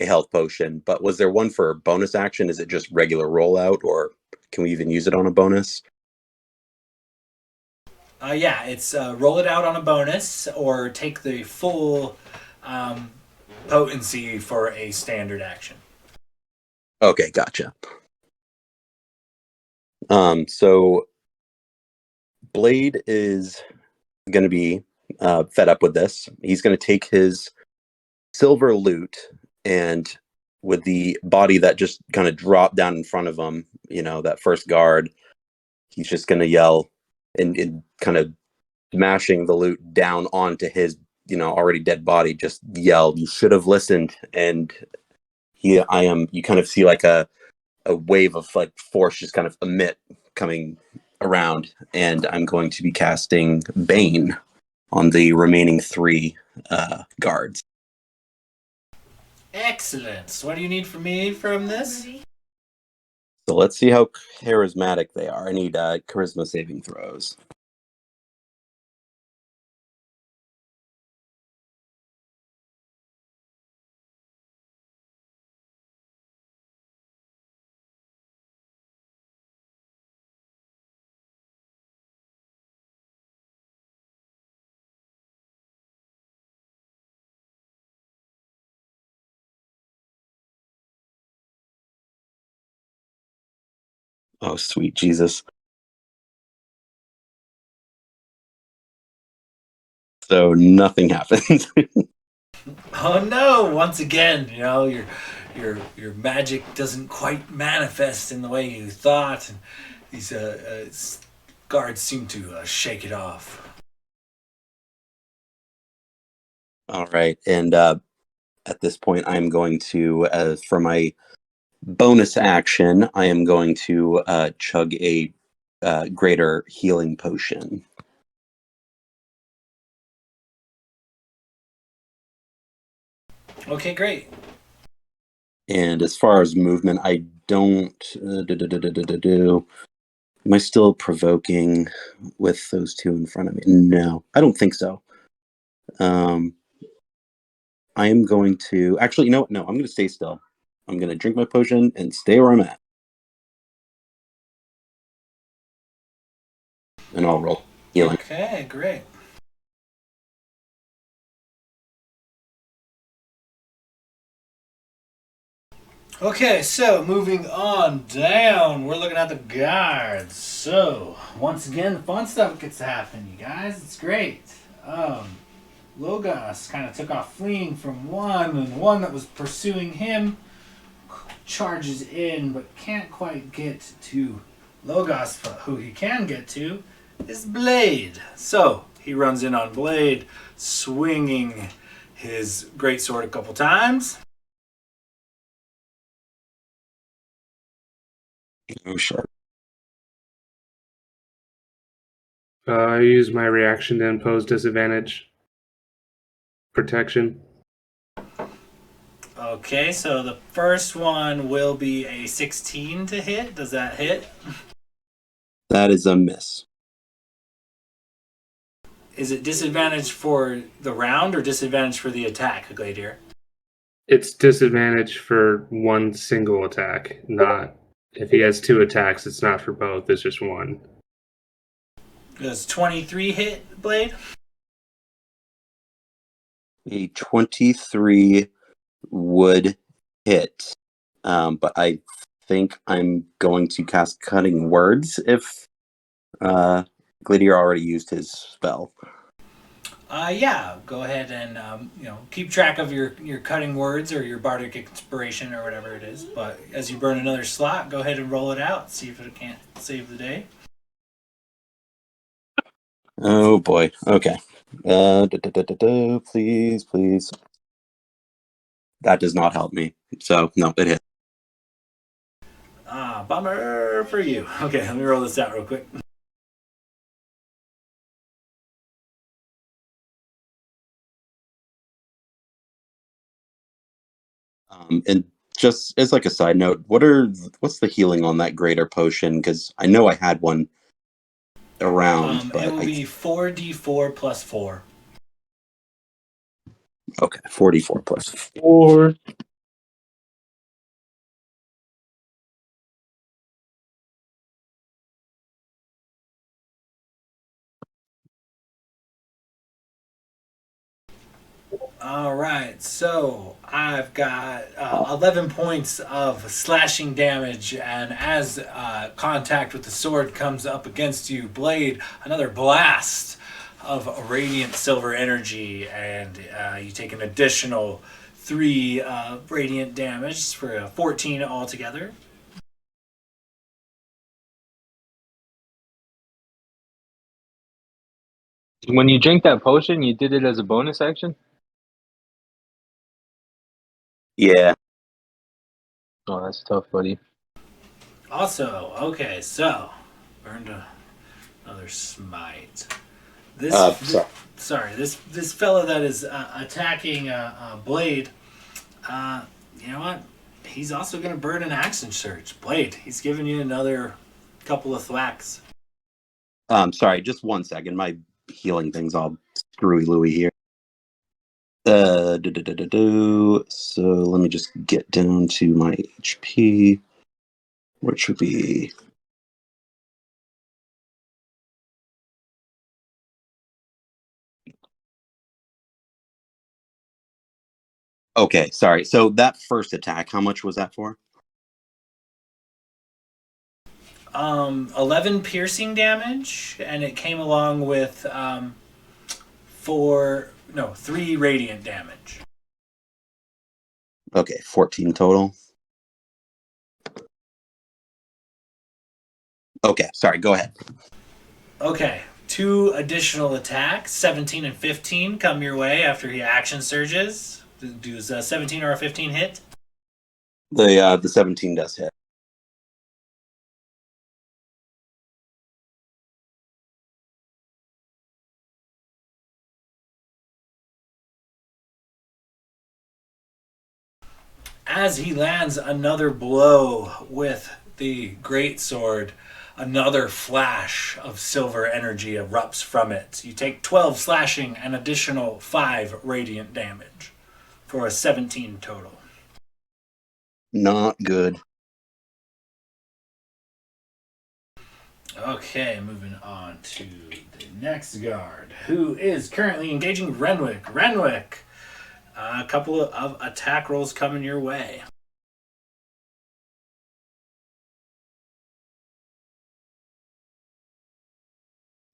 a health potion. But was there one for a bonus action? Is it just regular rollout, or can we even use it on a bonus? Yeah, it's roll it out on a bonus or take the full potency for a standard action. Okay, gotcha. So Blade is going to be fed up with this. He's going to take his silver loot, and with the body that just kind of dropped down in front of him, that first guard, he's just going to yell and kind of mashing the loot down onto his, already dead body, just yell, "You should have listened." And you kind of see like a wave of like force just kind of emit coming around, and I'm going to be casting Bane on the remaining 3 guards. Excellent. So what do you need from me from this? So let's see how charismatic they are. I need charisma saving throws. Oh, sweet Jesus. So nothing happens. Oh no! Once again, your magic doesn't quite manifest in the way you thought, and these guards seem to shake it off. All right. And at this point, I'm going to, for my bonus action, I am going to chug a greater healing potion. Okay, great. And as far as movement, I don't. Am I still provoking with those 2 in front of me? No, I don't think so. I am going to actually. No, I'm going to stay still. I'm going to drink my potion and stay where I'm at, and I'll roll healing. Okay, great. Okay, so moving on down, we're looking at the guards. So, once again, the fun stuff gets to happen, you guys. It's great. Logos kind of took off fleeing from one, and the one that was pursuing him charges in but can't quite get to Logos. But who he can get to is Blade. So he runs in on Blade, swinging his greatsword a couple times. Oh shit. I use my reaction to impose disadvantage. Protection. Okay, so the first one will be a 16 to hit. Does that hit? That is a miss. Is it disadvantage for the round or disadvantage for the attack, Gladier? It's disadvantage for one single attack, not if he has 2 attacks, it's not for both, it's just one. Does 23 hit, Blade? A 23 would hit, but I think I'm going to cast Cutting Words if Gladier already used his spell. Yeah, go ahead and keep track of your cutting words or your bardic inspiration or whatever it is. But as you burn another slot, go ahead and roll it out. See if it can't save the day. Oh boy. Okay. Please, please. That does not help me. So no, it hit. Bummer for you. Okay, let me roll this out real quick. And just as like a side note, what's the healing on that greater potion? Because I know I had one around, but it will be 4d4 plus 4. Okay, 44 plus 4. All right, so I've got 11 points of slashing damage, and as contact with the sword comes up against you, Blade, another blast of radiant silver energy, and you take an additional 3 radiant damage for 14 altogether. When you drink that potion, you did it as a bonus action? Yeah. Oh, that's tough, buddy. Also, okay, so burned another smite. This fellow that is attacking Blade, you know what? He's also going to burn an action surge. Blade, he's giving you another couple of thwacks. Sorry, just 1 second. My healing thing's all screwy Louie here. So let me just get down to my HP, which would be okay. Sorry. So that first attack, how much was that for? 11 piercing damage, and it came along with 3 radiant damage. Okay, 14 total. Okay, sorry. Go ahead. Okay, 2 additional attacks, 17 and 15, come your way after he action surges. Does a 17 or a 15 hit? The 17 does hit. As he lands another blow with the greatsword, another flash of silver energy erupts from it. You take 12 slashing and additional 5 radiant damage for a 17 total. Not good. Okay, moving on to the next guard, who is currently engaging Renwick. Renwick, a couple of attack rolls coming your way.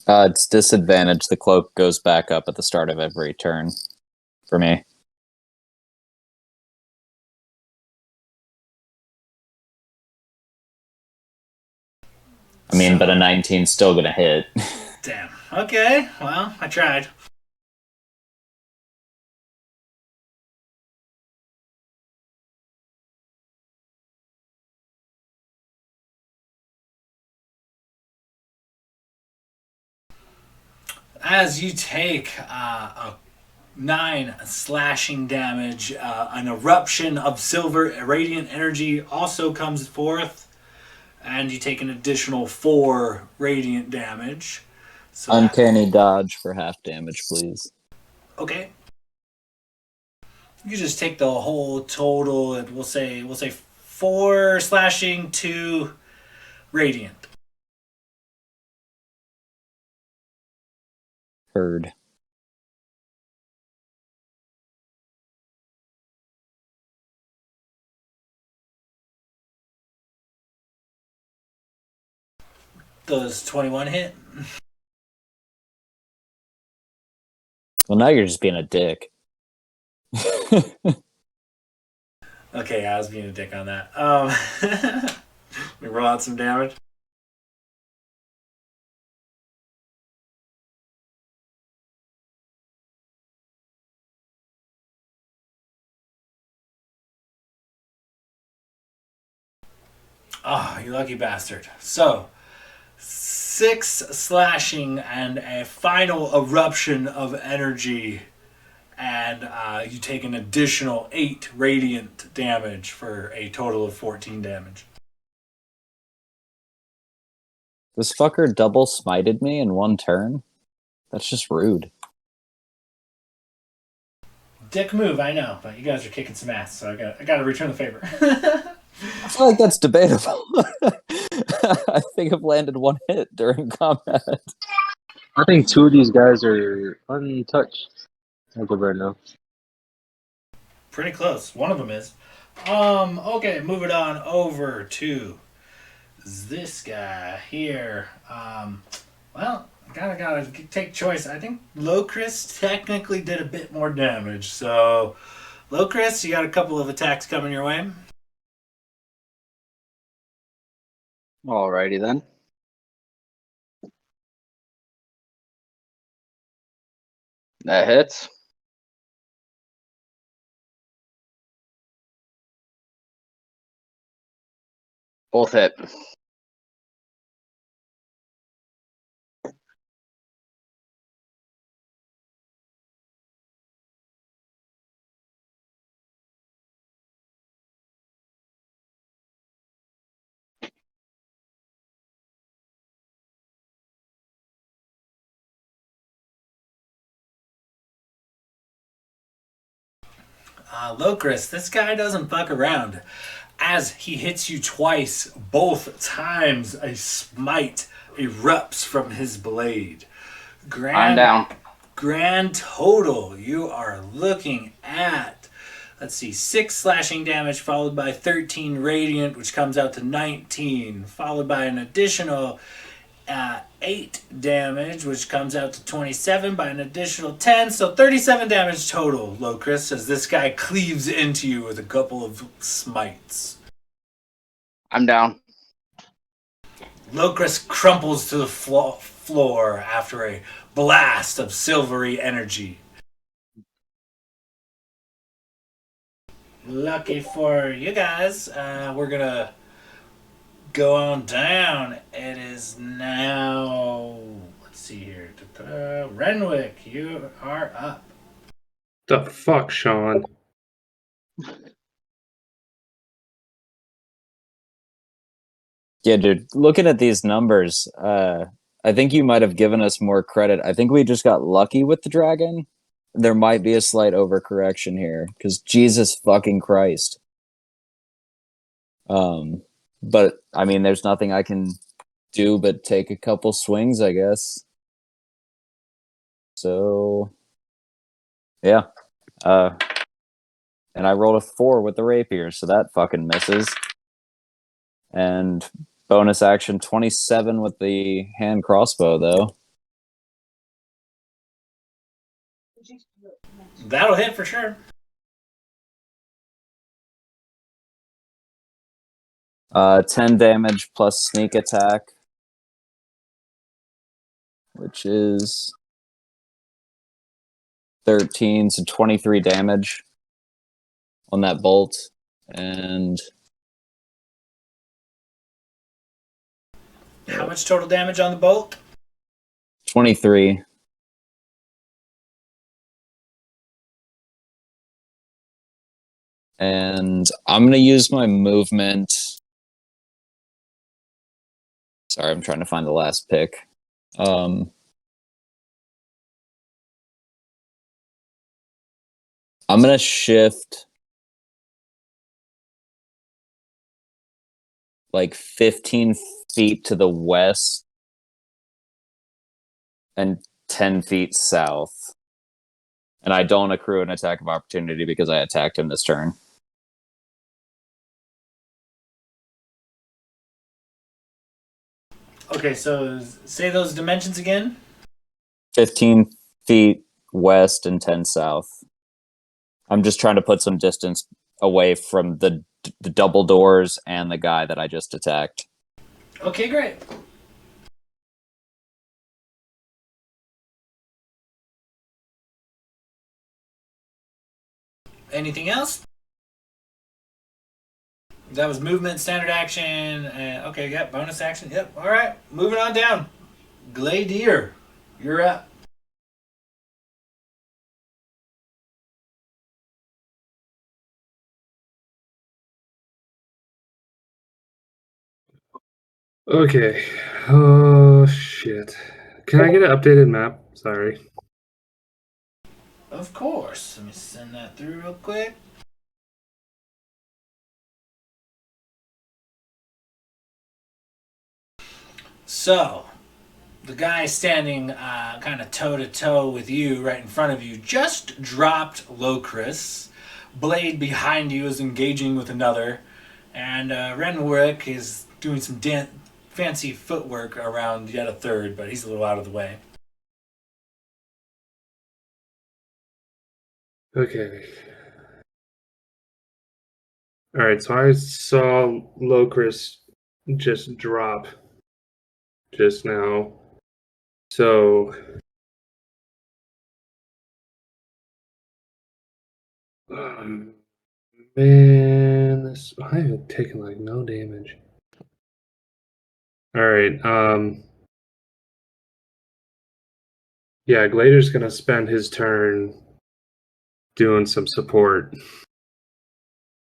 It's disadvantage. The cloak goes back up at the start of every turn for me. I mean, but a 19's still gonna hit. Damn. Okay, well, I tried. As you take a 9 slashing damage, an eruption of silver radiant energy also comes forth, and you take an additional 4 radiant damage. So Uncanny dodge for half damage, please. okay. You just take the whole total, and we'll say 4 slashing, 2 radiant. Heard. Does 21 hit? Well, now you're just being a dick. Okay, I was being a dick on that. We roll out some damage. Oh, you lucky bastard. So, 6 slashing and a final eruption of energy, and you take an additional 8 radiant damage for a total of 14 damage. This fucker double smited me in one turn? That's just rude. Dick move, I know, but you guys are kicking some ass, so I got to return the favor. I feel like that's debatable. I think I've landed one hit during combat. I think 2 of these guys are untouched as of right now. Pretty close. One of them is. Okay, move it on over to this guy here. Well, gotta take choice. I think Locris technically did a bit more damage. So, Locris, you got a couple of attacks coming your way. Alrighty then. That hits. Both hit. Locris, this guy doesn't fuck around. As he hits you twice, both times a smite erupts from his blade. I'm down. Grand total, you are looking at, let's see, 6 slashing damage followed by 13 radiant, which comes out to 19, followed by an additional 8 damage, which comes out to 27 by an additional 10, so 37 damage total, Locris, as this guy cleaves into you with a couple of smites. I'm down. Locris crumples to the floor after a blast of silvery energy. Lucky for you guys, we're gonna go on down. It is now, let's see here. Renwick, you are up. The fuck, Sean? Yeah, dude, looking at these numbers, I think you might have given us more credit. I think we just got lucky with the dragon. There might be a slight overcorrection here, because Jesus fucking Christ. But, I mean, there's nothing I can do but take a couple swings, I guess. So, yeah. And I rolled a 4 with the rapier, so that fucking misses. And bonus action 27 with the hand crossbow, though. That'll hit for sure. Uh, 10 damage plus sneak attack, which is 13, so 23 damage on that bolt. And How much total damage on the bolt? 23. And I'm going to use my movement. Sorry, I'm trying to find the last pick. I'm going to shift like 15 feet to the west and 10 feet south. And I don't accrue an attack of opportunity because I attacked him this turn. Okay, so say those dimensions again. 15 feet west and 10 south. I'm just trying to put some distance away from the double doors and the guy that I just attacked. Okay, great. Anything else? That was movement, standard action. Okay, yep, bonus action. Yep, all right. Moving on down. Gladier, you're up. Okay. Oh shit. Can I get an updated map? Sorry. Of course. Let me send that through real quick. So, the guy standing kind of toe to toe with you, right in front of you, just dropped Locris. Blade behind you is engaging with another, and Renwick is doing some fancy footwork around yet a third, but he's a little out of the way. Okay. All right. So I saw Locris just drop just now. So. Man, this I haven't taken like no damage. All right. Yeah, Glader's gonna spend his turn doing some support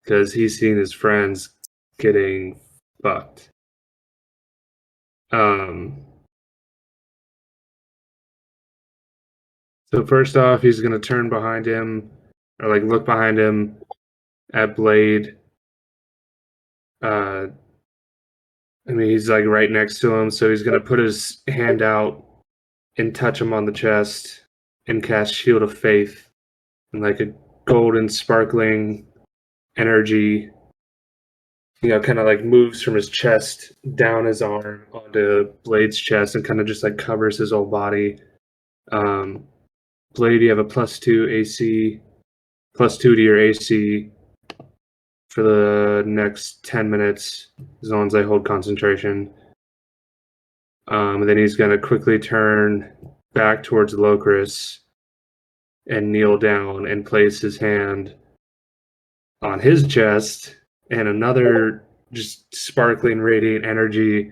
because he's seen his friends getting fucked. So first off, he's gonna turn behind him, or like look behind him at Blade. I mean, he's like right next to him, so he's gonna put his hand out and touch him on the chest and cast Shield of Faith, and like a golden sparkling energy, kind of like moves from his chest down his arm onto Blade's chest and kind of just like covers his whole body. Blade, you have a +2 AC, +2 to your AC for the next 10 minutes as long as I hold concentration. And then he's going to quickly turn back towards Locris and kneel down and place his hand on his chest, and another just sparkling radiant energy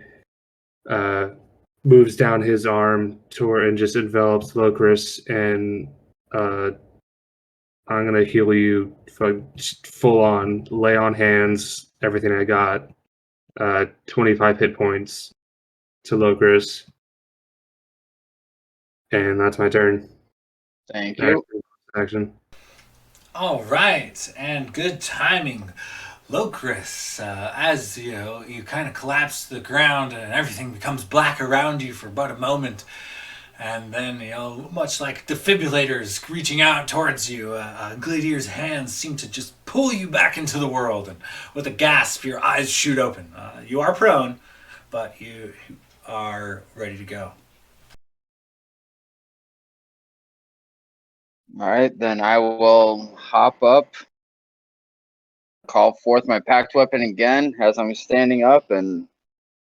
moves down his arm toward and just envelops Locris, and I'm gonna heal you full on, lay on hands, everything I got. 25 hit points to Locris, and that's my turn. Thank you. Action. All right, and good timing. Locris, as you kind of collapse to the ground and everything becomes black around you for but a moment. And then, much like defibrillators reaching out towards you, Gladier's hands seem to just pull you back into the world. And with a gasp, your eyes shoot open. You are prone, but you are ready to go. All right, then I will hop up, call forth my packed weapon again as I'm standing up, and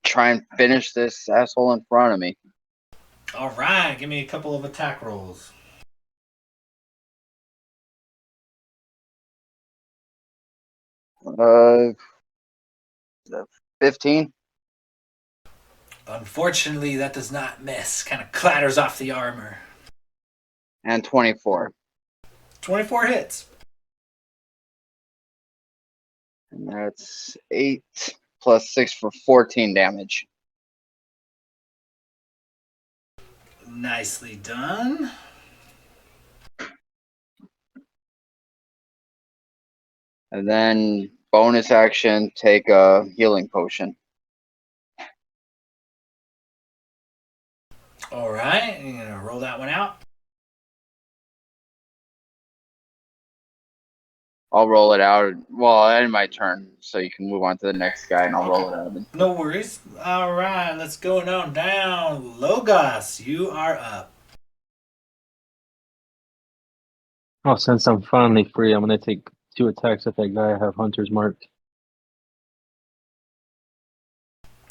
try and finish this asshole in front of me. All right, give me a couple of attack rolls. Uh, 15 Unfortunately, that does not miss. Kind of clatters off the armor. and 24. 24 hits. And that's 8 plus 6 for 14 damage. Nicely done. And then bonus action, take a healing potion. All right, you're going to roll that one out. I'll roll it out. Well, end my turn, so you can move on to the next guy, and I'll roll it out. No worries. All right, let's go on down. Logos, you are up. Oh, since I'm finally free, I'm gonna take 2 attacks at that guy I have Hunter's marked.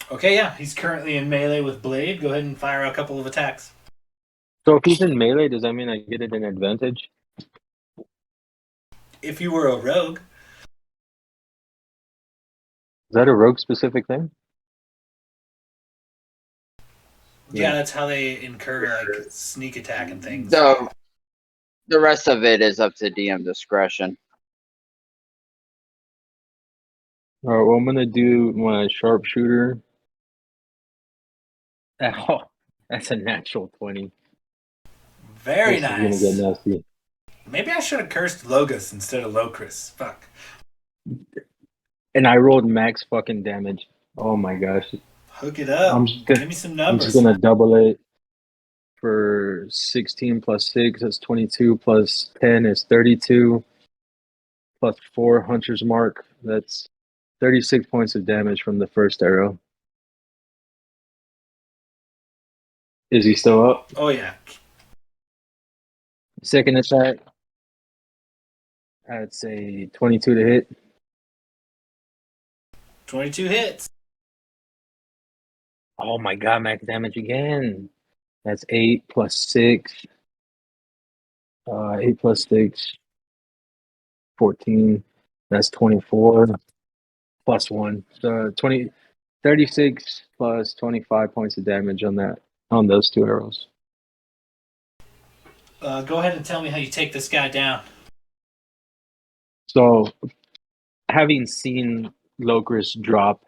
Okay, yeah, he's currently in melee with Blade. Go ahead and fire a couple of attacks. So if he's in melee, does that mean I get it an advantage? If you were a rogue, Is that a rogue specific thing? yeah, that's how they incur like sneak attack and things. The rest of it is up to DM discretion. Alright, well, I'm gonna do my sharpshooter. Oh, that's a natural 20. Very This is nice. gonna get nasty. Maybe I should have cursed Logos instead of Locris. Fuck. And I rolled max fucking damage. Oh my gosh. Hook it up. Give me some I'm numbers. just gonna double it for 16 plus 6, that's 22, plus 10 is 32, plus 4 Hunter's Mark, that's 36 points of damage from the first arrow. Is he still up? Oh, yeah. Second attack, I'd say 22 to hit. 22 hits. Oh my god, max damage again. That's 8 plus 6. 8 plus 6. 14. That's 24. Plus 1. So 36 plus 25 points of damage on those 2 arrows. Go ahead and tell me how you take this guy down. So having seen Locris drop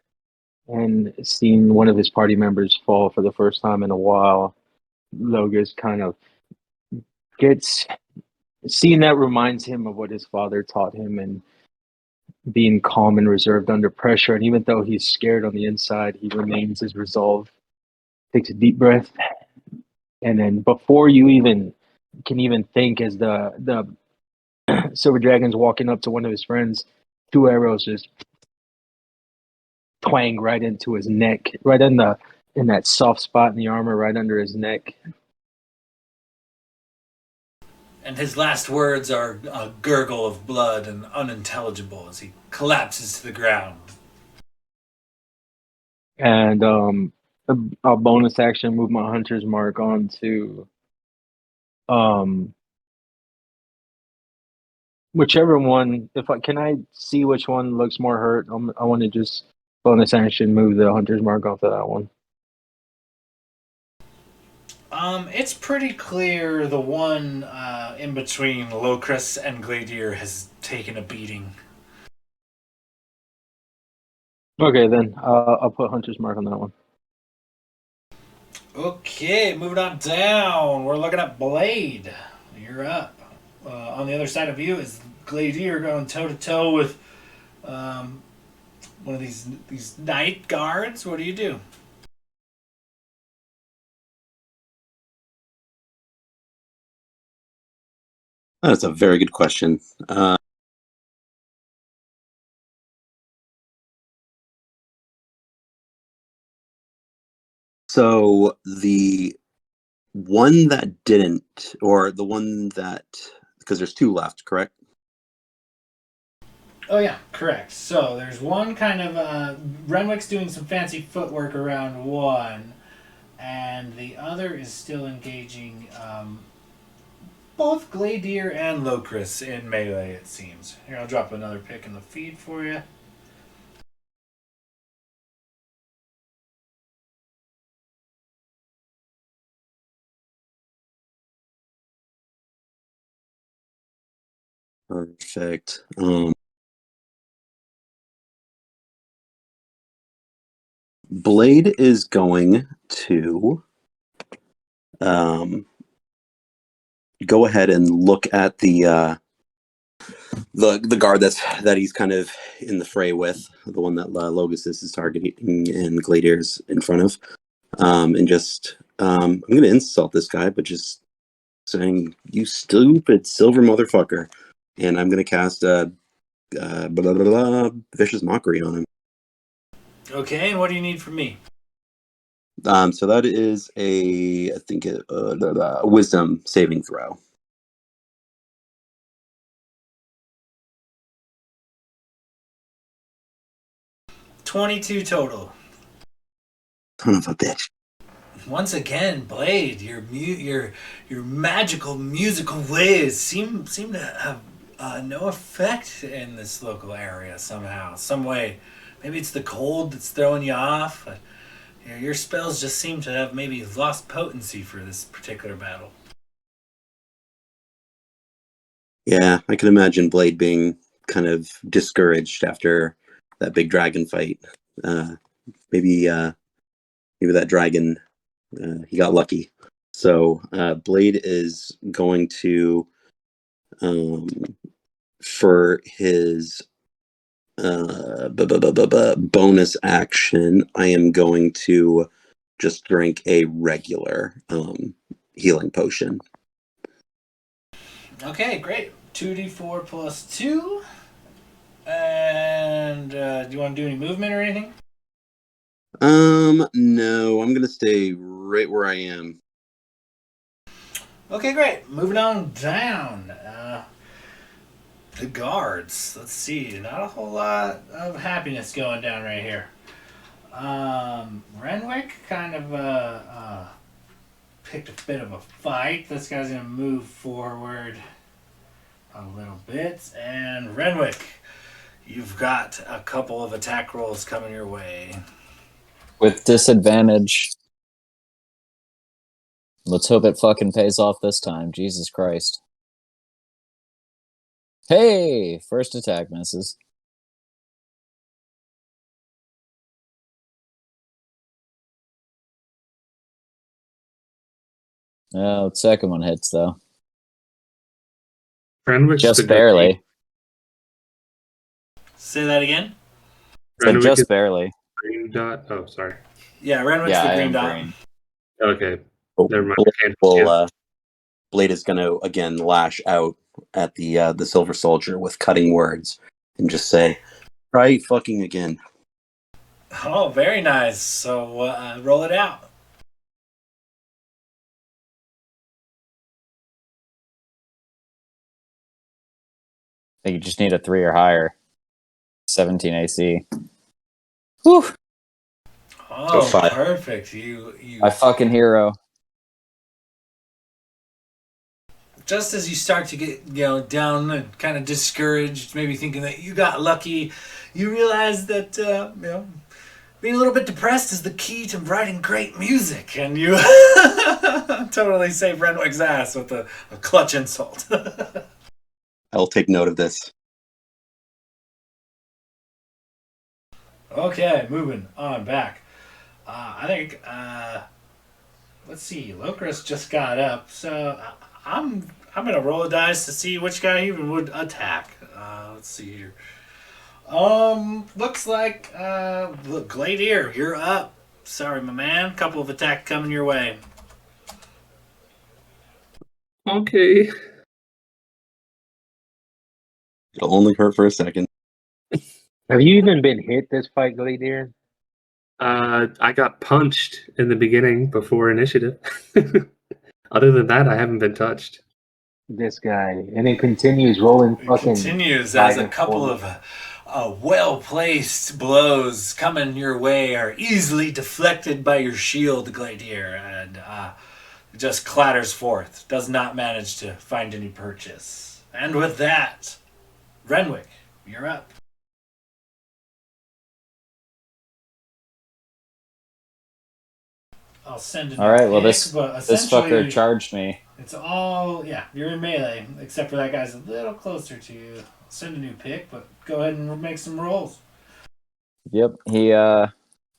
and seen one of his party members fall for the first time in a while, Logos kind of gets seeing that reminds him of what his father taught him and being calm and reserved under pressure. And even though he's scared on the inside, he remains his resolve. Takes a deep breath, and then before you can even think, as the Silver Dragon's walking up to one of his friends, 2 arrows just twang right into his neck, right in that soft spot in the armor, right under his neck. And his last words are a gurgle of blood and unintelligible as he collapses to the ground. And a bonus action, move my Hunter's Mark onto whichever one. Can I see which one looks more hurt? I want to just bonus action move the Hunter's Mark onto that one. It's pretty clear the one in between Locris and Gladier has taken a beating. Okay, then I'll put Hunter's Mark on that one. Okay, moving on down. We're looking at Blade. You're up. On the other side of you is Gladier going toe to toe with one of these night guards. What do you do? That's a very good question. So the one that didn't, or the one that because there's 2 left, correct? Oh yeah, correct. So there's one kind of Renwick's doing some fancy footwork around one, and the other is still engaging both Gladier and Locris in melee. It seems. Here, I'll drop another pick in the feed for you. Perfect. Blade is going to go ahead and look at the guard that he's kind of in the fray with, the one that Logus is targeting and Gladier's in front of, and just I'm gonna insult this guy, but just saying, "You stupid silver motherfucker," and I'm gonna cast blah, blah, blah, blah, vicious mockery on him. Okay, and what do you need from me? So that is I think a wisdom saving throw. $22 total. Son of a bitch. Once again, Blade, your magical musical ways seem to have no effect in this local area somehow, some way. Maybe it's the cold that's throwing you off. Your spells just seem to have maybe lost potency for this particular battle. Yeah, I can imagine Blade being kind of discouraged after that big dragon fight. Maybe that dragon, he got lucky. So Blade is going to, for his bonus action, I am going to just drink a regular healing potion. Okay, great. 2d4 plus 2. And do you want to do any movement or anything? No, I'm gonna stay right where I am. Okay, great. Moving on down. The guards. Let's see. Not a whole lot of happiness going down right here. Renwick kind of picked a bit of a fight. This guy's going to move forward a little bit. And Renwick, you've got a couple of attack rolls coming your way. With disadvantage. Let's hope it fucking pays off this time. Jesus Christ. Hey! First attack misses. Oh, the second one hits, though. Renwick's Just the barely. Say that again? So Renwick just is barely. green dot. Oh, sorry. Yeah, Renwick's Yeah, the I green am dot. green. Okay. Never mind. Blade is going to again lash out at the Silver Soldier with cutting words and just say, "Try fucking again." Oh, very nice. So roll it out. I think you just need a 3 or higher. 17 AC. Whew! Oh, five. perfect. You My fucking hero. just as you start to get down and kind of discouraged, maybe thinking that you got lucky, you realize that being a little bit depressed is the key to writing great music, and you totally save Renwick's ass with a clutch insult. I'll take note of this. Okay, moving on back. I think let's see. Locris just got up, so I'm gonna roll a dice to see which guy even would attack. Let's see here. Looks like look, Gladier, you're up. Sorry, my man. Couple of attacks coming your way. Okay. It'll only hurt for a second. Have you even been hit this fight, Gladier? I got punched in the beginning before initiative. Other than that, I haven't been touched. This guy, and it continues rolling It fucking. continues back as a and couple forth. of well-placed blows coming your way are easily deflected by your shield, Gladier, and it just clatters forth. Does not manage to find any purchase. And with that, Renwick, you're up. I'll send a All right. Well, pick, this but this fucker essentially charged me. it's all you're in melee, except for that guy's a little closer to you. I'll send a new pick, but go ahead and make some rolls. Yep.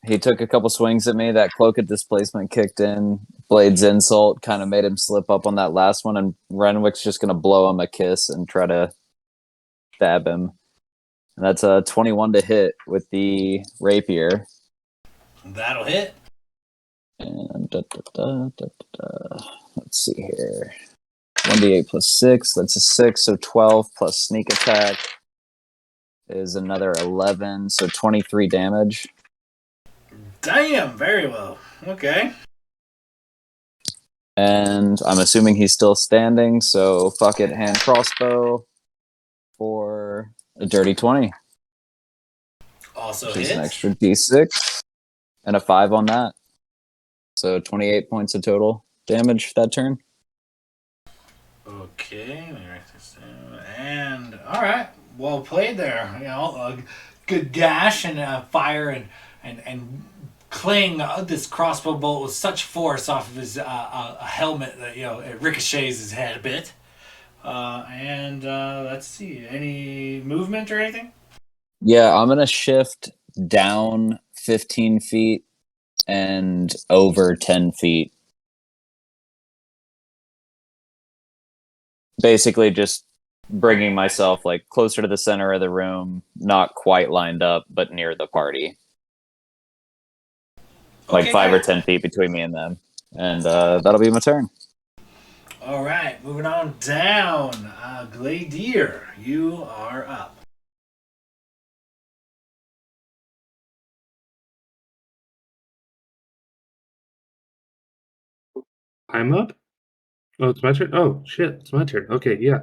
He took a couple swings at me. That cloak of displacement kicked in. Blade's insult kind of made him slip up on that last one, and Renwick's just gonna blow him a kiss and try to stab him. And that's a 21 to hit with the rapier. That'll hit. And let's see here. 1d8 plus 6. That's a 6, so 12 plus sneak attack is another 11, so 23 damage. Damn, very well. Okay. And I'm assuming he's still standing, so fuck it, hand crossbow for a dirty 20. Also Which hits. is an extra d6 and a 5 on that. So 28 points of total damage that turn. Okay, let me write this down. And all right, well played there. You know, a good gash and fire and cling this crossbow bolt with such force off of his helmet that it ricochets his head a bit. And let's see, any movement or anything? Yeah, I'm going to shift down 15 feet and over 10 feet. Basically just bringing myself like closer to the center of the room, not quite lined up, but near the party. Like Okay, 5 or great. 10 feet between me and them. And that'll be my turn. All right, moving on down. Gladier, you are up. I'm up. Oh, it's my turn. Oh shit, it's my turn. Okay, yeah.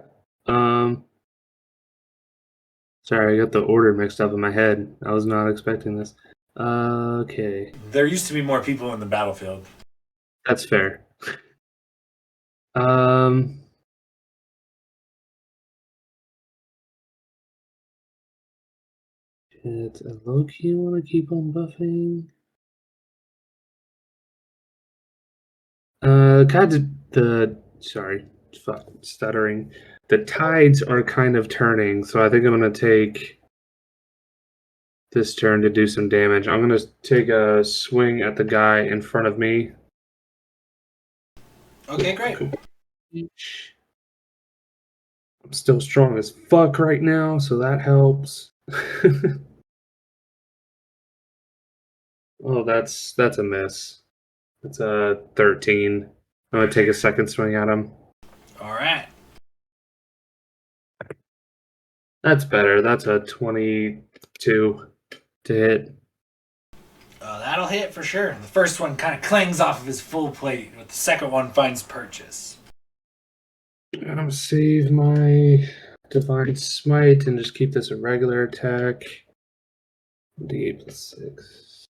Sorry, I got the order mixed up in my head. I was not expecting this. Okay, There used to be more people in the battlefield. that's fair. Um, shit, I low-key want to keep on buffing. Kind of sorry, fuck, stuttering. The tides are kind of turning, so I think I'm gonna take this turn to do some damage. I'm gonna take a swing at the guy in front of me. Okay, great. I'm still strong as fuck right now, so that helps. Oh, that's a miss. That's a 13. I'm gonna take a second swing at him. All right. That's better. That's a 22 to hit. That'll hit for sure. The first one kind of clings off of his full plate, but the second one finds purchase. I'm gonna save my divine smite and just keep this a regular attack. D8 plus 6.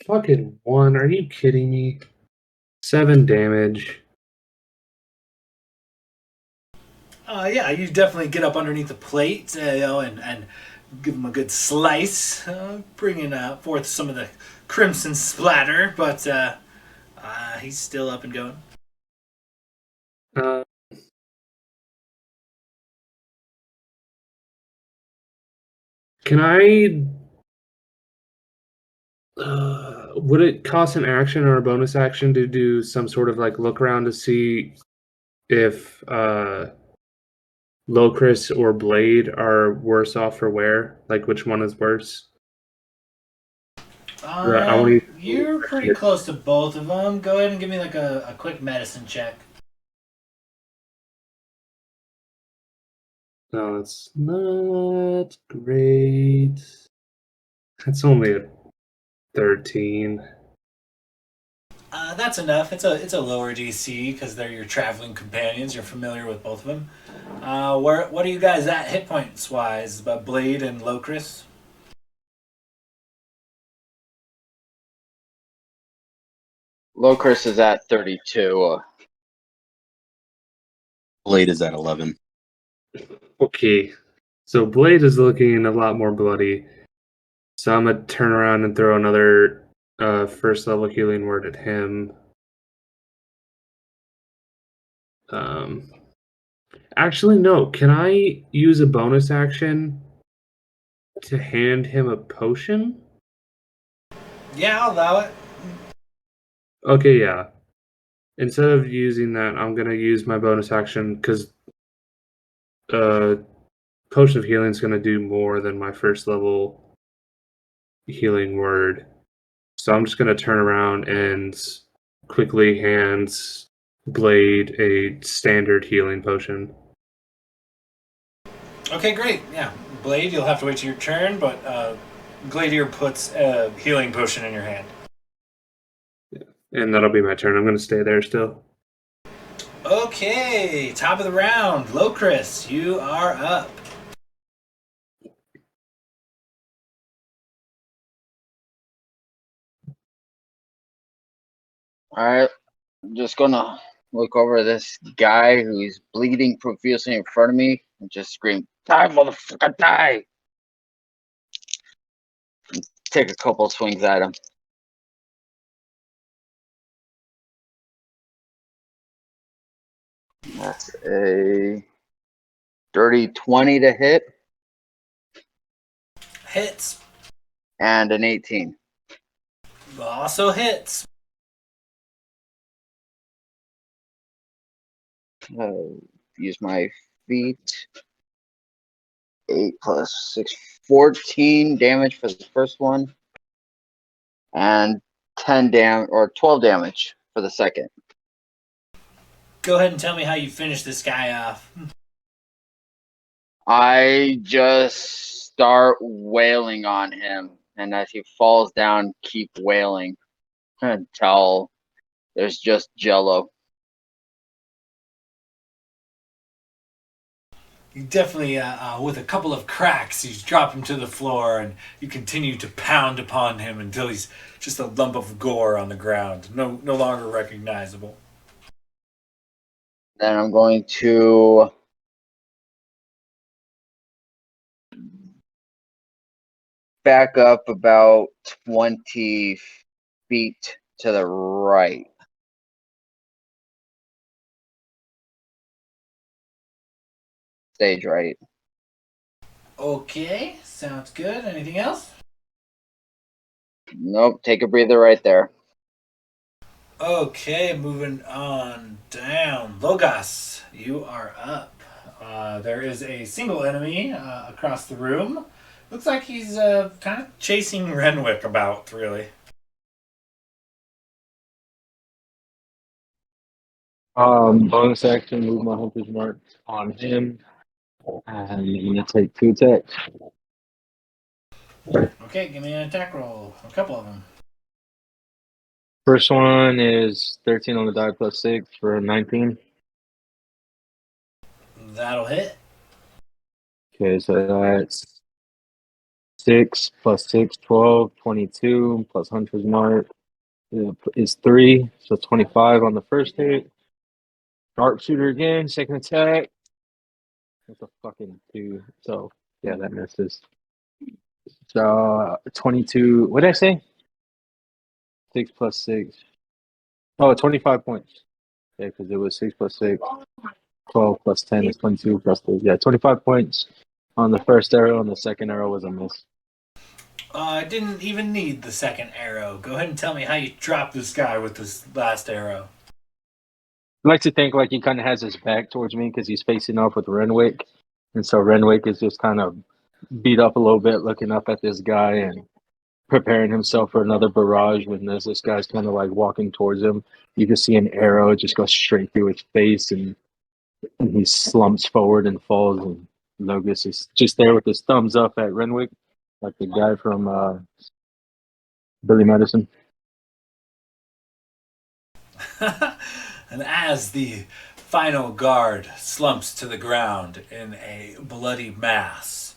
Fucking 1. Are you kidding me? 7 damage. Yeah, you definitely get up underneath the plate, and give him a good slice, bringing forth some of the crimson splatter, but he's still up and going. Uh, can I? Would it cost an action or a bonus action to do some sort of like look around to see if Locris or Blade are worse off for wear? Like which one is worse? I want to. You're pretty close to both of them. Go ahead and give me like a quick medicine check. No, it's not great. It's only a 13. That's enough. It's a lower DC because they're your traveling companions. You're familiar with both of them. What are you guys at hit points wise? Blade and Locris. Locris is at 32. Blade is at 11. Okay. So Blade is looking a lot more bloody. So I'm gonna turn around and throw another first level healing word at him. Actually, no. Can I use a bonus action to hand him a potion? Yeah, I'll allow it. Okay, yeah. Instead of using that, I'm gonna use my bonus action because potion of healing is gonna do more than my first level healing word. So I'm just gonna turn around and quickly hand Blade a standard healing potion. Okay, great. Yeah, Blade, you'll have to wait till your turn, but Gladier puts a healing potion in your hand. And that'll be my turn. I'm gonna stay there still. Okay, top of the round. Locris, you are up. All right, I'm just gonna look over this guy who's bleeding profusely in front of me and just scream, "Die, motherfucker, die!" And take a couple swings at him. That's a dirty 20 to hit Hits. and an 18. Also hits. Use my feet. 8 plus 6, 14 damage for the first one, and 12 damage for the second. Go ahead and tell me how you finish this guy off. I just start wailing on him, and as he falls down, keep wailing until there's just jello. You definitely, with a couple of cracks, you drop him to the floor and you continue to pound upon him until he's just a lump of gore on the ground, no longer recognizable. Then I'm going to back up about 20 feet to the right. Stage right. Okay, sounds good. Anything else? Nope, take a breather right there. Okay, moving on down. Logos, you are up. There is a single enemy across the room. Looks like he's kind of chasing Renwick about, really. Bonus action, move my hunter's mark on him, and I'm gonna take 2 attacks. Okay, give me an attack roll. A couple of them. First one is 13 on the die plus 6 for 19. That'll hit. Okay, so that's 6 plus 6, 12, 22 plus hunter's mark is 3, so 25 on the first hit. Sharpshooter again, second attack. That's a fucking 2. So yeah, that misses. So 22. What did I say? 6 plus 6. Oh, 25 points. Yeah, because it was 6 plus 6. 12 plus 10 is 22 plus 3. Yeah, 25 points on the first arrow, and the second arrow was a miss. I didn't even need the second arrow. Go ahead and tell me how you dropped this guy with this last arrow. I like to think like he kind of has his back towards me because he's facing off with Renwick. And so Renwick is just kind of beat up a little bit, looking up at this guy and preparing himself for another barrage. When this guy's kind of like walking towards him, you can see an arrow just go straight through his face, and he slumps forward and falls. And Logos is just there with his thumbs up at Renwick, like the guy from Billy Madison. And as the final guard slumps to the ground in a bloody mass,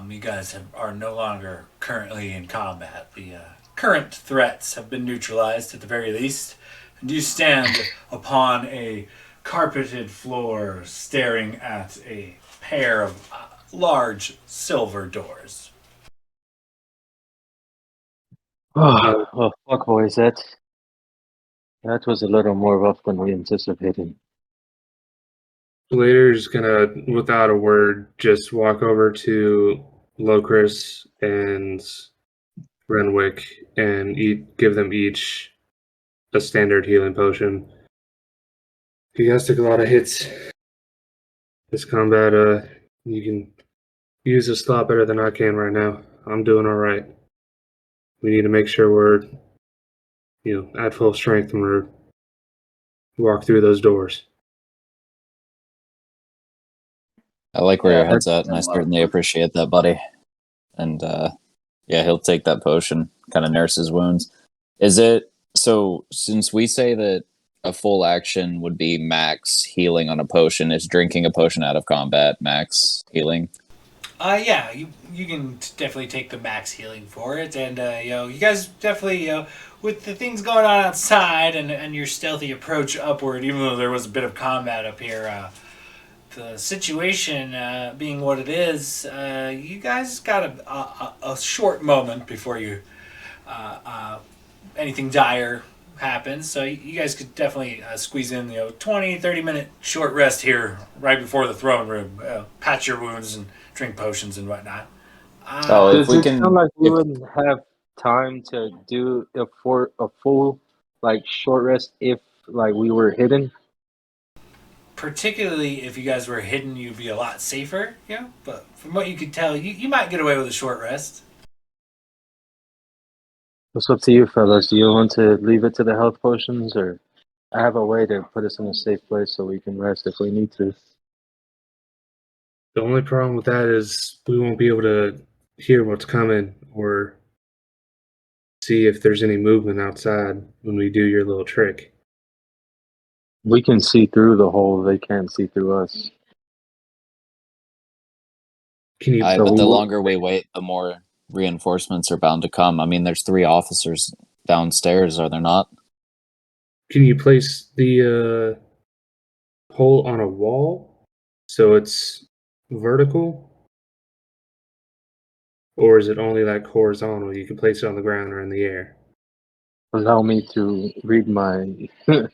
you guys are no longer currently in combat. The current threats have been neutralized at the very least, and you stand upon a carpeted floor staring at a pair of large silver doors. Oh, fuck, boys. That was a little more rough than we anticipated. Later's gonna, without a word, just walk over to Locris and Renwick and give them each a standard healing potion. You guys took a lot of hits this combat. You can use this a lot better than I can right now. I'm doing all right. We need to make sure we're, at full strength when we walk through those doors. I like where Yeah, your head's at, that's and I a lot. certainly appreciate that, buddy. And yeah, he'll take that potion, kind of nurse his wounds. Is it so? Since we say that a full action would be max healing on a potion, is drinking a potion out of combat max healing? Yeah, you can definitely take the max healing for it, and you guys definitely with the things going on outside and your stealthy approach upward, even though there was a bit of combat up here, the situation being what it is, you guys got a short moment before you anything dire happens. So you guys could definitely squeeze in 20-30 minute short rest here right before the throne room, patch your wounds and drink potions and whatnot. Oh, if Does we it can, sound like we if, would have time to do a full short rest if we were hidden? Particularly if you guys were hidden, you'd be a lot safer. Yeah, but from what you could tell, you might get away with a short rest. It's up to you, fellas. Do you want to leave it to the health potions, or I have a way to put us in a safe place so we can rest if we need to? The only problem with that is we won't be able to hear what's coming or see if there's any movement outside when we do your little trick. We can see through the hole; they can't see through us. Can you but we the will- longer we wait, the more reinforcements are bound to come. I mean, there's 3 officers downstairs, are there not? place the hole on a wall so it's vertical? Or is it only like horizontal? You can place it on the ground or in the air. Allow me to read my. Let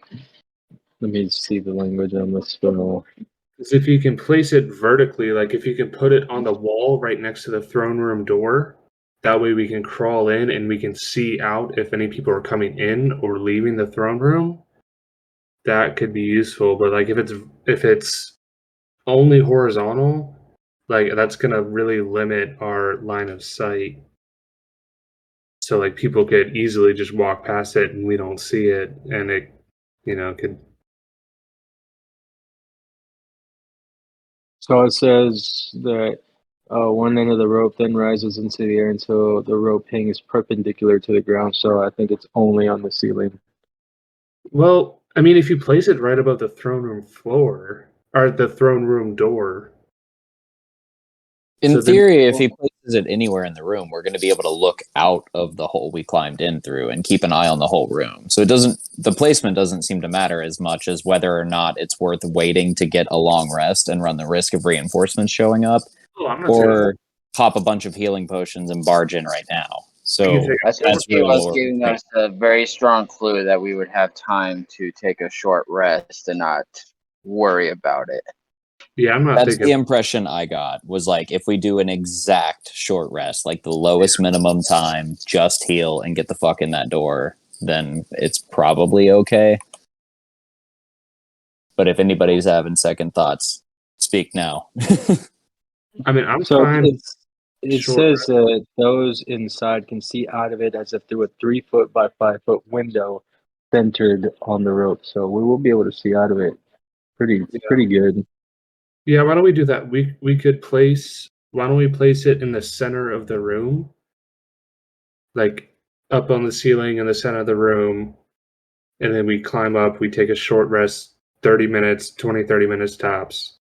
me see the language on this spell. Because if you can place it vertically, like if you can put it on the wall right next to the throne room door, that way we can crawl in and we can see out if any people are coming in or leaving the throne room. That could be useful. But like if it's only horizontal, like that's gonna really limit our line of sight. So like people could easily just walk past it and we don't see it, and it, could. So it says that one end of the rope then rises into the air until the rope hangs perpendicular to the ground. So I think it's only on the ceiling. Well, I mean, if you place it right above the throne room floor or the throne room door. In So then- theory, if he places it anywhere in the room, we're going to be able to look out of the hole we climbed in through and keep an eye on the whole room. So the placement doesn't seem to matter as much as whether or not it's worth waiting to get a long rest and run the risk of reinforcements showing up, I'm not or pop a bunch of healing potions and barge in right now. So I think that's he really was what giving us a very strong clue that we would have time to take a short rest and not worry about it. Yeah, I'm not that's thinking. the impression I got, was like if we do an exact short rest, like the lowest minimum time, just heal and get the fuck in that door, then it's probably okay. But if anybody's having second thoughts, speak now. I mean, I'm So fine. it Short says that those inside can see out of it as if through a 3-foot by 5-foot window centered on the rope. So we will be able to see out of it pretty good. Yeah, why don't we do that? We could place. Why don't we place it in the center of the room, like up on the ceiling in the center of the room, and then we climb up. We take a short rest, 30 minutes, 20, 30 minutes tops,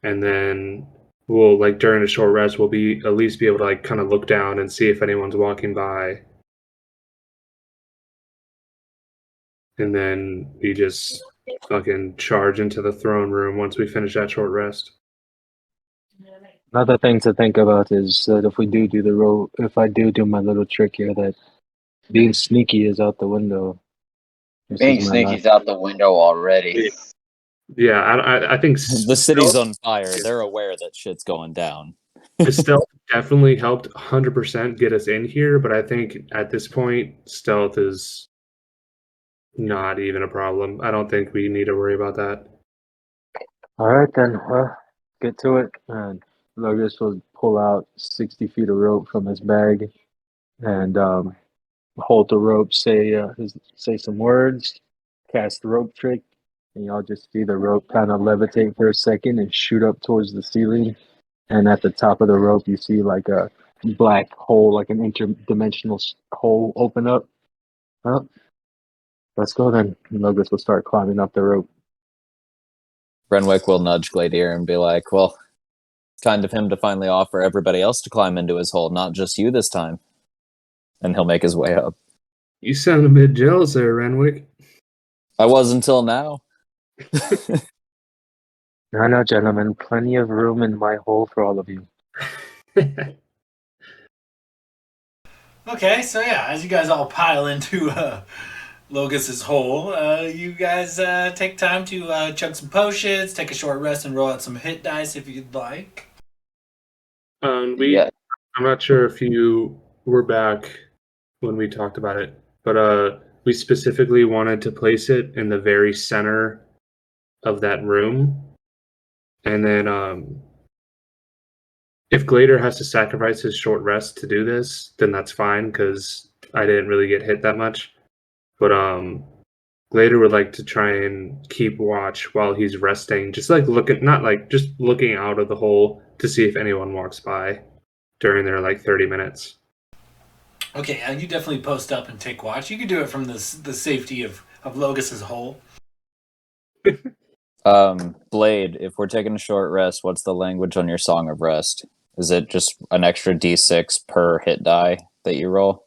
and then we'll like during a short rest, we'll be at least be able to like kind of look down and see if anyone's walking by, and then we just fucking charge into the throne room once we finish that short rest. Another thing to think about is that if we do the roll, if I do my little trick here, that being sneaky is out the window. This Being is my sneaky's out the window already. Yeah, I think The city's on fire. They're aware that shit's going down. stealth definitely helped 100% get us in here, but I think at this point, stealth is not even a problem. I don't think we need to worry about that. All right, then. Well, get to it. And Logus will pull out 60 feet of rope from his bag and hold the rope, say some words, cast the rope trick, and y'all just see the rope kind of levitate for a second and shoot up towards the ceiling. And at the top of the rope, you see like a black hole, like an interdimensional hole open up. Well, let's go then. And Logus will start climbing up the rope. Renwick will nudge Gladier and be like, well, it's kind of him to finally offer everybody else to climb into his hole, not just you this time. And he'll make his way up. You sound a bit jealous there, Renwick. I was until now. No, gentlemen. Plenty of room in my hole for all of you. Okay, so yeah, as you guys all pile into Logus's hole, you guys take time to chug some potions, take a short rest, and roll out some hit dice if you'd like. Yeah. I'm not sure if you were back when we talked about it, but we specifically wanted to place it in the very center of that room. And then if Glader has to sacrifice his short rest to do this, then that's fine because I didn't really get hit that much. But Glader would like to try and keep watch while he's resting, just like just looking out of the hole to see if anyone walks by during their like 30 minutes. Okay, you definitely post up and take watch. You can do it from the safety of Logus's hole. Blade, if we're taking a short rest, what's the language on your Song of Rest? Is it just an extra d6 per hit die that you roll?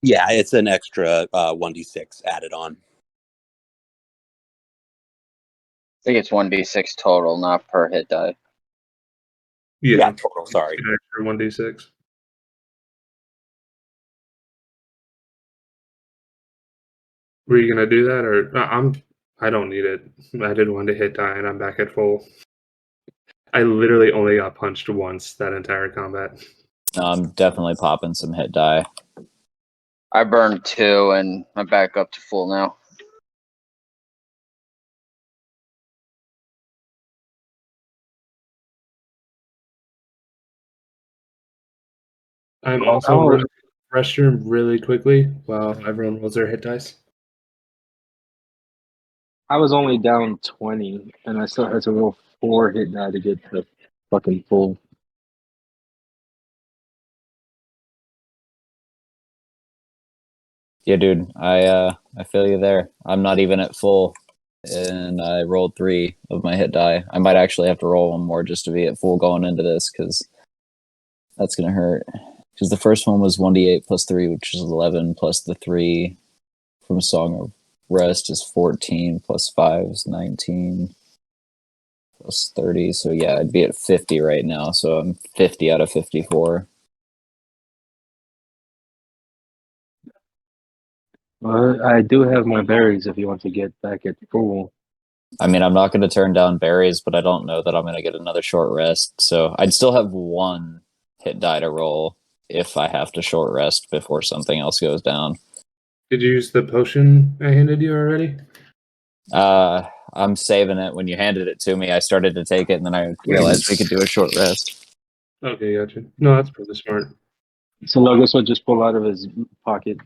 Yeah, it's an extra 1d6 added on. I think it's 1d6 total, not per hit die. Yeah, total. Sorry. An extra 1d6. Were you gonna do that, or I don't need it. I did one to hit die, and I'm back at full. I literally only got punched once that entire combat. I'm definitely popping some hit die. I burned 2 and I'm back up to full now. I'm also running to the restroom really quickly while everyone rolls their hit dice. I was only down 20, and I still had to roll 4 hit die to get to fucking full. Yeah, dude, I feel you there. I'm not even at full, and I rolled 3 of my hit die. I might actually have to roll one more just to be at full going into this, because that's gonna hurt. Because the first one was 1d8 plus 3, which is 11, plus the 3 from Song of Rest is 14, plus 5 is 19, plus 30. So yeah, I'd be at 50 right now. So I'm 50 out of 54. Well, I do have my berries if you want to get back at full. I mean, I'm not going to turn down berries, but I don't know that I'm going to get another short rest. So I'd still have 1 hit die to roll if I have to short rest before something else goes down. Did you use the potion I handed you already? I'm saving it. When you handed it to me, I started to take it, and then I realized we could do a short rest. Okay, gotcha. No, that's pretty smart. So Logus will just pull out of his pocket,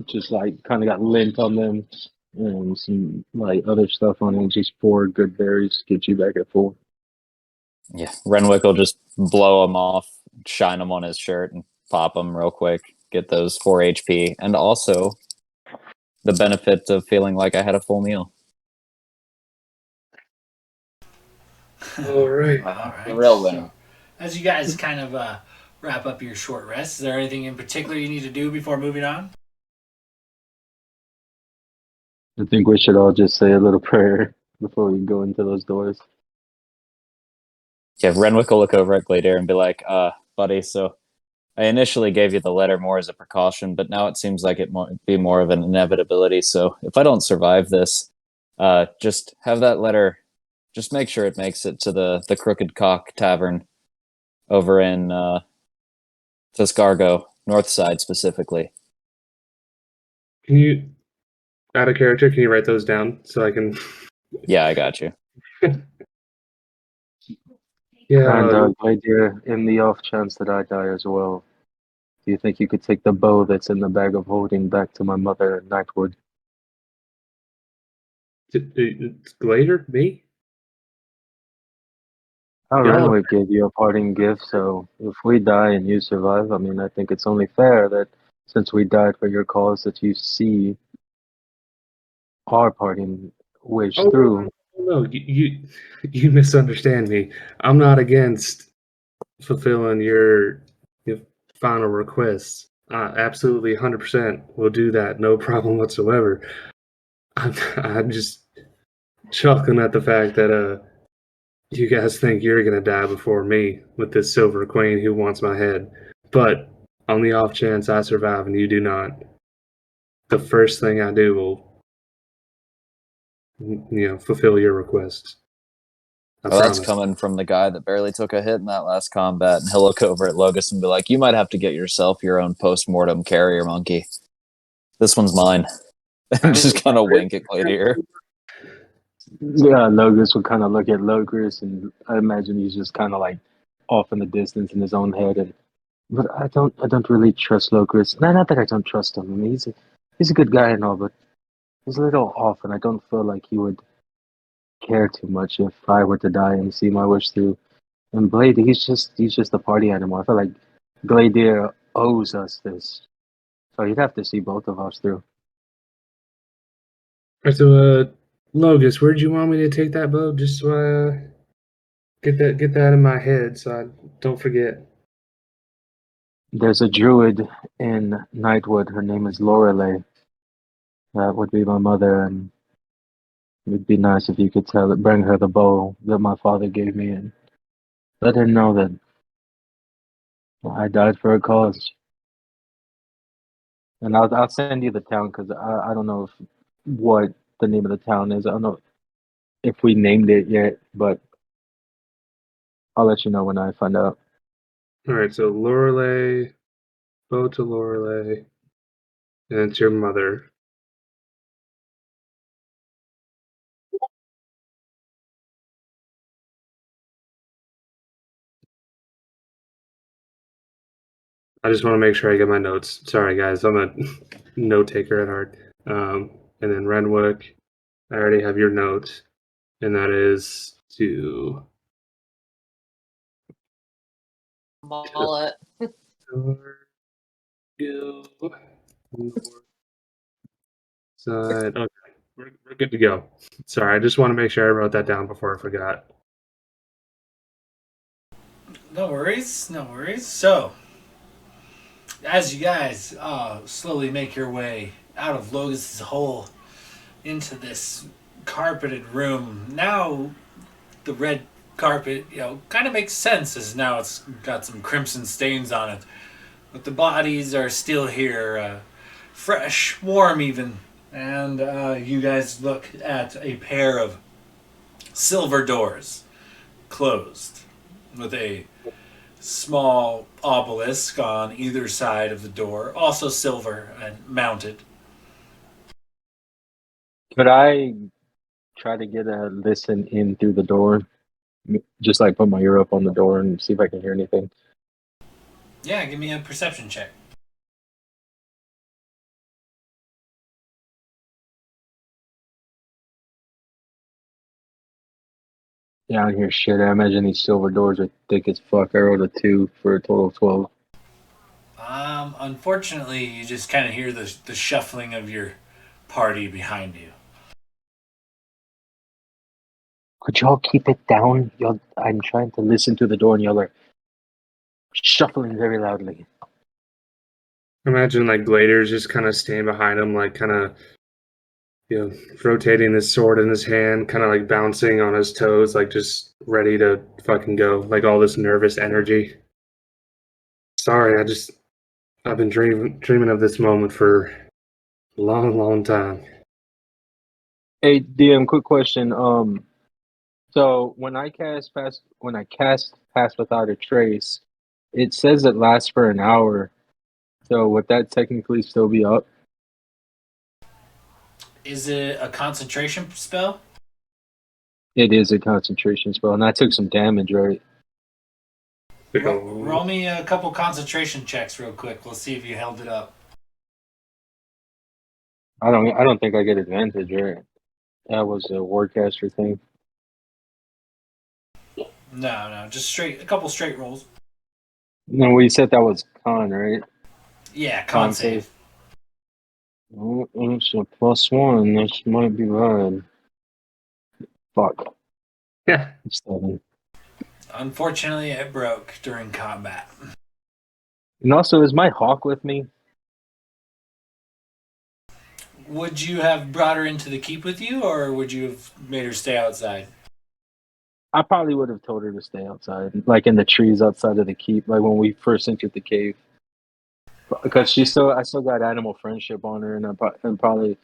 just like kind of got lint on them and some like other stuff on it. Just 4 good berries, get you back at full. Yeah, Renwick will just blow them off, shine them on his shirt, and pop them real quick. Get those 4 HP, and also the benefit of feeling like I had a full meal. All right. The Alright, real winner. as you guys kind of wrap up your short rest, is there anything in particular you need to do before moving on? I think we should all just say a little prayer before we go into those doors. Yeah, Renwick will look over at Gladear and be like, buddy, so I initially gave you the letter more as a precaution, but now it seems like it might be more of an inevitability. So if I don't survive this, just have that letter, just make sure it makes it to the Crooked Cock Tavern over in Tuscargo, North Side specifically. Can you, out of character, can you write those down so I can? Yeah, I got you. Yeah. And my dear, in the off chance that I die as well, do you think you could take the bow that's in the bag of holding back to my mother at Nightwood? Later, me? Our Y'all, gave you a parting gift, so if we die and you survive, I mean, I think it's only fair that since we died for your cause, that you see our parting wish oh through. no, you misunderstand me. I'm not against fulfilling your final requests. Absolutely, 100% will do that. No problem whatsoever. I'm just chuckling at the fact that you guys think you're gonna die before me with this Silver Queen who wants my head. But on the off chance I survive and you do not, the first thing I do will, fulfill your request. I Well, that's promise. coming from the guy that barely took a hit in that last combat, and he'll look over at Logus and be like, "You might have to get yourself your own post-mortem carrier monkey. This one's mine." And just kind of wink at Gladear. Yeah, Logos would kind of look at Logos, and I imagine he's just kind of like off in the distance in his own head. And but I don't really trust Logos. Not that I don't trust him. I mean, he's a good guy and all, but he's a little off, and I don't feel like he would care too much if I were to die and see my wish through. And Blade, he's just a party animal. I feel like Gladear owes us this, so he'd have to see both of us through. Alright, so Logus, where'd you want me to take that boat? Just so I get that in my head so I don't forget. There's a druid in Nightwood. Her name is Lorelei. That would be my mother, and it'd be nice if you could bring her the bow that my father gave me, and let her know that I died for a cause. And I'll send you the town because I don't know what the name of the town is. I don't know if we named it yet, but I'll let you know when I find out. Alright, so Lorelei, boat to Lorelei, and it's your mother. I just want to make sure I get my notes. Sorry, guys, I'm a note taker at heart. And then Renwick, I already have your note, and that is to Mullet. North side. Okay, we're good to go. Sorry, I just want to make sure I wrote that down before I forgot. No worries, no worries. So, as you guys slowly make your way out of Logos's hole into this carpeted room, now the red carpet, kind of makes sense as now it's got some crimson stains on it. But the bodies are still here, fresh, warm even. And you guys look at a pair of silver doors closed with a small obelisk on either side of the door, also silver and mounted. Could I try to get a listen in through the door? Just like put my ear up on the door and see if I can hear anything. Yeah, give me a perception check. Yeah, I don't hear shit. I imagine these silver doors are thick as fuck. I rolled a 2 for a total of 12. Unfortunately, you just kind of hear the shuffling of your party behind you. Could y'all keep it down? Y'all, I'm trying to listen to the door, and y'all are shuffling very loudly. Imagine like Glader's just kind of stand behind him, like kind of, rotating his sword in his hand, kind of like bouncing on his toes, like just ready to fucking go, like all this nervous energy. Sorry, I've been dreaming of this moment for a long, long time. Hey, DM, quick question. So when I cast pass without a trace, it says it lasts for an hour. So would that technically still be up? Is it a concentration spell? It is a concentration spell, and I took some damage, right? Roll me a couple concentration checks real quick. We'll see if you held it up. I don't think I get advantage, right? That was a warcaster thing. No, just a couple straight rolls. No, we said that was con, right? Yeah, con save. Oh, it's a +1. This might be bad. Fuck. Yeah. 7. Unfortunately, it broke during combat. And also, is my hawk with me? Would you have brought her into the keep with you, or would you have made her stay outside? I probably would have told her to stay outside, like in the trees outside of the keep, like when we first entered the cave. Because I still got animal friendship on her, and probably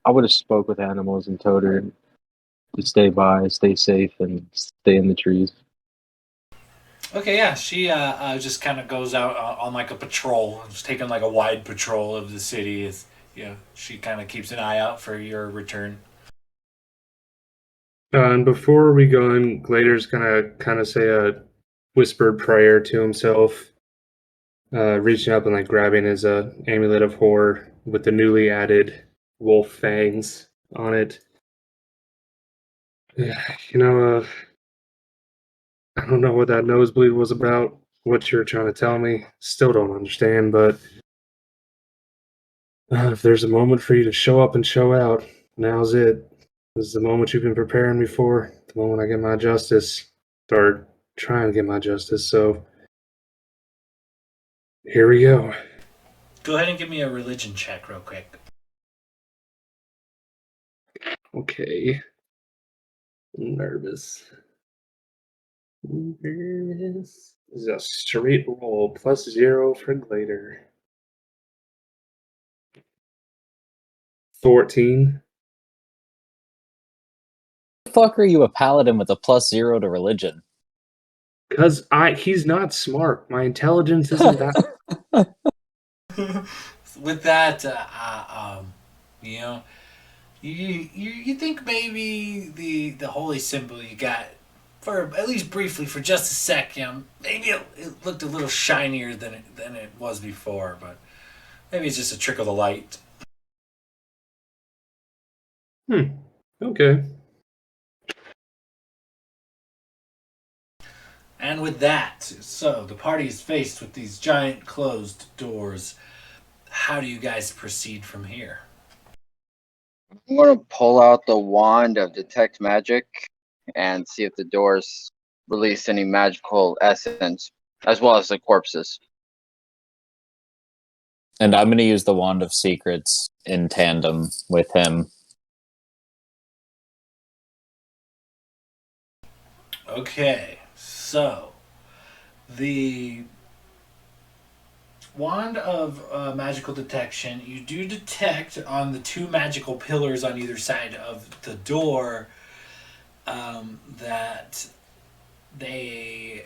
I would have spoke with animals and told her to stay by, stay safe, and stay in the trees. Okay, yeah, she just kind of goes out on like a patrol, just taking like a wide patrol of the city. She kind of keeps an eye out for your return. And before we go in, Glader's gonna kind of say a whispered prayer to himself, reaching up and like grabbing his amulet of horror with the newly added wolf fangs on it. Yeah, I don't know what that nosebleed was about, what you're trying to tell me. Still don't understand, but if there's a moment for you to show up and show out, now's it. This is the moment you've been preparing me for, the moment I get my justice, or try and get my justice, so here we go. Go ahead and give me a religion check real quick. Okay. Nervous. This is a straight roll, +0 for Glader. 14. The fuck are you a paladin with a +0 to religion? Because he's not smart. My intelligence isn't that. With that, you think maybe the holy symbol you got for at least briefly for just a sec, maybe it looked a little shinier than it was before, but maybe it's just a trick of the light. Okay. And with that, so the party is faced with these giant closed doors. How do you guys proceed from here? I'm going to pull out the wand of detect magic and see if the doors release any magical essence, as well as the corpses. And I'm going to use the Wand of Secrets in tandem with him. Okay, so the Wand of magical detection, you do detect on the two magical pillars on either side of the door that they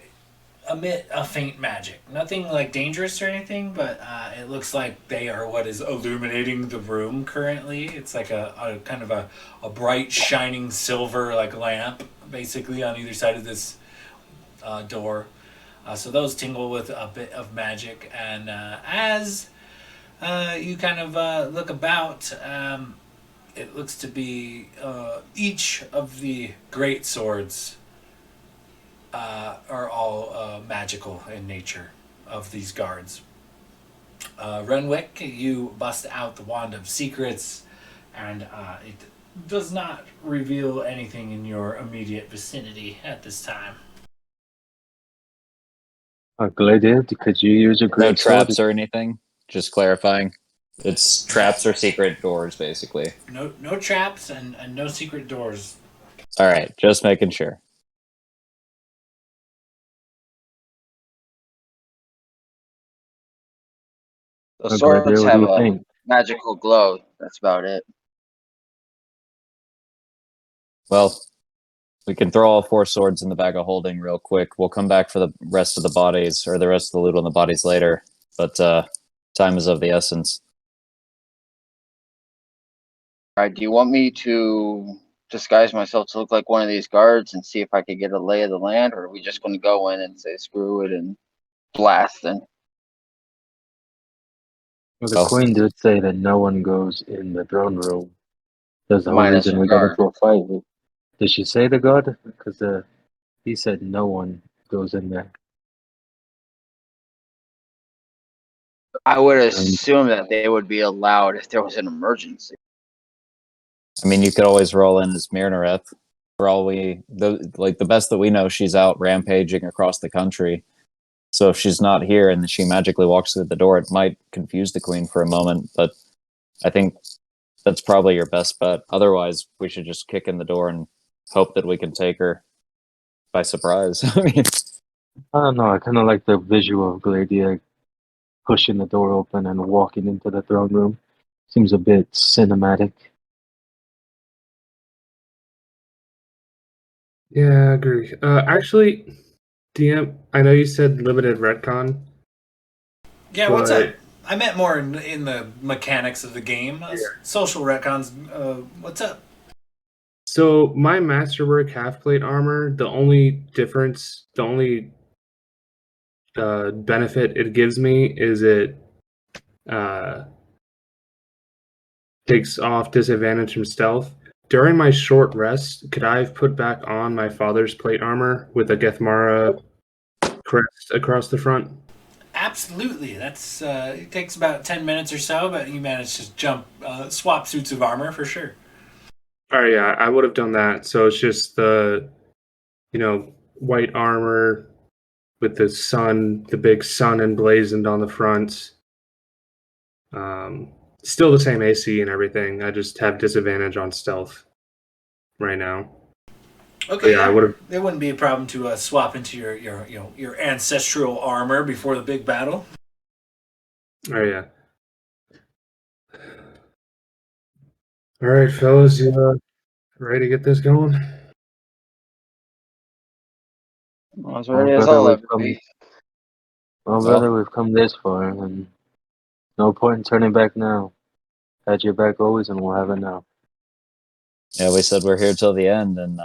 emit a faint magic. Nothing like dangerous or anything, but it looks like they are what is illuminating the room currently. It's like a kind of a bright shining silver like lamp basically on either side of this door. So those tingle with a bit of magic, and as you kind of look about, it looks to be each of the great swords are all magical in nature of these guards. Renwick, you bust out the Wand of Secrets and it does not reveal anything in your immediate vicinity at this time. Gladiator, could you use a No great sword? traps or anything. Just clarifying. It's traps or secret doors, basically. No traps and no secret doors. All right, just making sure. The Gladiator, swords what do have you a think? magical glow. That's about it. Well, we can throw all 4 swords in the bag of holding real quick. We'll come back for the rest of the bodies, or the rest of the loot on the bodies later. But time is of the essence. All right. Do you want me to disguise myself to look like one of these guards and see if I could get a lay of the land, or are we just going to go in and say screw it and blast them? Well, the Oh. queen did say that no one goes in the throne room. That's the whole Minus reason a we got guard. into a fight. Did she say the god? Because he said no one goes in there. I would assume that they would be allowed if there was an emergency. I mean, you could always roll in as Mirnoreth. For all the best that we know, she's out rampaging across the country. So if she's not here and she magically walks through the door, it might confuse the queen for a moment. But I think that's probably your best bet. Otherwise, we should just kick in the door and hope that we can take her by surprise. I mean, I don't know. I kind of like the visual of Gladiator pushing the door open and walking into the throne room. Seems a bit cinematic. Yeah, I agree. Actually, DM, I know you said limited retcon. Yeah, what's But- up? I meant more in the mechanics of the game. Social retcons. What's up? So my masterwork half plate armor, the only difference, the only benefit it gives me is it takes off disadvantage from stealth. During my short rest, could I have put back on my father's plate armor with a Gethmara crest across the front? Absolutely. That's it takes about 10 minutes or so, but you manage to swap suits of armor for sure. Oh yeah, I would have done that. So it's just the, white armor with the big sun emblazoned on the front. Still the same AC and everything. I just have disadvantage on stealth right now. Okay, Yeah, I would've- It wouldn't be a problem to swap into your ancestral armor before the big battle. Oh yeah. All right, fellas, you ready to get this going? I was ready as brother, I'll we've ever be. brother, we've come this far, and no point in turning back now. Had your back always, and we'll have it now. yeah, we said we're here till the end, and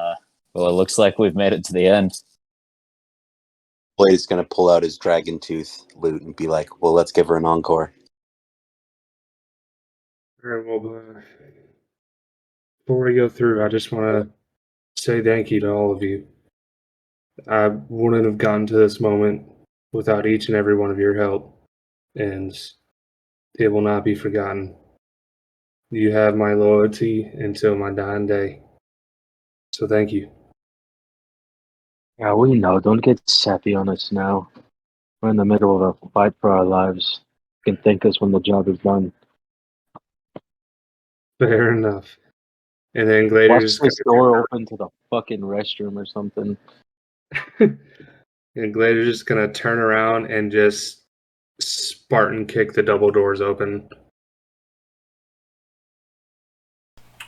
well, it looks like we've made it to the end. Blade's gonna pull out his dragon tooth loot and be like, "Well, let's give her an encore." All right, well, before we go through, I just want to say thank you to all of you. I wouldn't have gotten to this moment without each and every one of your help, and it will not be forgotten. You have my loyalty until my dying day. So thank you. Yeah, we know. Don't get sappy on us now. We're in the middle of a fight for our lives. You can thank us when the job is done. Fair enough. And then Glader Watch just this door open to the fucking restroom or something. and Glader's just gonna turn around and just Spartan kick the double doors open.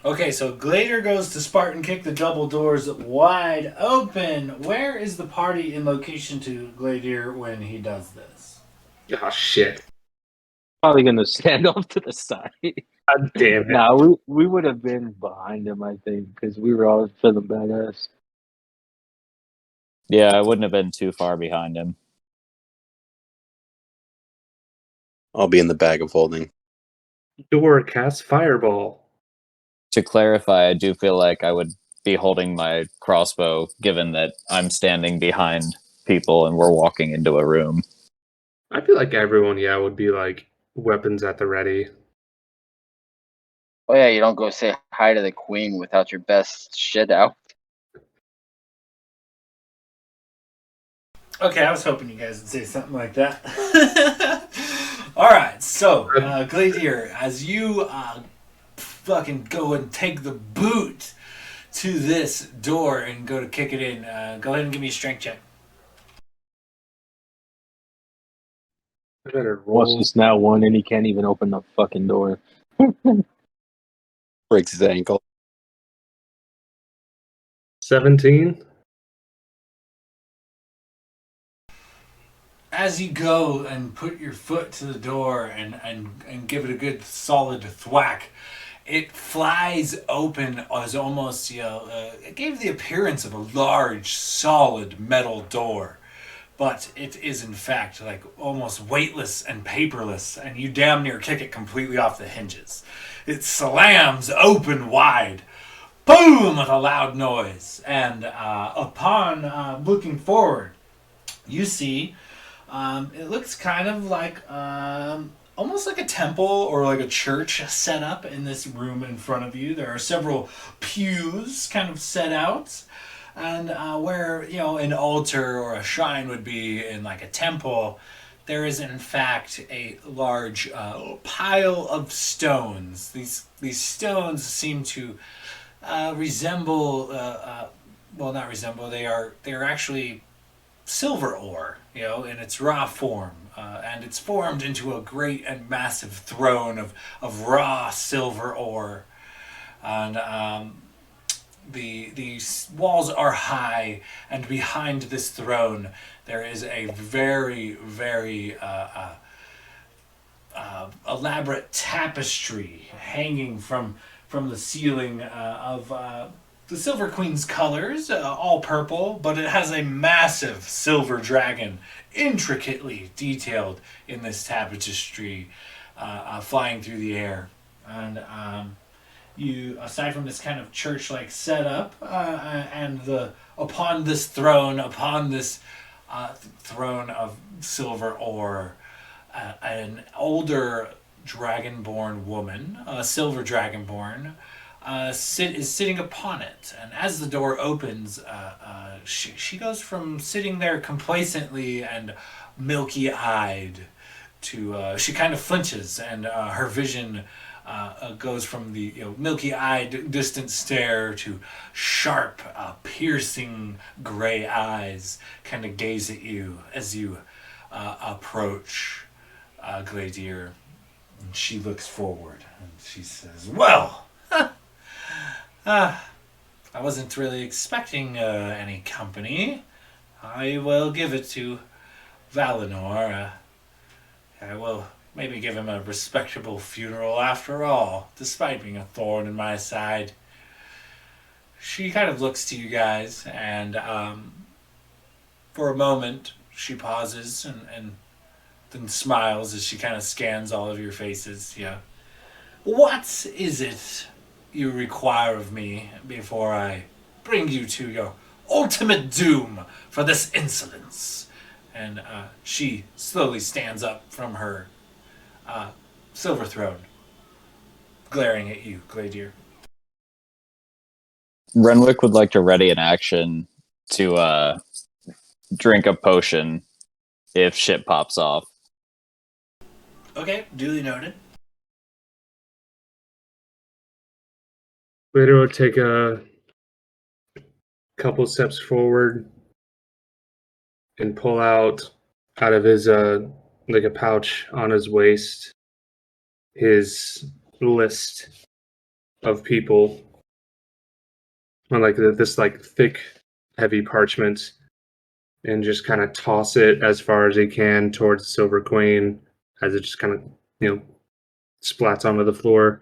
Okay, so Glader goes to Spartan kick the double doors wide open. Where is the party in location to Glader when he does this? Oh shit. Probably gonna stand off to the side. God damn it. Nah, we would have been behind him, I think, because we were all feeling badass. Yeah, I wouldn't have been too far behind him. I'll be in the bag of holding. Door casts fireball. To clarify, I do feel like I would be holding my crossbow, given that I'm standing behind people and we're walking into a room. I feel like everyone, would be like weapons at the ready. Oh yeah, you don't go say hi to the queen without your best shit out. Okay, I was hoping you guys would say something like that. All right, so Gladier, as you fucking go and take the boot to this door and go to kick it in, go ahead and give me a strength check. I better Plus, roll. he's now one, and he can't even open the fucking door. Breaks his ankle. 17. As you go and put your foot to the door and give it a good solid thwack, it flies open as almost, it gave the appearance of a large, solid metal door. But it is in fact like almost weightless and paperless, and you damn near kick it completely off the hinges. It slams open wide, boom, with a loud noise, and upon looking forward, you see it looks kind of like almost like a temple or like a church set up in this room in front of you. There are several pews kind of set out, and where an altar or a shrine would be in like a temple, there is in fact a large pile of stones. These stones seem to resemble well, not resemble, they are actually silver ore, in its raw form. And it's formed into a great and massive throne of raw silver ore. And the walls are high, and behind this throne there is a very, very elaborate tapestry hanging from the ceiling of the Silver Queen's colors, all purple, but it has a massive silver dragon, intricately detailed in this tapestry, flying through the air. And you, aside from this kind of church-like setup, and upon this throne of silver ore, an older dragonborn woman, a silver dragonborn, is sitting upon it. And as the door opens, she goes from sitting there complacently and milky-eyed to she kind of flinches, and her vision goes from the milky-eyed distant stare to sharp, piercing gray eyes kind of gaze at you as you approach Gladier. And she looks forward and she says, "Well, I wasn't really expecting any company. I will give it to Valinor. I will maybe give him a respectable funeral after all, despite being a thorn in my side." She kind of looks to you guys, and for a moment she pauses and then smiles as she kind of scans all of your faces. Yeah. "What is it you require of me before I bring you to your ultimate doom for this insolence?" And she slowly stands up from her silver throne, glaring at you, Gladier. Renwick would like to ready an action to drink a potion if shit pops off. Okay, duly noted. Later, will take a couple steps forward and pull out of his like a pouch on his waist his list of people on like this like thick, heavy parchment, and just kind of toss it as far as he can towards the Silver Queen as it just kind of splats onto the floor.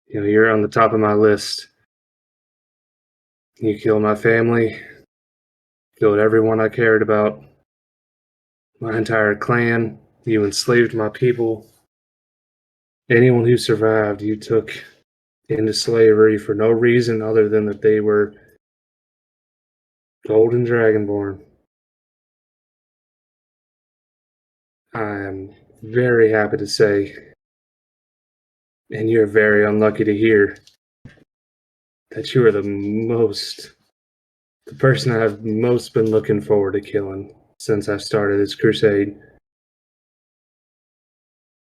You're on the top of my list. You killed my family, killed everyone I cared about, my entire clan. You enslaved my people. Anyone who survived, you took into slavery for no reason other than that they were golden dragonborn. I am very happy to say And you're very unlucky to hear that you are the person I've most been looking forward to killing since I started this crusade.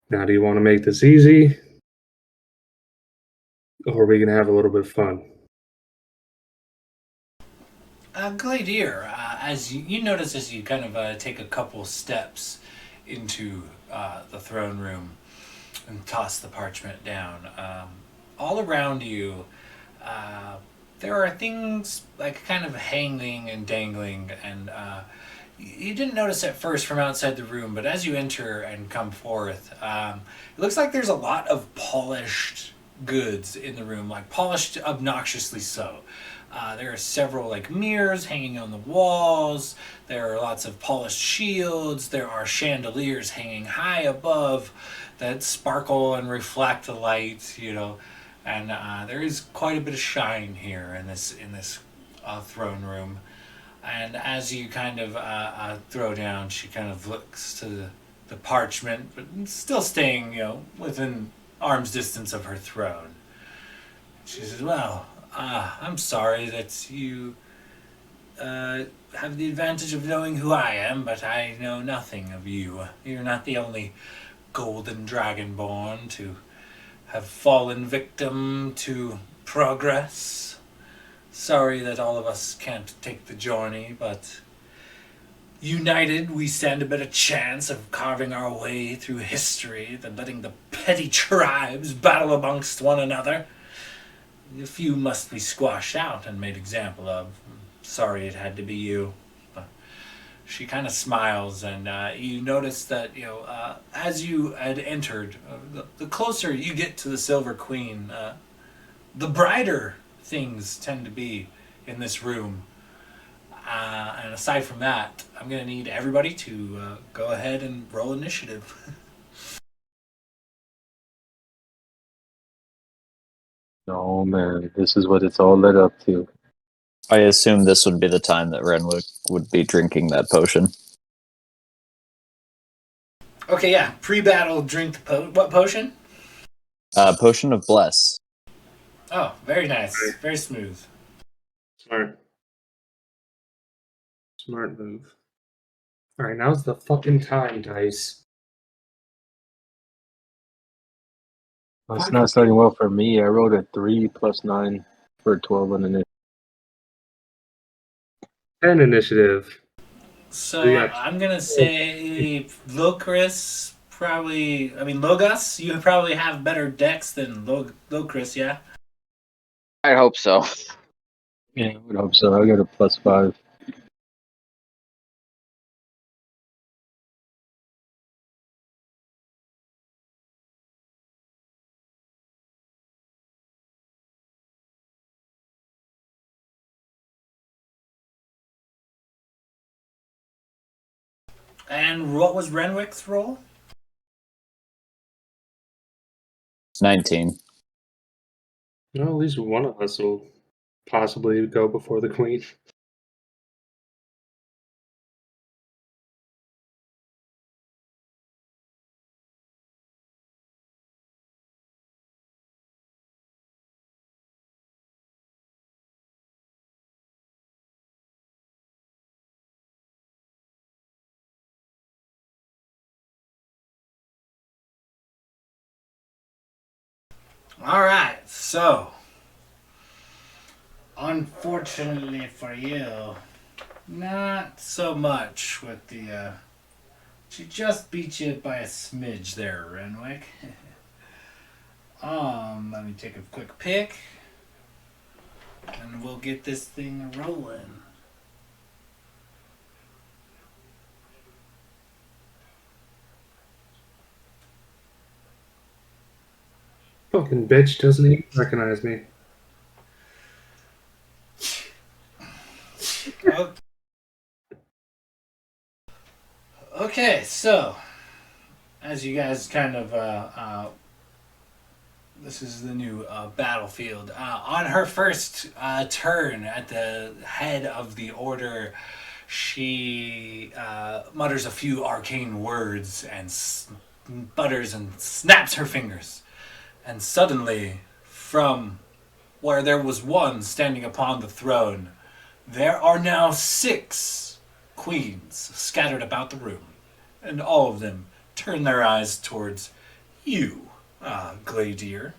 Now, do you want to make this easy? Or are we going to have a little bit of fun? Gladier, as you notice as you kind of take a couple steps into the throne room and toss the parchment down, all around you there are things like kind of hanging and dangling, and you didn't notice at first from outside the room, but as you enter and come forth, it looks like there's a lot of polished goods in the room, like polished obnoxiously so. There are several like mirrors hanging on the walls. There are lots of polished shields. There are chandeliers hanging high above that sparkle and reflect the light, and there is quite a bit of shine here in this throne room. And as you kind of throw down, she kind of looks to the parchment, but still staying, within arm's distance of her throne. She says, "Well, I'm sorry that you have the advantage of knowing who I am, but I know nothing of you. You're not the only golden dragonborn to have fallen victim to progress. Sorry that all of us can't take the journey, but united we stand a better chance of carving our way through history than letting the petty tribes battle amongst one another. A few must be squashed out and made example of. Sorry it had to be you." She kind of smiles, and you notice that as you had entered, the closer you get to the Silver Queen, the brighter things tend to be in this room. And aside from that, I'm going to need everybody to go ahead and roll initiative. Oh man, this is what it's all led up to. I assume this would be the time that Renwick would be drinking that potion. Okay, yeah. Pre-battle, drink the what potion? Potion of Bless. Oh, very nice. Very smooth. Smart move. Alright, now's the fucking time, Dice. Well, it's not starting well for me. I rolled a 3 plus 9 for 12 on initiative. 10 initiative. So Yeah. I'm going to say Logos, you probably have better decks than Logos, yeah? I hope so. Yeah, I would hope so. I got a plus 5. And what was Renwick's roll? 19. Well, at least one of us will possibly go before the queen. Alright, so unfortunately for you, not so much with the she just beat you by a smidge there, Renwick. Let me take a quick pick and we'll get this thing rolling. Fucking bitch doesn't even recognize me. Okay, so as you guys kind of this is the new battlefield. On her first turn at the head of the order, she mutters a few arcane words and sputters and snaps her fingers. And suddenly, from where there was one standing upon the throne, there are now 6 queens scattered about the room, and all of them turn their eyes towards you, Gladier.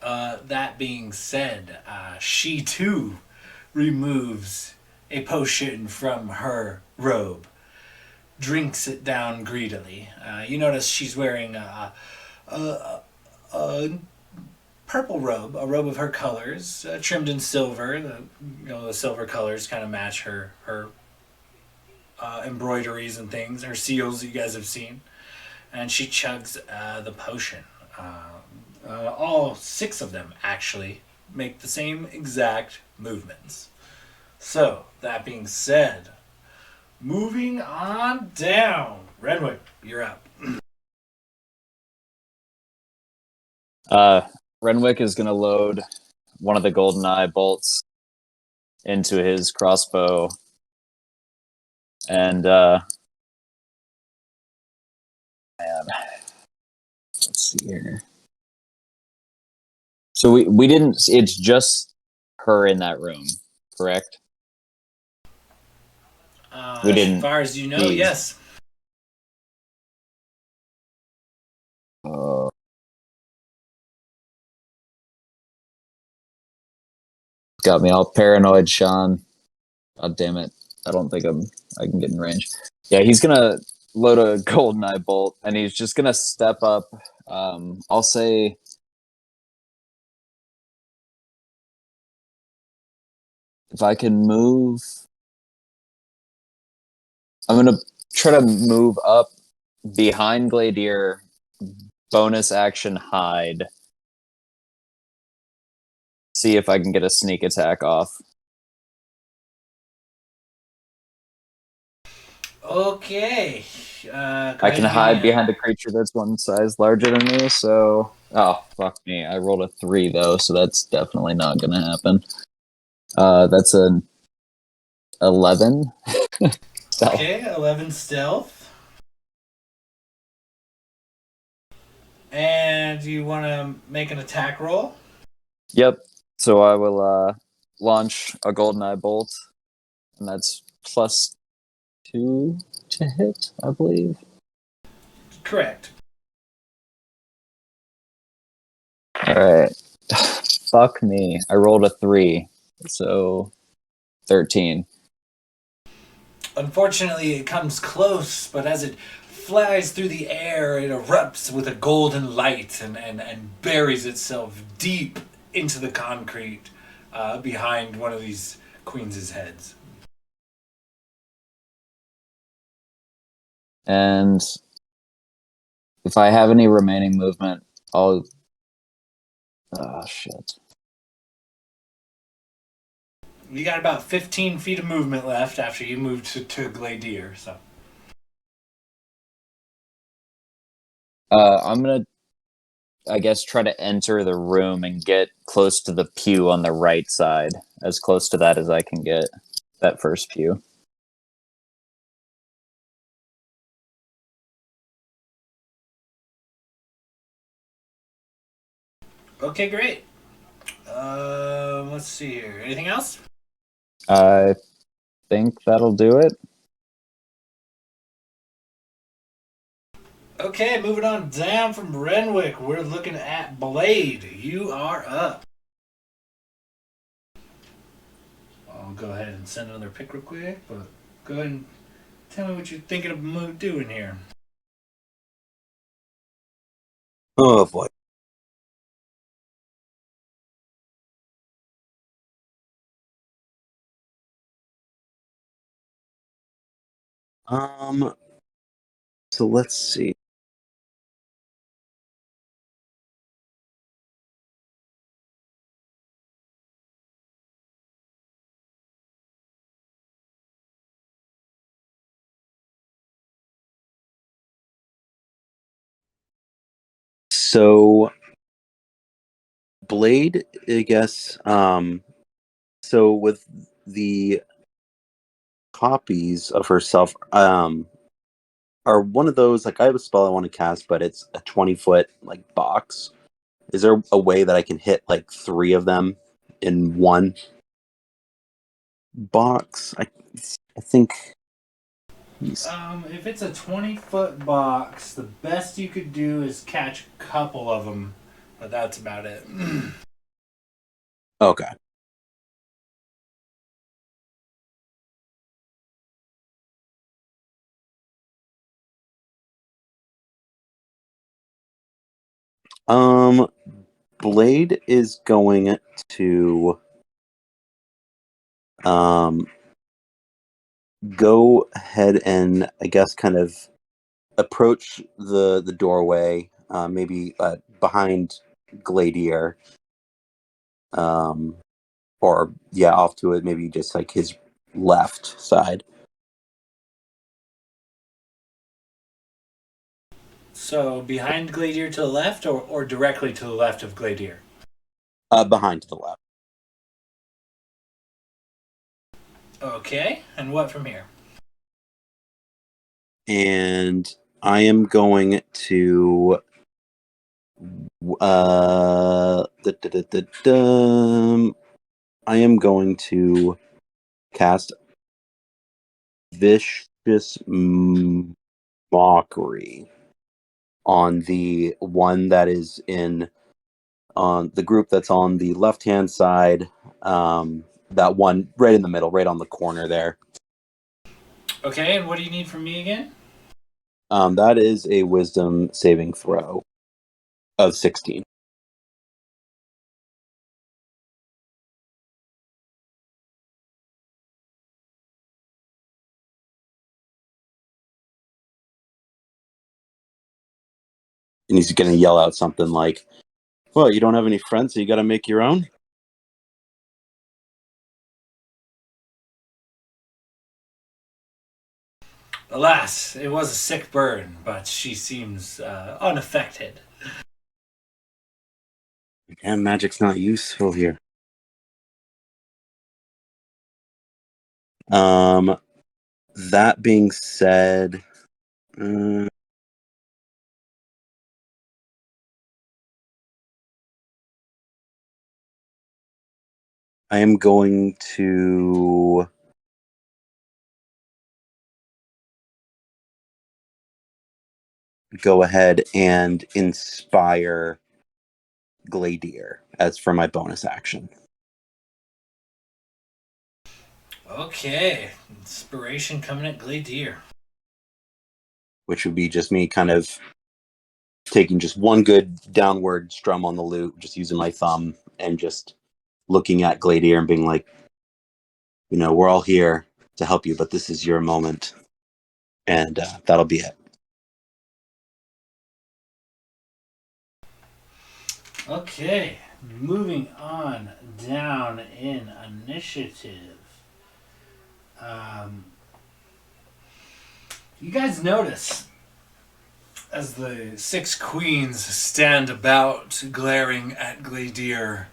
That being said, she too removes a potion from her robe, drinks it down greedily. You notice she's wearing a purple robe, a robe of her colors, trimmed in silver. The silver colors kind of match her embroideries and things, her seals that you guys have seen. And she chugs the potion. All 6 of them actually make the same exact movements. So, that being said, moving on down. Renwick, you're up. Renwick is going to load one of the golden eye bolts into his crossbow, and man, let's see here. So we didn't. It's just her in that room, correct? We didn't. As far as you know, leave. yes. Got me all paranoid, Sean. God damn it! I don't think I can get in range. Yeah, he's gonna load a golden eye bolt, and he's just gonna step up. I'll say. If I can move, I'm going to try to move up behind Gladier, bonus action hide. See if I can get a sneak attack off. Okay. I can hide behind a creature that's one size larger than me, so... Oh, fuck me. I rolled a 3, though, so that's definitely not going to happen. That's an 11. Okay, 11 stealth. And you want to make an attack roll? Yep. So I will launch a golden eye bolt, and that's +2 to hit, I believe. Correct. Alright. Fuck me. I rolled a 3, so 13. Unfortunately, it comes close, but as it flies through the air, it erupts with a golden light and buries itself deep into the concrete behind one of these queens' heads. And if I have any remaining movement, I'll... Oh, shit. You got about 15 feet of movement left after you move to Gladier, so. I'm gonna, I guess, try to enter the room and get close to the pew on the right side. As close to that as I can get. That first pew. Okay, great. Let's see here. Anything else? I think that'll do it. Okay, moving on down from Renwick, we're looking at Blade. You are up. I'll go ahead and send another pick real quick, but go ahead and tell me what you're thinking of doing here. Oh boy. So let's see. So Blade, I guess. So with the copies of herself, are one of those like I have a spell I want to cast, but it's a 20-foot like box. Is there a way that I can hit like 3 of them in one box? I think. If it's a 20-foot box, the best you could do is catch a couple of them, but that's about it. Okay. Blade is going to go ahead and I guess kind of approach the doorway, maybe behind Gladier, or yeah, off to it, maybe just like his left side. So behind Gladier to the left, or directly to the left of Gladier? Behind to the left. Okay, and what from here? And I am going to I am going to cast Vicious Mockery on the one that is in on the group that's on the left hand side, that one right in the middle, right on the corner there. Okay, and what do you need from me again? That is a wisdom saving throw of 16. And he's going to yell out something like, well, you don't have any friends, so you got to make your own? Alas, it was a sick burn, but she seems unaffected. Damn, magic's not useful here. That being said, I am going to go ahead and inspire Gladier as for my bonus action. Okay, inspiration coming at Gladier. Which would be just me kind of taking just one good downward strum on the lute, just using my thumb and just looking at Gladier and being like, you know, we're all here to help you, but this is your moment. And that'll be it. Okay, moving on down in initiative. You guys notice as the 6 queens stand about glaring at Gladier.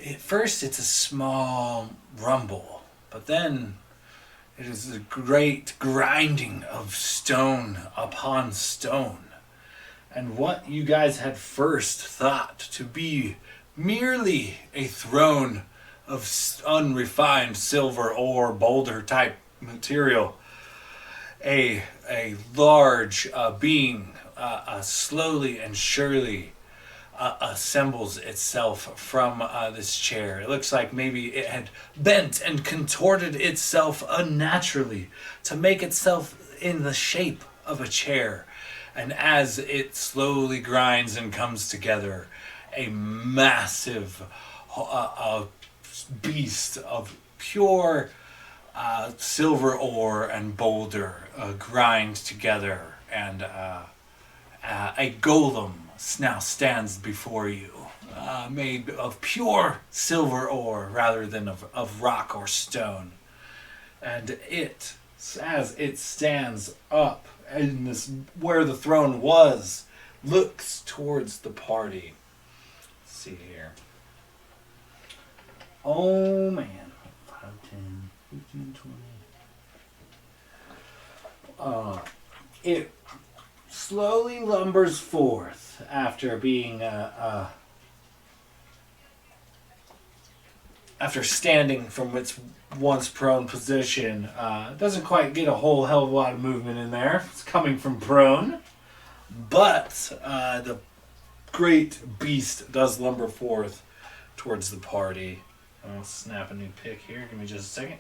At first, it's a small rumble, but then it is a great grinding of stone upon stone. And what you guys had first thought to be merely a throne of unrefined silver ore boulder type material, a large being slowly and surely assembles itself from this chair. It looks like maybe it had bent and contorted itself unnaturally to make itself in the shape of a chair. And as it slowly grinds and comes together, a massive beast of pure silver ore and boulder grind together, and a golem now stands before you, made of pure silver ore rather than of rock or stone. And it, as it stands up in this where the throne was, looks towards the party. Let's see here. Oh man. 5, 10, 15, 20. It slowly lumbers forth after being after standing from its once prone position. Doesn't quite get a whole hell of a lot of movement in there. It's coming from prone, but the great beast does lumber forth towards the party. I'll snap a new pick here. Give me just a second.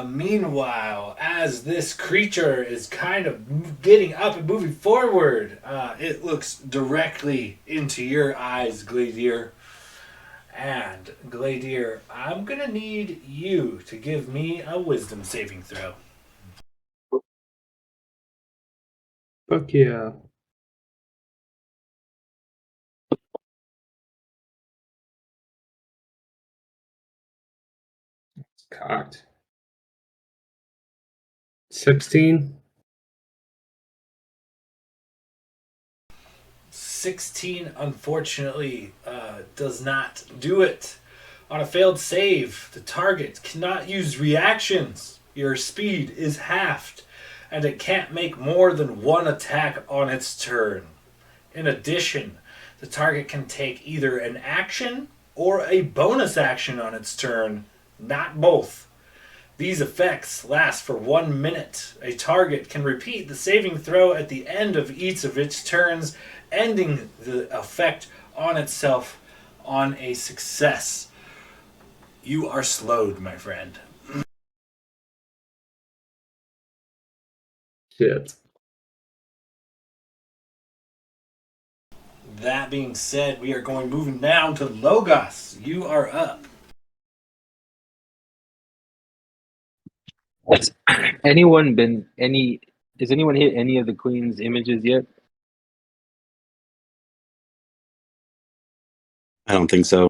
Meanwhile, as this creature is kind of getting up and moving forward, it looks directly into your eyes, Gladier. And, Gladier, I'm going to need you to give me a wisdom saving throw. Fuck yeah. It's cocked. 16. 16, unfortunately, does not do it. On a failed save, the target cannot use reactions. Your speed is halved, and it can't make more than one attack on its turn. In addition, the target can take either an action or a bonus action on its turn, not both. These effects last for 1 minute. A target can repeat the saving throw at the end of each of its turns, ending the effect on itself on a success. You are slowed, my friend. Shit. That being said, we are going moving down to Logos. You are up. Has anyone been any? Has anyone hit any of the queen's images yet? I don't think so.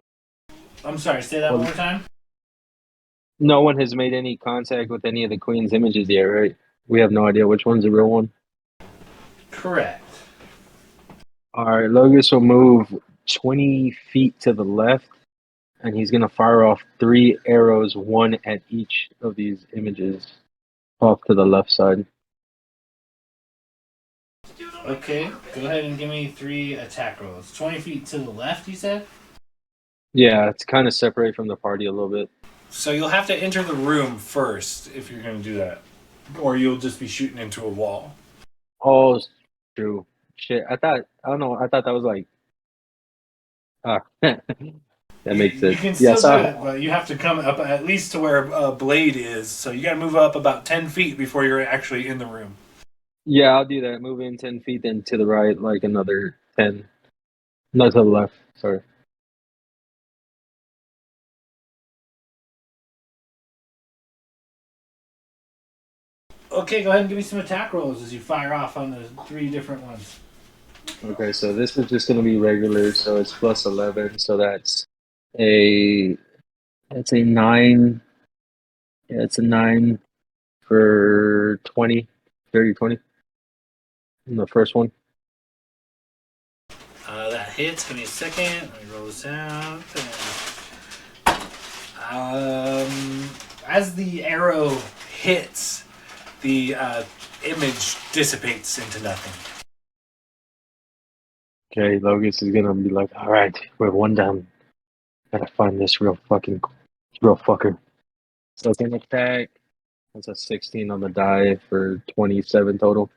I'm sorry, say that one more time. No one has made any contact with any of the queen's images yet, right? We have no idea which one's the real one. Correct. All right, Logos will move 20 feet to the left, and he's gonna fire off 3 arrows, one at each of these images, off to the left side. Okay, go ahead and give me 3 attack rolls. 20 feet to the left, you said? Yeah, it's kind of separate from the party a little bit. So you'll have to enter the room first if you're going to do that. Or you'll just be shooting into a wall. Oh, true. Shit, I thought that was like, that makes You sense. can Yeah, still do so it, but you have to come up at least to where Blade is. So you got to move up about 10 feet before you're actually in the room. yeah, I'll do that. Move in 10 feet, then to the right, like another 10. Not to the left. Sorry. Okay, go ahead and give me some attack rolls as you fire off on the 3 different ones. Okay, so this is just gonna be regular, so it's plus 11, so that's a 9. Yeah, it's a 9 for 20, 30, 20. In the first one. That hits. Give me a second. Let me roll this out. As the arrow hits, the image dissipates into nothing. Okay, Logos is gonna be like, all right, we're one down. Gotta find this real fucker. Second attack. That's a 16 on the die for 27 total.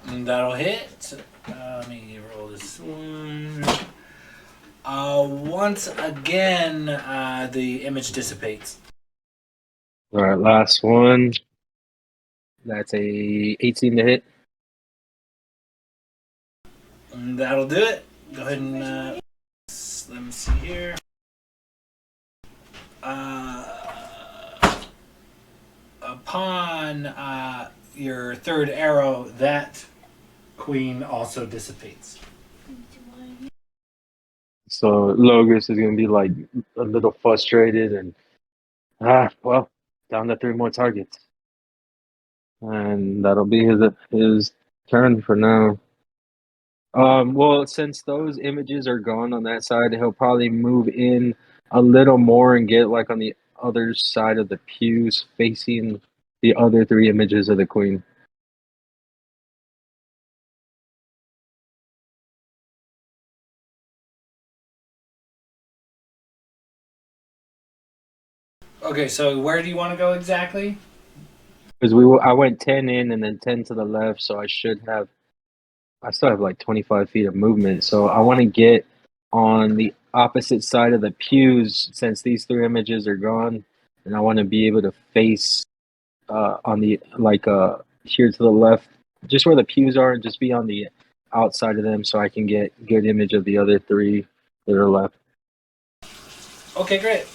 And that'll hit. Let me roll this one. Once again, the image dissipates. All right, last one. That's a 18 to hit. And that'll do it. Go ahead and let me see here. Upon your third arrow, that queen also dissipates. So Logos is gonna be like a little frustrated and well, down to 3 more targets. And that'll be his turn for now. Well, since those images are gone on that side, he'll probably move in a little more and get like on the other side of the pews, facing the other three images of the queen. Okay, so where do you want to go exactly? Because I went 10 in and then 10 to the left, so I still have like 25 feet of movement. So I want to get on the opposite side of the pews since these three images are gone, and I want to be able to face on the here to the left, just where the pews are, and just be on the outside of them so I can get good image of the other three that are left. Okay, great.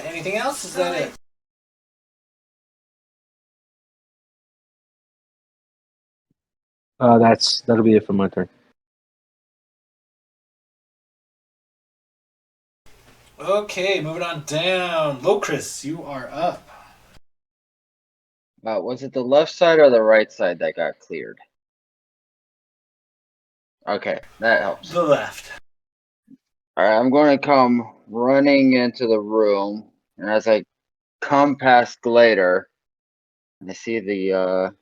Anything else? Is that it? That'll be it for my turn. Okay, moving on down. Locris, you are up. Was it the left side or the right side that got cleared? Okay, that helps. The left. All right, I'm going to come running into the room, and as I come past Glader, and I see the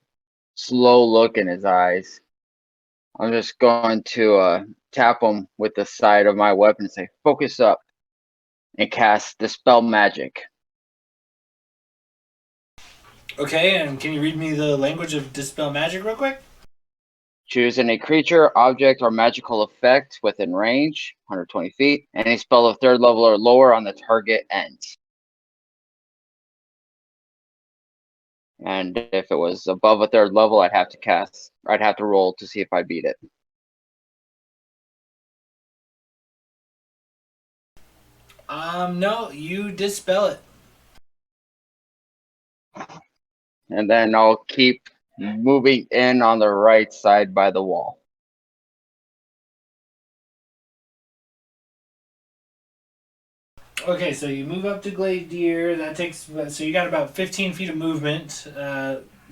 slow look in his eyes, I'm just going to tap him with the side of my weapon and say, "Focus up," and cast Dispel Magic. Okay, and can you read me the language of Dispel Magic real quick? Choose any creature, object, or magical effect within range, 120 feet. Any spell of 3rd level or lower on the target ends. And if it was above a 3rd level, I'd have to roll to see if I beat it. No, you dispel it. And then I'll keep moving in on the right side by the wall. Okay, so you move up to Gladier. That takes so you got about 15 feet of movement.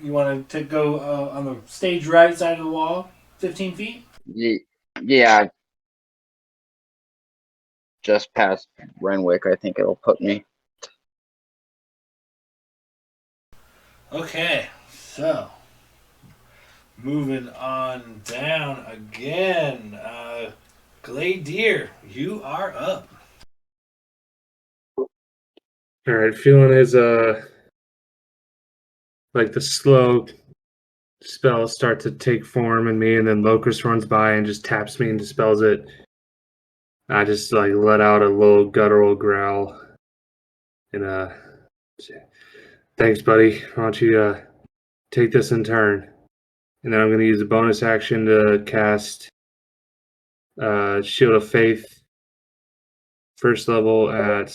You want to go on the stage right side of the wall, 15 feet. Yeah, just past Renwick, I think it'll put me. Okay, so moving on down again. Gladier, you are up. All right, feeling his like the slow spells start to take form in me, and then Locust runs by and just taps me and dispels it. I just like let out a little guttural growl and thanks, buddy. Why don't you take this in turn? And then I'm going to use a bonus action to cast Shield of Faith, 1st level at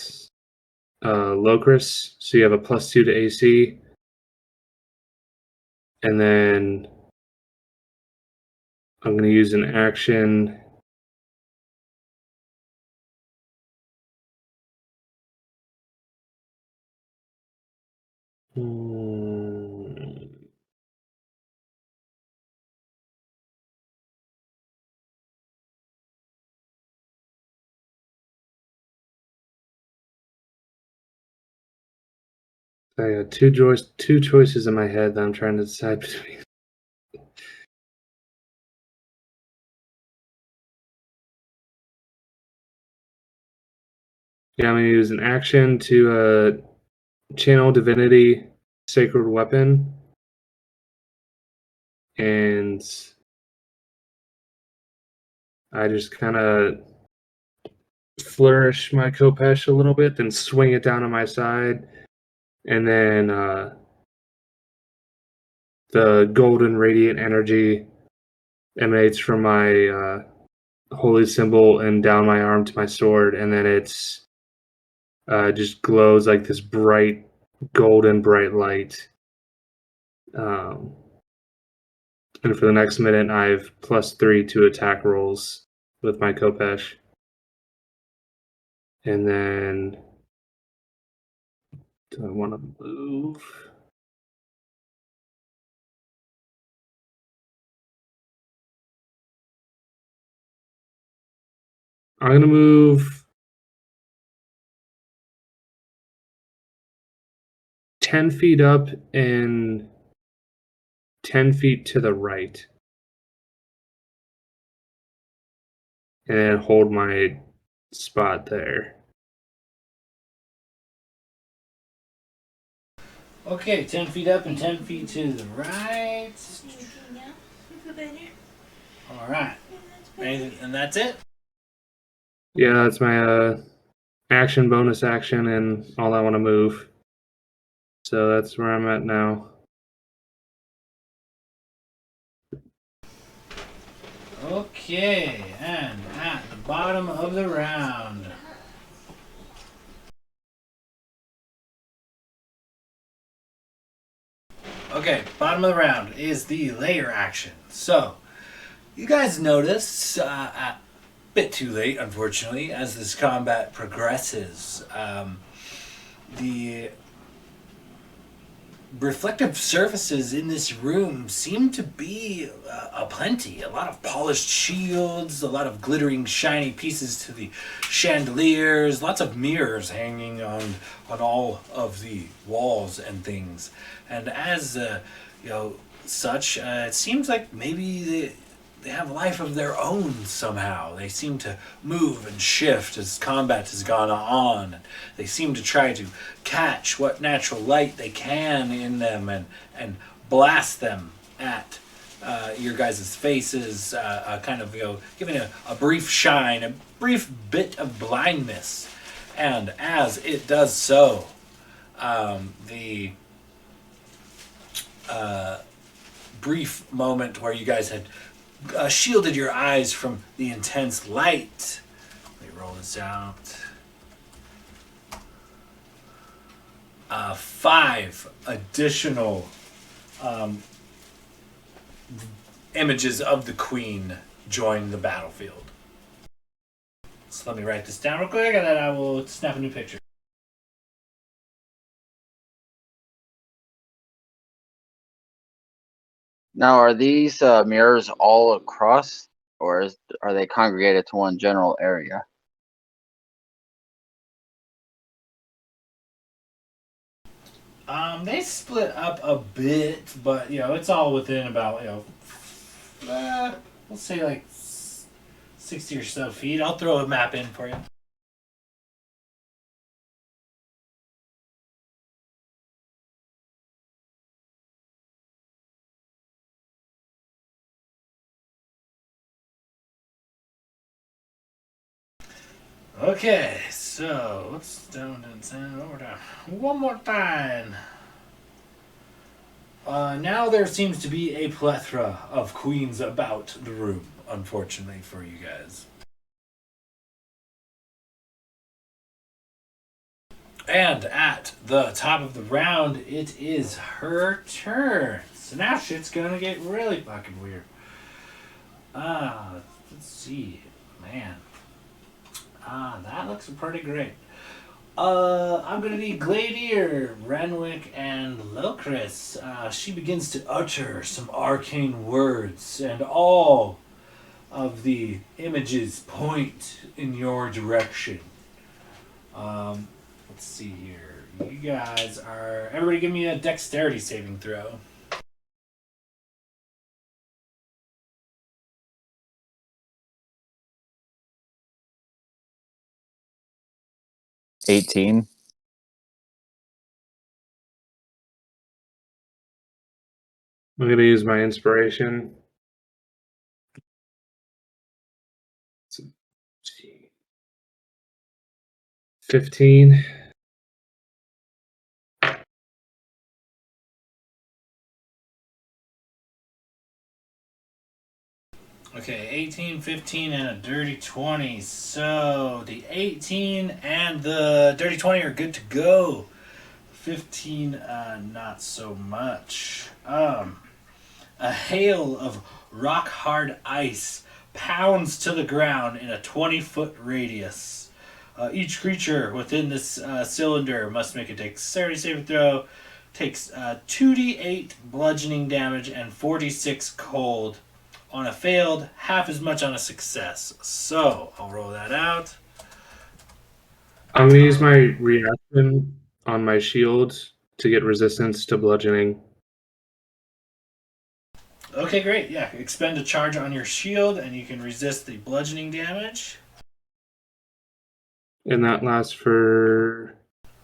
Locris, so you have a +2 to AC. And then I'm going to use an action I got two choices in my head that I'm trying to decide between. Yeah, I'm going to use an action to channel Divinity Sacred Weapon. And I just kind of flourish my Kopesh a little bit, then swing it down on my side. And then the golden radiant energy emanates from my holy symbol and down my arm to my sword. And then it's just glows like this bright, golden, bright light. And for the next minute, I have +3 to attack rolls with my Kopesh. And then Do I want to move? I'm going to move 10 feet up and 10 feet to the right. And hold my spot there. Okay, 10 feet up and 10 feet to the right. All right. Anything, and that's it? Yeah, that's my action, bonus action, and all I want to move. So that's where I'm at now. Okay, and at the bottom of the round. Okay, bottom of the round is the layer action. So, you guys notice, a bit too late, unfortunately, as this combat progresses, the reflective surfaces in this room seem to be aplenty. A lot of polished shields, a lot of glittering, shiny pieces to the chandeliers, lots of mirrors hanging on all of the walls and things. And as such, it seems like maybe they have life of their own somehow. They seem to move and shift as combat has gone on. They seem to try to catch what natural light they can in them and blast them at your guys' faces, kind of giving a brief shine, a brief bit of blindness. And as it does so, the brief moment where you guys had shielded your eyes from the intense light. Let me roll this out. 5 additional images of the queen join the battlefield. So let me write this down real quick and then I will snap a new picture. Now, are these mirrors all across, or are they congregated to one general area? They split up a bit, but it's all within about we'll say like 60 or so feet. I'll throw a map in for you. Okay, so what's down over down? One more time. Now there seems to be a plethora of queens about the room, unfortunately for you guys. And at the top of the round, it is her turn. So now shit's gonna get really fucking weird. Let's see. Man. That looks pretty great. I'm gonna need Gladier, Renwick, and Locris. She begins to utter some arcane words, and all of the images point in your direction. Let's see here. You guys are... Everybody give me a dexterity saving throw. $18. I'm going to use my inspiration. 15. Okay, 18, 15, and a dirty 20. So the 18 and the dirty 20 are good to go. 15, not so much. A hail of rock-hard ice pounds to the ground in a 20-foot radius. Each creature within this cylinder must make a dexterity saving throw. Takes 2d8 bludgeoning damage and 46 cold. On a failed, half as much on a success. So, I'll roll that out. I'm gonna use my reaction on my shield to get resistance to bludgeoning. Okay, great. Yeah, expend a charge on your shield and you can resist the bludgeoning damage. And that lasts for...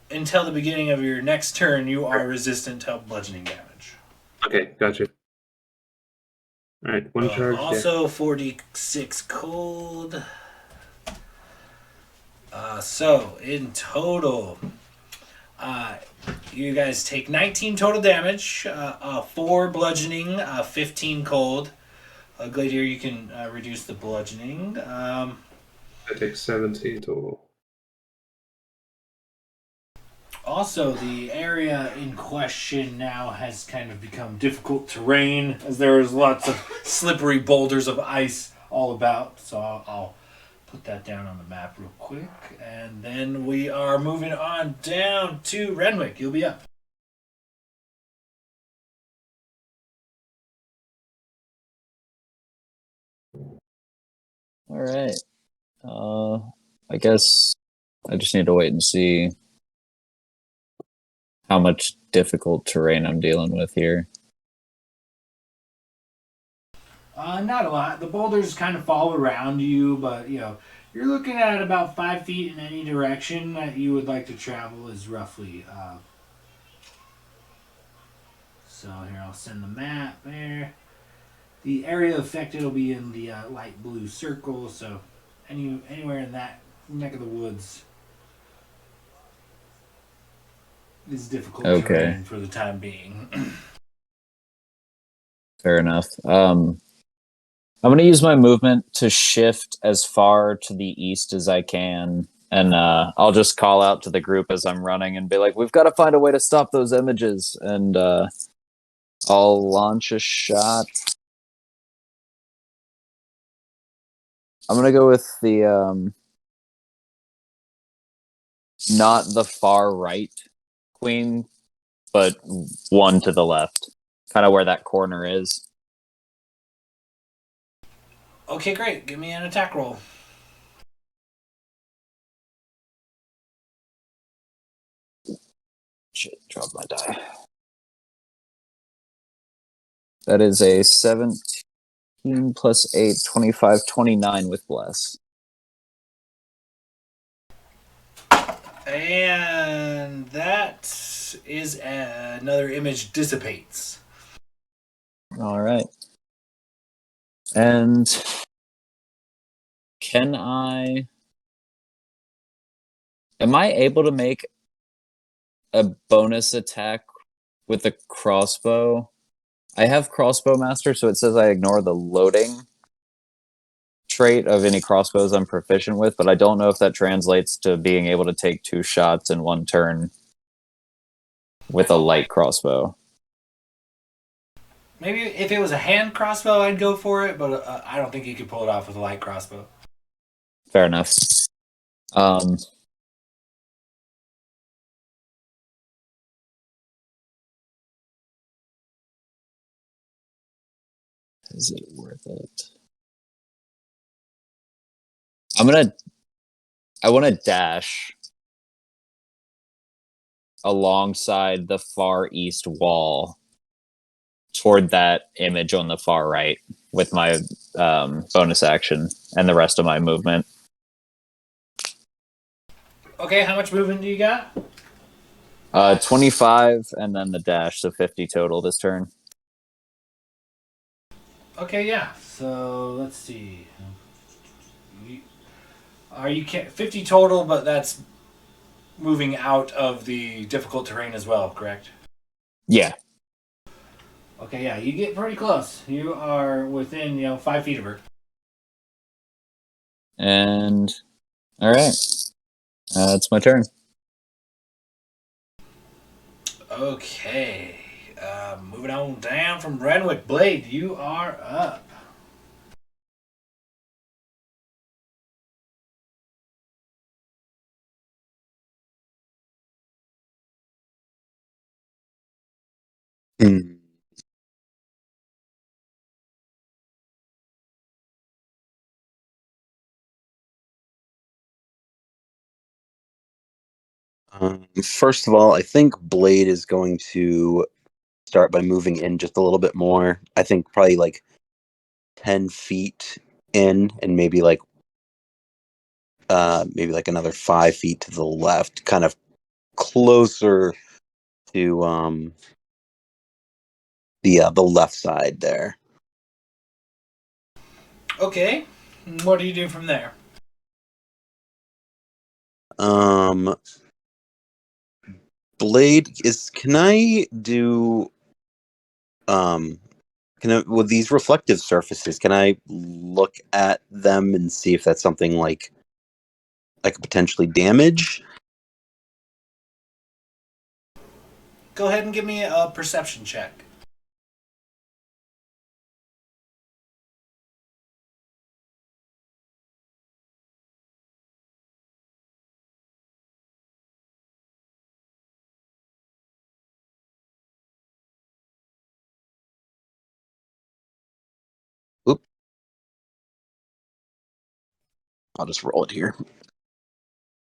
Until the beginning of your next turn, you are resistant to bludgeoning damage. Okay, gotcha. Alright, one charge. Also, 46 cold. So, in total, you guys take 19 total damage, 4 bludgeoning, 15 cold. Gladiator, you can reduce the bludgeoning. I take 17 total. Also, the area in question now has kind of become difficult terrain, as there is lots of slippery boulders of ice all about. So I'll put that down on the map real quick. And then we are moving on down to Renwick. You'll be up. All right. I guess I just need to wait and see how much difficult terrain I'm dealing with here. Not a lot. The boulders kind of fall around you, but you're looking at about 5 feet in any direction that you would like to travel is roughly. So here I'll send the map there. The area affected will be in the light blue circle, so anywhere in that neck of the woods is difficult terrain for the time being. Fair enough. I'm going to use my movement to shift as far to the east as I can. And I'll just call out to the group as I'm running and be like, we've got to find a way to stop those images. And I'll launch a shot. I'm going to go with the not the far right queen, but one to the left. Kind of where that corner is. Okay, great. Give me an attack roll. Shit, drop my die. That is a 17 plus 8, 25, 29 with bless. And that is another image dissipates. All right. And am I able to make a bonus attack with a crossbow? I have crossbow master, so it says I ignore the loading trait of any crossbows I'm proficient with, but I don't know if that translates to being able to take 2 shots in one turn with a light crossbow. Maybe if it was a hand crossbow, I'd go for it, but I don't think you could pull it off with a light crossbow. Fair enough. Is it worth it? I want to dash alongside the far east wall toward that image on the far right with my bonus action and the rest of my movement. Okay, how much movement do you got? 25 and then the dash, so 50 total this turn. Okay, yeah. So let's see. Are you 50 total, but that's moving out of the difficult terrain as well, correct? Yeah. Okay, yeah, you get pretty close. You are within, 5 feet of her. And all right. It's my turn. Okay. Moving on down from Renwick. Blade, you are up. Hmm. First of all, I think Blade is going to start by moving in just a little bit more. I think probably like 10 feet in, and maybe like another 5 feet to the left, kind of closer to the left side there. Okay. What do you do from there? Blade is. Can I do? With these reflective surfaces, can I look at them and see if that's something like I could potentially damage? Go ahead and give me a perception check. Oop. I'll just roll it here.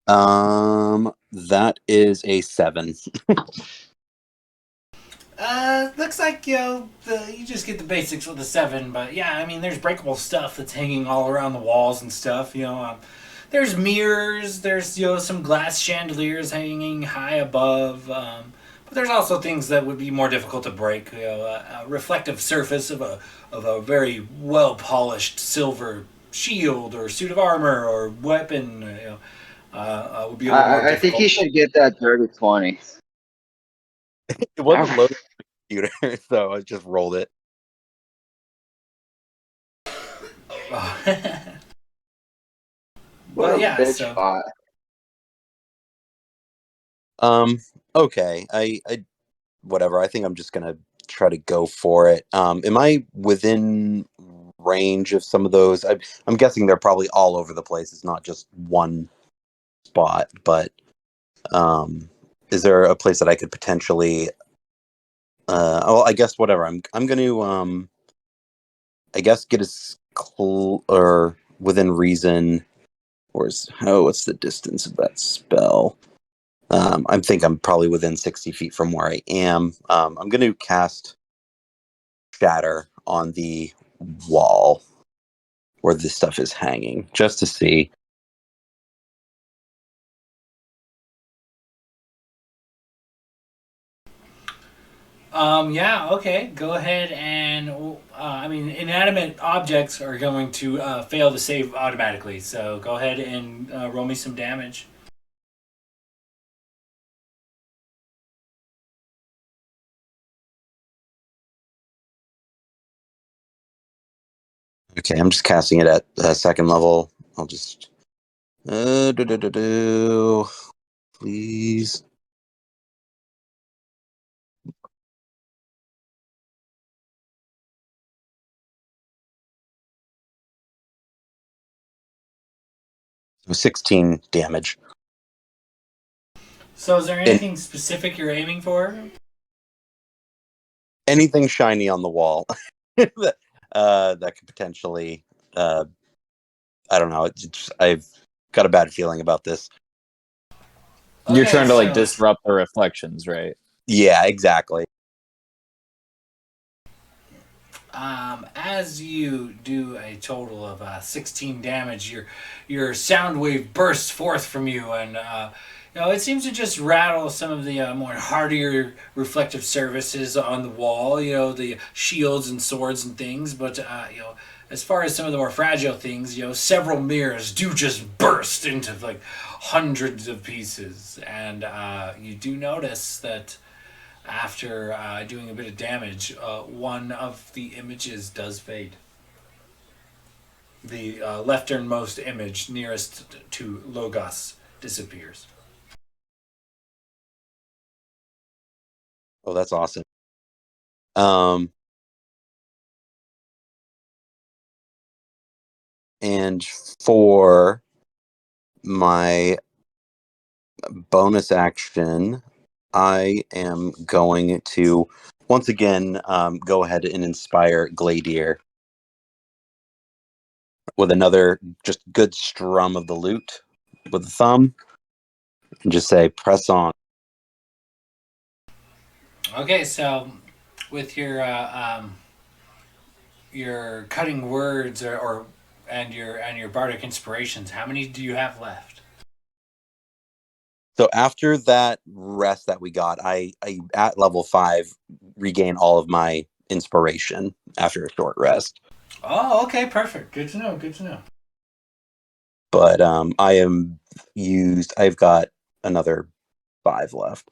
That is a 7. Looks like you just get the basics with a 7, but yeah, I mean, there's breakable stuff that's hanging all around the walls and stuff. There's mirrors, there's some glass chandeliers hanging high above, but there's also things that would be more difficult to break. A reflective surface of a very well polished silver shield or suit of armor or weapon. Would be a little more I think difficult. you should get that dirty 20. It wasn't loaded on the computer, so I just rolled it. What a yeah, bitch so bot. Okay. I whatever. I think I'm just gonna try to go for it. Am I within range of some of those? I'm guessing they're probably all over the place. It's not just one spot, but is there a place that I could potentially? Well, I guess whatever. I'm going to I guess get as or within reason. What's the distance of that spell? I think I'm probably within 60 feet from where I am. I'm going to cast Shatter on the wall where this stuff is hanging, just to see. yeah, okay. Go ahead and I mean, inanimate objects are going to fail to save automatically. So go ahead and roll me some damage. Okay, I'm just casting it at second level. I'll just please. So 16 damage. So is there And anything specific you're aiming for? anything shiny on the wall that could potentially I don't know. I've got a bad feeling about this. You're Okay, trying to like so disrupt the reflections, right? Yeah, exactly. as you do a total of 16 damage, your sound wave bursts forth from you, and it seems to just rattle some of the more hardier reflective surfaces on the wall. The shields and swords and things, but as far as some of the more fragile things, several mirrors do just burst into like hundreds of pieces, and you do notice that after doing a bit of damage, one of the images does fade. The lefternmost image nearest to Logos disappears. Oh, that's awesome. Um, and for my bonus action, I am going to once again, go ahead and inspire Gladier with another just good strum of the lute with the thumb, and just say, "Press on." Okay, so with your cutting words and your bardic inspirations, how many do you have left? So after that rest that we got, I at level 5 regain all of my inspiration after a short rest. Oh, okay, perfect. Good to know. Good to know. But I've got another 5 left.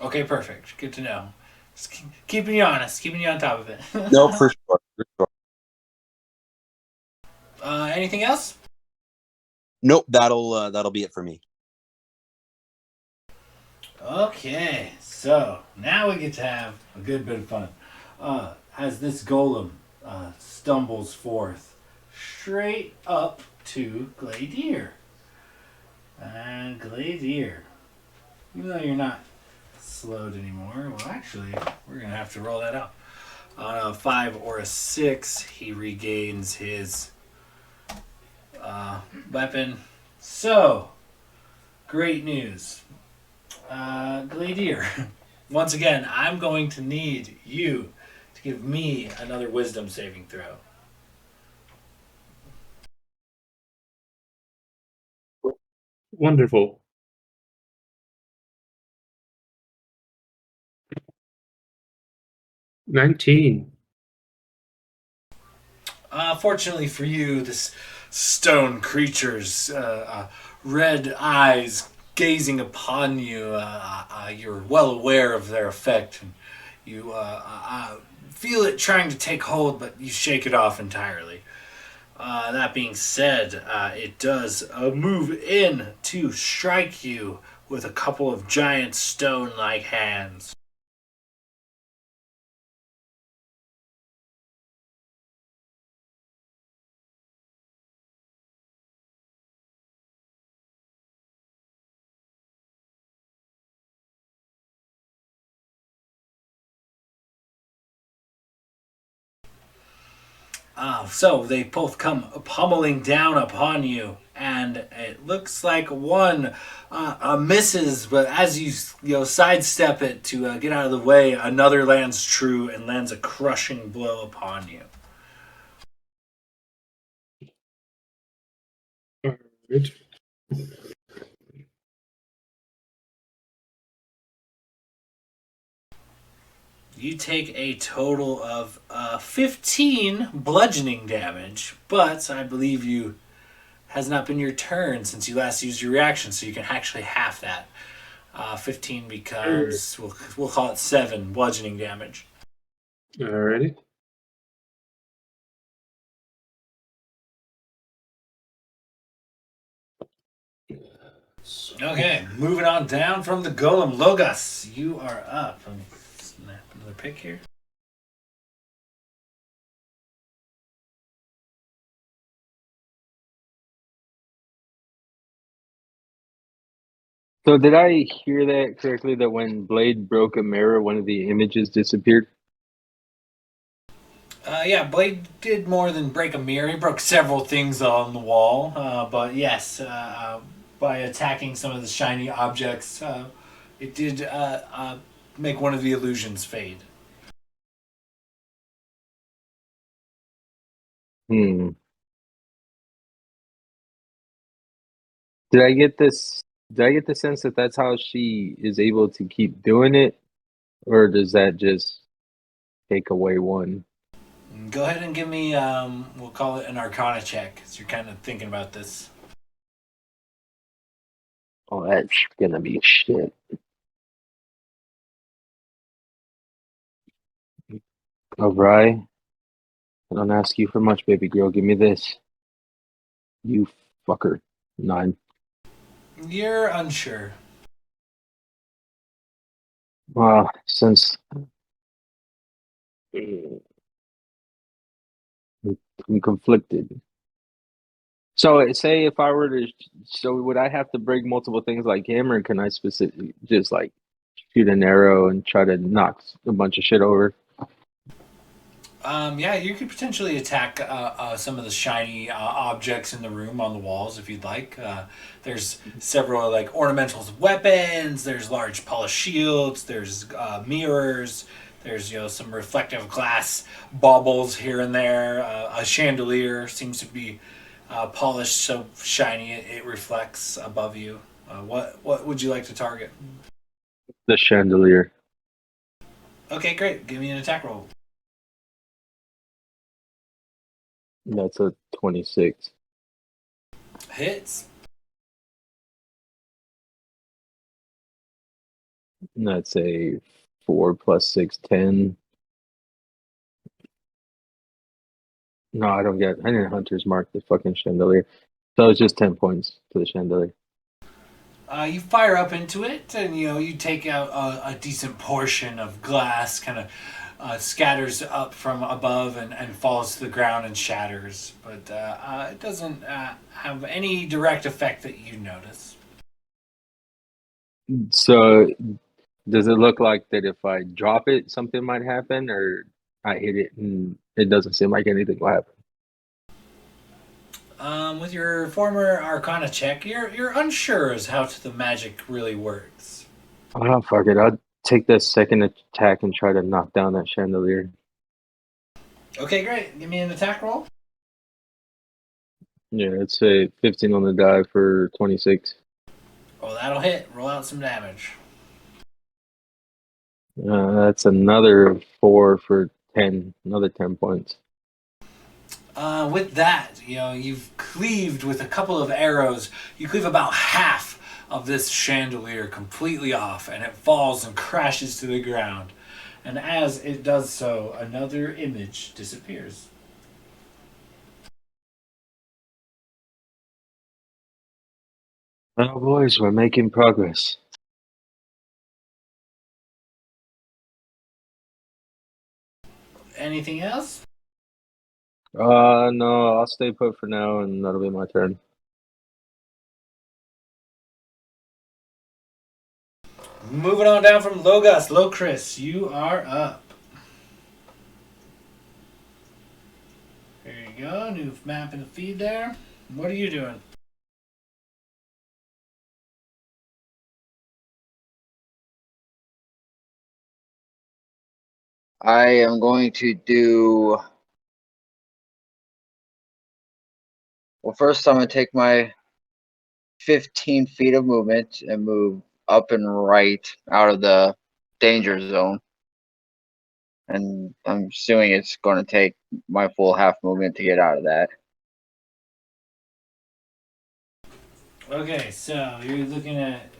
Okay, perfect. Good to know. Just keeping you honest, keeping you on top of it. No, for sure. For sure. Anything else? Nope, that'll be it for me. Okay, so now we get to have a good bit of fun. As this golem stumbles forth straight up to Gladier. And Gladier, even though you're not slowed anymore, well, actually, we're going to have to roll that out. On a 5 or a 6, he regains his weapon. So, great news. Gladier, once again, I'm going to need you to give me another wisdom saving throw. Wonderful. $19. Fortunately for you, this stone creature's red eyes gazing upon you, you're well aware of their effect. And you feel it trying to take hold, but you shake it off entirely. That being said, it does move in to strike you with a couple of giant stone-like hands. So they both come pummeling down upon you, and it looks like one misses, but as you sidestep it to get out of the way, another lands true and lands a crushing blow upon you. All right. You take a total of 15 bludgeoning damage, but I believe you has not been your turn since you last used your reaction, so you can actually half that. 15 becomes, we'll call it 7 bludgeoning damage. Alrighty. Okay, moving on down from the golem. Logos, you are up. Let me snap another pick here. So did I hear that correctly? That when Blade broke a mirror, one of the images disappeared? Yeah, Blade did more than break a mirror. He broke several things on the wall. But yes, by attacking some of the shiny objects, it did make one of the illusions fade. Hmm. Did I get this? Did I get the sense that that's how she is able to keep doing it, or does that just take away one? Go ahead and give me, we'll call it an Arcana check, because you're kind of thinking about this. Oh, that's gonna be shit. All right. I don't ask you for much, baby girl. Give me this. You fucker. 9. You're unsure. Well, since I'm conflicted. So, say if I were to, so would I have to break multiple things like him, or can I specifically just like shoot an arrow and try to knock a bunch of shit over. Yeah, you could potentially attack some of the shiny objects in the room on the walls if you'd like. There's several like ornamentals of weapons. There's large polished shields. There's mirrors. There's some reflective glass baubles here and there. A chandelier seems to be polished so shiny it reflects above you. What would you like to target? The chandelier. Okay, great. Give me an attack roll. That's a 26. Hits. That's a 4 plus 6, 10. No, I don't get. I didn't hunter's mark the fucking chandelier. So it's just 10 points to the chandelier. You fire up into it, and you take out a decent portion of glass, kind of scatters up from above and falls to the ground and shatters. But it doesn't have any direct effect that you notice. So does it look like that if I drop it, something might happen, or I hit it and it doesn't seem like anything will happen? With your former Arcana check, you're unsure as how the magic really works. Oh, fuck it. I'll take that second attack and try to knock down that chandelier. Okay, great. Give me an attack roll. Yeah, it's a 15 on the die for 26. Oh, that'll hit. Roll out some damage. That's another 4 for 10. Another 10 points. With that, you've cleaved with a couple of arrows. You cleave about half of this chandelier completely off, and it falls and crashes to the ground. And as it does so, another image disappears. Oh, boys, we're making progress. Anything else? No, I'll stay put for now, and that'll be my turn. Moving on down from Logos. Locris, you are up. There you go. New map in the feed there. What are you doing? I am going to do. Well, first I'm going to take my 15 feet of movement and move up and right out of the danger zone. And I'm assuming it's going to take my full half movement to get out of that. Okay, so you're looking at,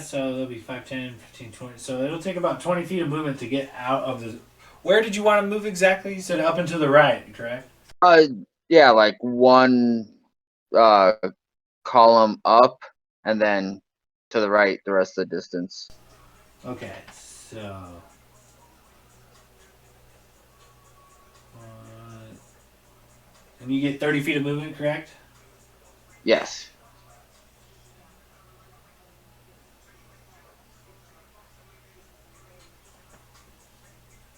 so that'll be 5, 10, 15, 20. So it'll take about 20 feet of movement to get out of the. Where did you want to move exactly? You said up and to the right, correct? Yeah, like one column up and then to the right the rest of the distance. Okay, so. And you get 30 feet of movement, correct? Yes.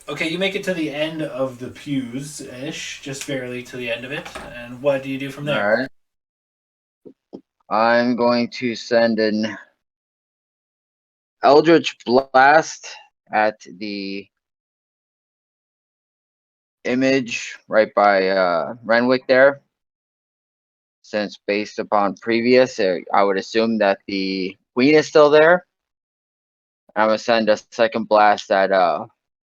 Okay, you make it to the end of the pews-ish, just barely to the end of it. And what do you do from there? All right. I'm going to send an Eldritch Blast at the image right by Renwick there. Since based upon previous, I would assume that the queen is still there. I'm going to send a second blast at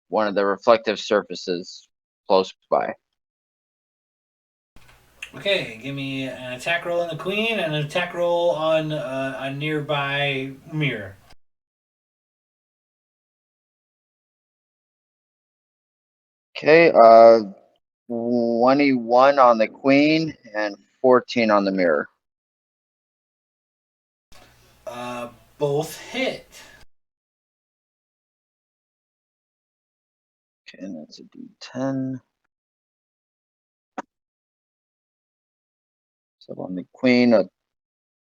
one of the reflective surfaces close by. Okay, give me an attack roll on the queen and an attack roll on a nearby mirror. Okay, 21 on the queen and 14 on the mirror. Both hit. Okay, and that's a D10. So on the queen, a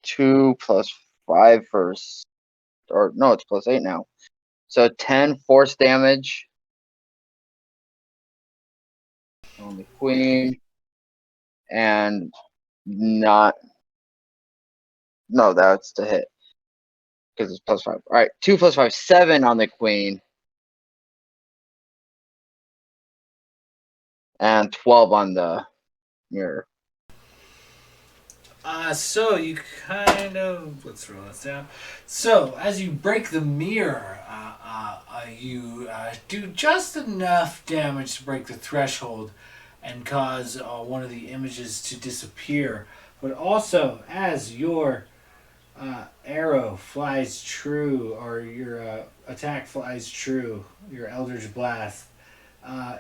2 plus 5 for or no, it's +8 now. So 10 force damage on the queen, and not. No, that's to hit because it's +5. All right, 2 + 5, 7 on the queen, and 12 on the mirror. So you kind of, let's roll this down. So as you break the mirror, you do just enough damage to break the threshold and cause one of the images to disappear. But also, as your arrow flies true, or your attack flies true, your Eldritch Blast,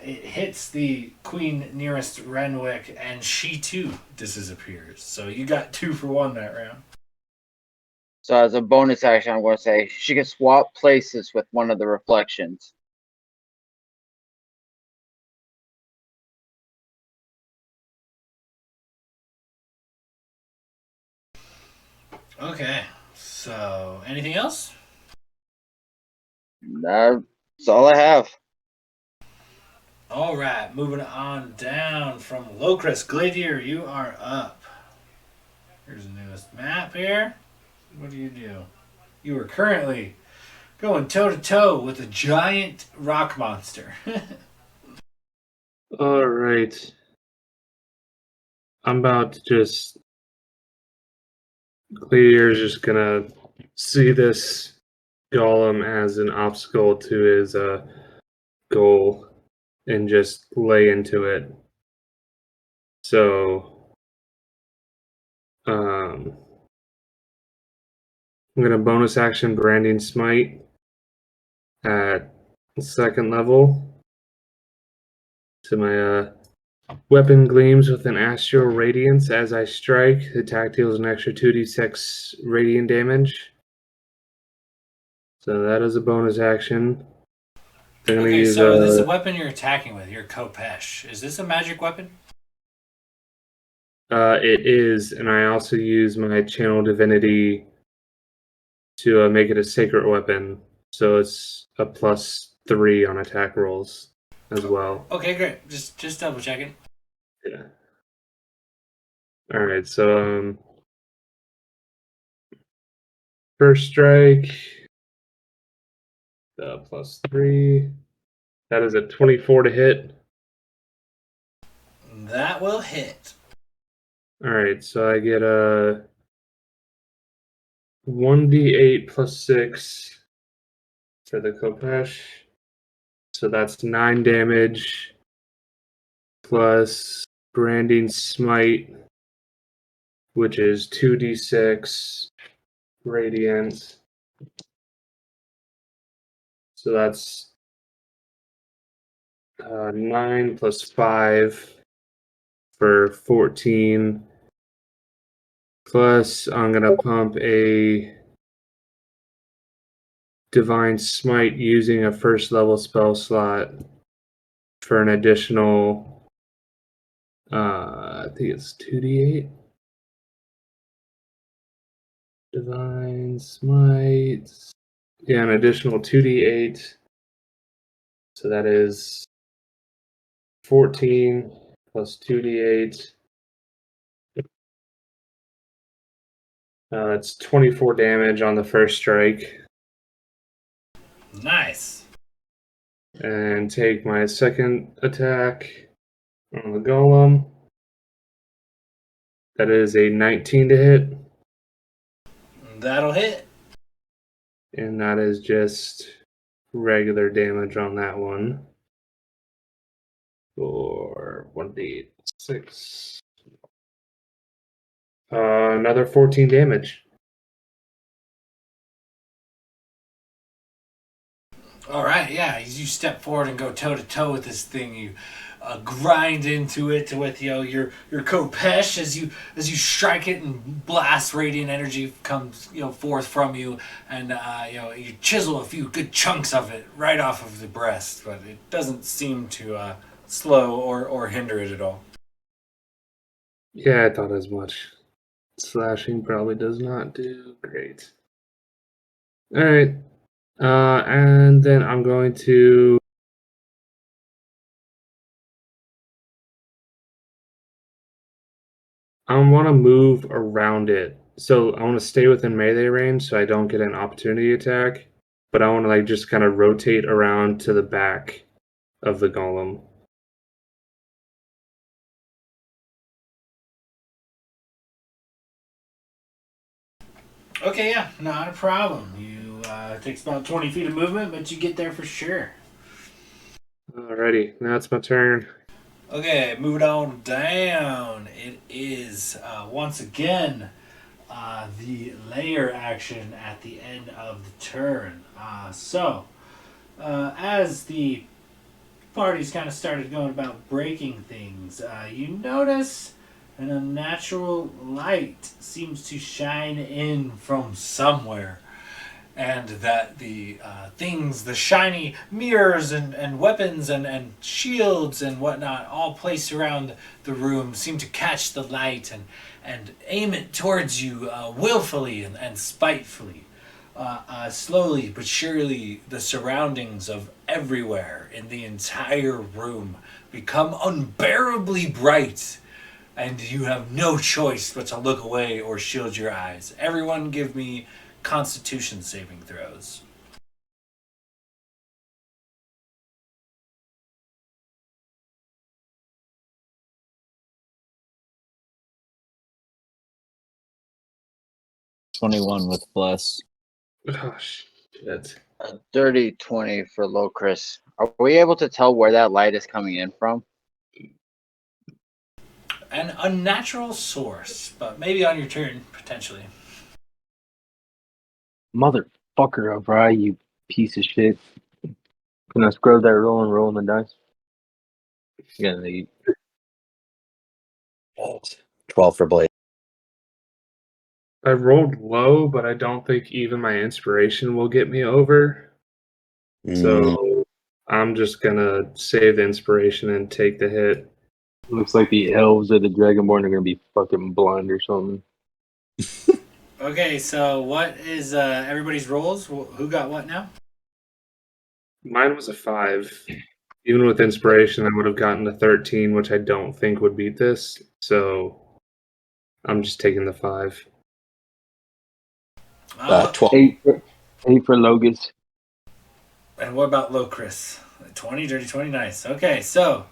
it hits the queen nearest Renwick, and she too disappears. So you got 2 for 1 that round. So as a bonus action, I'm going to say she can swap places with one of the reflections. Okay. So anything else? That's all I have. All right. Moving on down from Locris. Gladiator, you are up. Here's the newest map here. What do? You are currently going toe to toe with a giant rock monster. All right. I'm about to just. Clear's just gonna see this golem as an obstacle to his goal and just lay into it. So, I'm gonna bonus action Branding Smite at 2nd level. So my weapon gleams with an astral radiance as I strike. The attack deals an extra 2d6 radiant damage. So that is a bonus action. I'm gonna Okay, use so this is the weapon you're attacking with, your Kopesh. Is this a magic weapon? It is, and I also use my channel divinity to make it a sacred weapon. So it's a +3 on attack rolls as well. Okay, great. Just double checking. Yeah. All right. So first strike, +3. That is a 24 to hit. That will hit. All right. So I get a 1d8 +6 for the Kopesh. So that's 9 damage plus Branding Smite, which is 2d6 radiant. So that's 9 plus 5 for 14. Plus, I'm going to pump a Divine Smite using a 1st level spell slot for an additional, I think it's 2d8. Divine Smite. Yeah, an additional 2d8. So that is 14 plus 2d8. That's 24 damage on the first strike. Nice. And take my second attack on the golem. That is a 19 to hit. That'll hit. And that is just regular damage on that one. For 1d6. Another 14 damage. All right, yeah. As you step forward and go toe to toe with this thing, you grind into it with your Kopesh as you strike it, and blast radiant energy comes forth from you, and you chisel a few good chunks of it right off of the breast, but it doesn't seem to slow or hinder it at all. Yeah, I thought as much. Slashing probably does not do great. All right. And then I'm going to. I want to move around it. So I want to stay within melee range so I don't get an opportunity attack. But I want to like just kind of rotate around to the back of the golem. Okay, yeah, not a problem. You it takes about 20 feet of movement, but you get there for sure. Alrighty, now it's my turn. Okay, moving on down. It is once again the layer action at the end of the turn. As the party's kind of started going about breaking things, you notice an unnatural light seems to shine in from somewhere. And that the things, the shiny mirrors and weapons and shields and whatnot, all placed around the room, seem to catch the light and aim it towards you willfully and spitefully. Slowly but surely, the surroundings of everywhere in the entire room become unbearably bright, and you have no choice but to look away or shield your eyes. Everyone give me Constitution saving throws. +21 with plus. Oh, shit. A dirty 20 for low Chris. Are we able to tell where that light is coming in from? An unnatural source, but maybe on your turn, potentially. Motherfucker, O'Brien, you piece of shit. Can I scrub that roll and roll on the dice? Yeah, they 12 for Blade. I rolled low, but I don't think even my inspiration will get me over. So I'm just gonna save the inspiration and take the hit. looks like the elves or the dragonborn are gonna be fucking blind or something. Okay, so what is everybody's rolls? Who got what now? Mine was a 5. Even with inspiration, I would have gotten a 13, which I don't think would beat this. So I'm just taking the 5. 12. 8 for Logus. And what about low Chris? 20, dirty 20, nice. Okay, so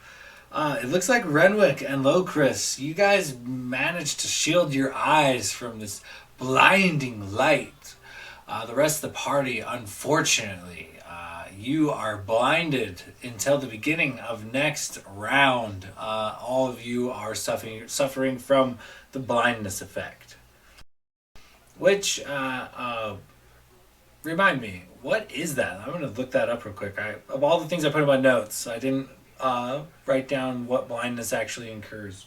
it looks like Renwick and low Chris, you guys managed to shield your eyes from this blinding light. The rest of the party, unfortunately, you are blinded until the beginning of next round. All of you are suffering from the blindness effect. Which, remind me, what is that? I'm going to look that up real quick. Of all the things I put in my notes, I didn't write down what blindness actually incurs.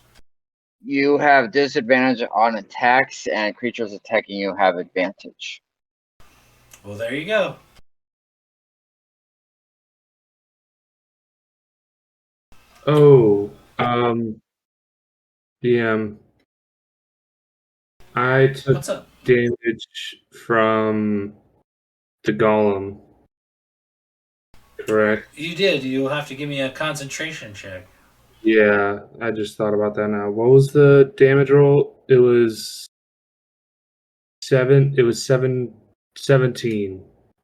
You have disadvantage on attacks, and creatures attacking you have advantage. Well, there you go. Oh, DM. I took What's up? damage from the golem. Correct. You did. You'll have to give me a concentration check. Yeah, I just thought about that now. What was the damage roll? It was 17,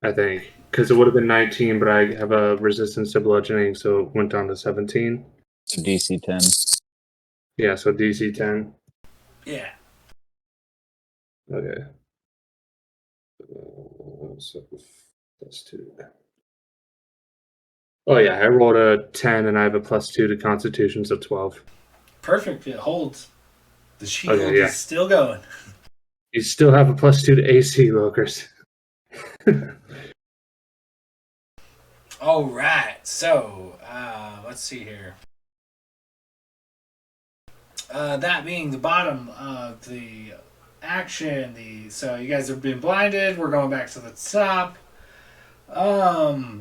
I think. Because it would have been 19, but I have a resistance to bludgeoning, so it went down to 17. So DC 10. Yeah, so DC 10. Yeah. Okay. So +2. Oh yeah, I rolled a 10 and I have a +2 to Constitution, so 12. Perfect. It holds. The shield Okay, yeah. is still going. You still have a +2 to AC, Lokers. All right. So, let's see here. That being the bottom of the action, so you guys have been blinded. We're going back to the top.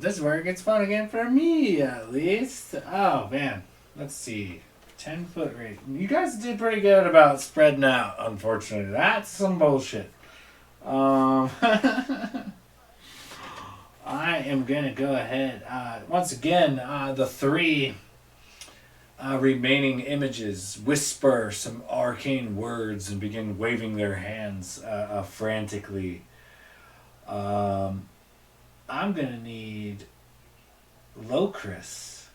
This is where it gets fun again for me, at least. Oh man, let's see. 10-foot radius. You guys did pretty good about spreading out. Unfortunately, that's some bullshit. I am going to go ahead. Once again, the three remaining images whisper some arcane words and begin waving their hands frantically. I'm going to need Locris.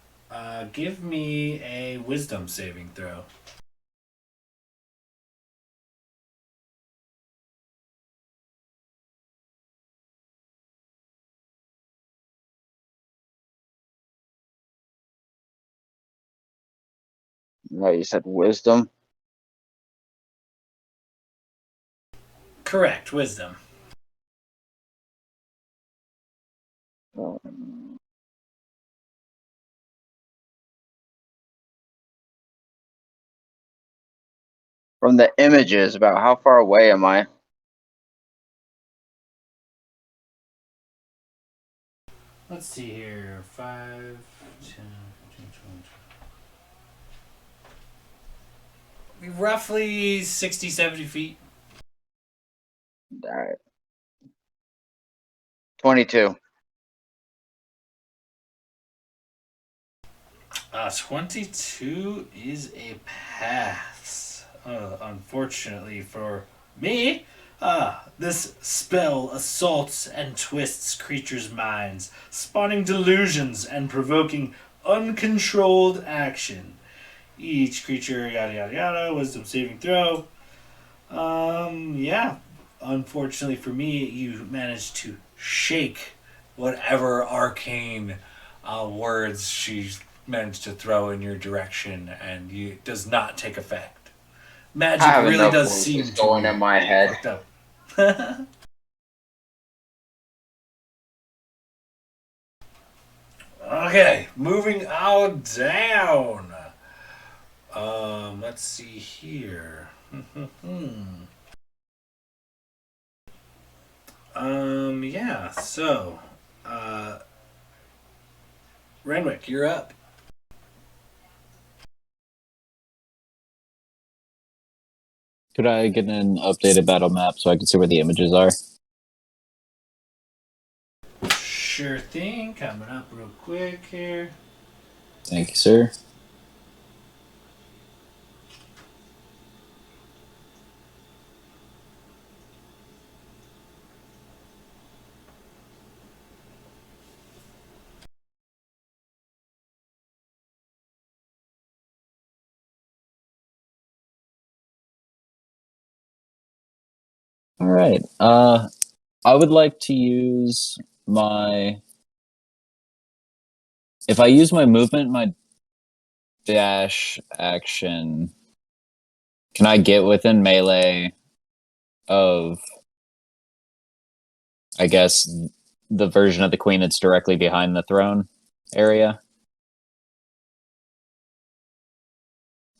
Give me a wisdom saving throw. No, you said wisdom. Correct, wisdom. From the images, about how far away am I? Let's see here. 5, 10, 15, 20. Roughly 60, 70 feet. All right. 22. 22 is a pass. Unfortunately for me, this spell assaults and twists creatures' minds, spawning delusions and provoking uncontrolled action. Each creature, yada yada yada, wisdom saving throw. Yeah. Unfortunately for me, you managed to shake whatever arcane words she's managed to throw in your direction, and it does not take effect. Magic I have really enough does voices seem to going be in my head. fucked up. Okay, moving on down. Let's see here. Yeah, so, Renwick, you're up. Could I get an updated battle map so I can see where the images are? Sure thing, coming up real quick here. Thank you, sir. All right. I would like to use my. If I use my movement, my dash action, can I get within melee of, I guess, the version of the queen that's directly behind the throne area?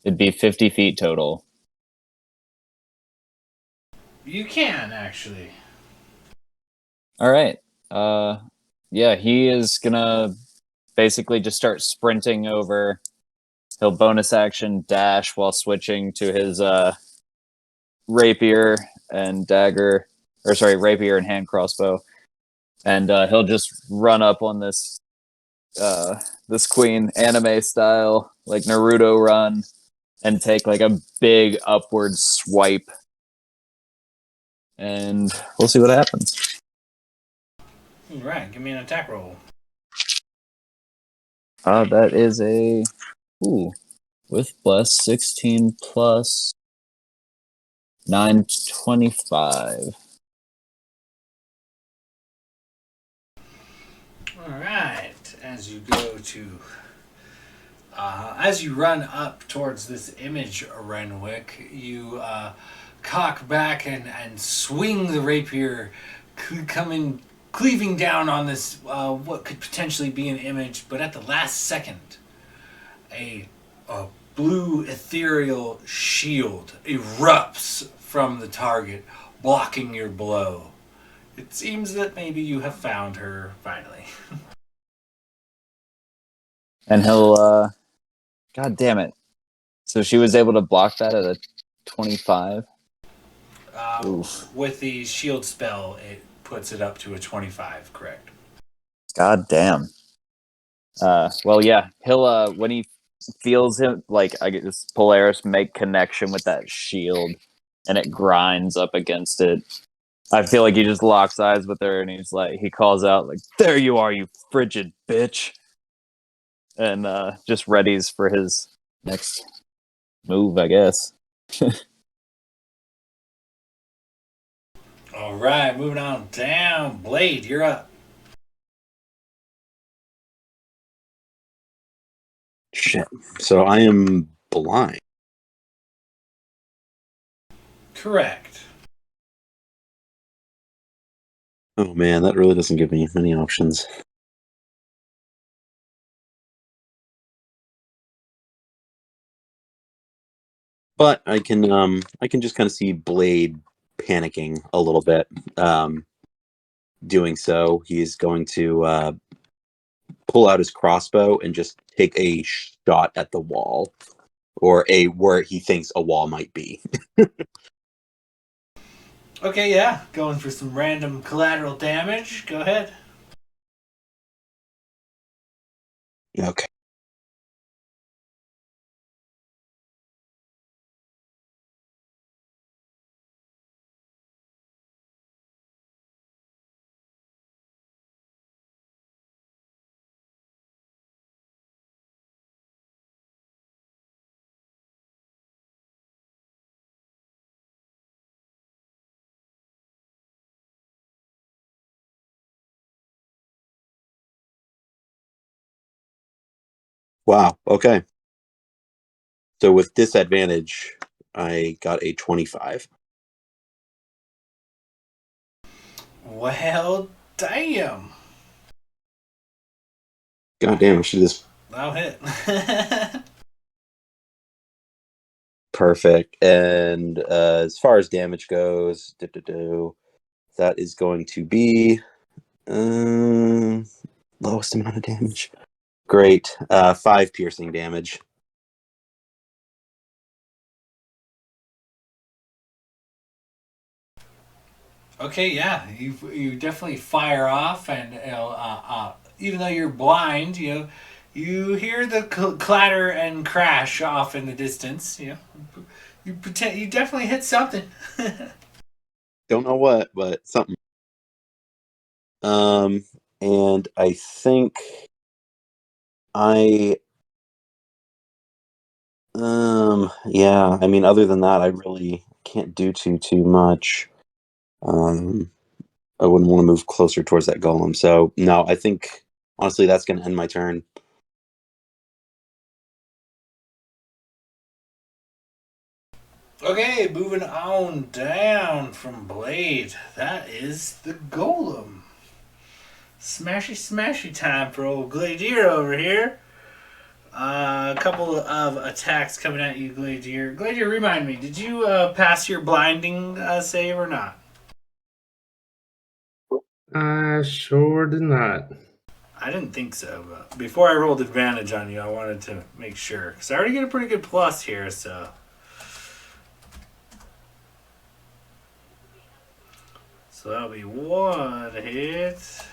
It'd be 50 feet total. You can, actually. All right. Yeah, he is gonna basically just start sprinting over. He'll bonus action dash while switching to his rapier and dagger, or sorry, rapier and hand crossbow, and he'll just run up on this this queen anime style, like Naruto run, and take like a big upward swipe, and we'll see what happens. All right, give me an attack roll. That is a with plus 16 plus 925. All right, as you go to, as you run up towards this image, Renwick, you cock back and swing the rapier, coming cleaving down on this what could potentially be an image, but at the last second, a blue ethereal shield erupts from the target, blocking your blow. It seems that maybe you have found her finally. And he'll, God damn it. So she was able to block that at a 25? Oof. With the shield spell, it puts it up to a 25, correct? God damn. Well, yeah, he'll when he feels him, like I guess Polaris make connection with that shield, and it grinds up against it. I feel like he just locks eyes with her, and he calls out like, "There you are, you frigid bitch," and just readies for his next move, I guess. All right, moving on down. Blade, you're up. Shit. So I am blind. Correct. Oh man, that really doesn't give me many options. But I can just kind of see Blade panicking a little bit. Doing so, he is going to pull out his crossbow and just take a shot at the wall, or where he thinks a wall might be. Okay, yeah, going for some random collateral damage. Go ahead. Okay. Wow. Okay. So with disadvantage, I got a 25. Well, damn. God damn, I should just That'll hit. perfect. And as far as damage goes, that is going to be lowest amount of damage. Great. 5 piercing damage. Okay, yeah, you definitely fire off, and even though you're blind, you hear the clatter and crash off in the distance. You definitely hit something. Don't know what, but something. And I think I yeah, I mean other than that I really can't do too much. I wouldn't want to move closer towards that golem. So no, I think honestly that's gonna end my turn. Okay, moving on down from Blade. That is the Golem. Smashy time for old Gladier over here. A couple of attacks coming at you, Gladier. Gladier, remind me, did you pass your blinding save or not? I sure did not. I didn't think so, but before I rolled advantage on you, I wanted to make sure. Because I already get a pretty good plus here, so. So that'll be 1 hit.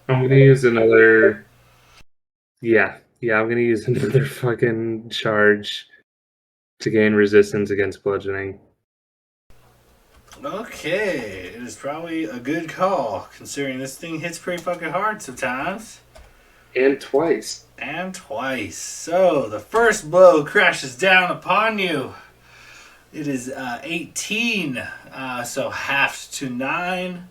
I'm gonna use another. Yeah, I'm gonna use another fucking charge to gain resistance against bludgeoning. Okay, it is probably a good call, considering this thing hits pretty fucking hard sometimes. And twice. And twice. So, the first blow crashes down upon you. It is 18, so halved to 9.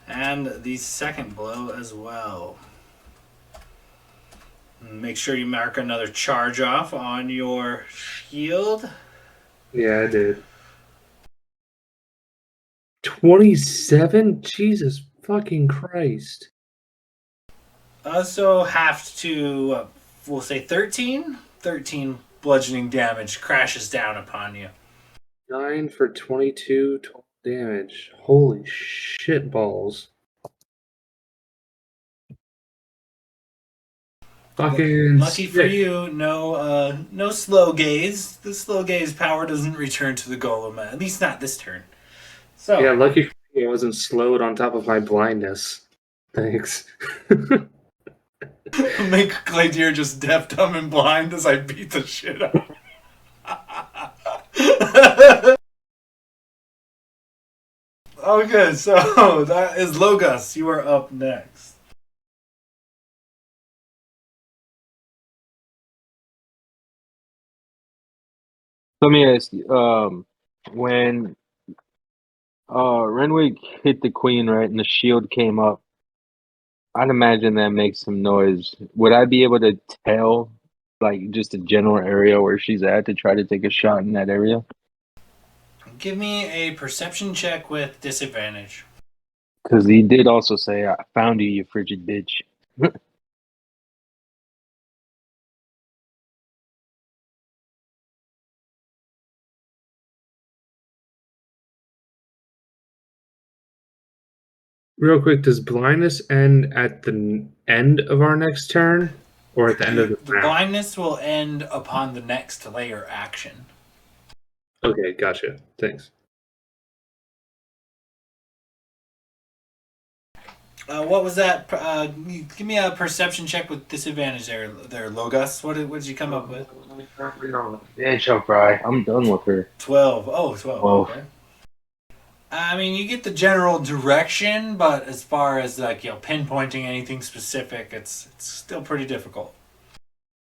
And the second blow as well. Make sure you mark another charge off on your shield. Yeah, I did. 27? Jesus fucking Christ. So halved to, we'll say 13? 13 bludgeoning damage crashes down upon you. 9 for 22 total damage. Holy shit balls. Fucking Lucky for sick. you, no slow gaze. The slow gaze power doesn't return to the golem, at least not this turn. So Yeah, lucky for me, I wasn't slowed on top of my blindness. Thanks. make Gladeer just deaf, dumb, and blind as I beat the shit out. Okay, so that is Logos. You are up next. Let me ask you, when Renwick hit the queen, right, and the shield came up, I'd imagine that makes some noise. Would I be able to tell, like, just a general area where she's at to try to take a shot in that area? Give me a perception check with disadvantage. Because he did also say, "I found you, you frigid bitch." Real quick, does blindness end at the end of our next turn, or at the end of the The round? blindness will end upon the next layer action. Okay, gotcha. Thanks. What was that? Give me a perception check with disadvantage there, Logos. What did you come up with? Yeah, she'll cry. I'm done with her. 12. Oh, 12. Whoa. Okay. I mean, you get the general direction, but as far as like pinpointing anything specific, it's still pretty difficult.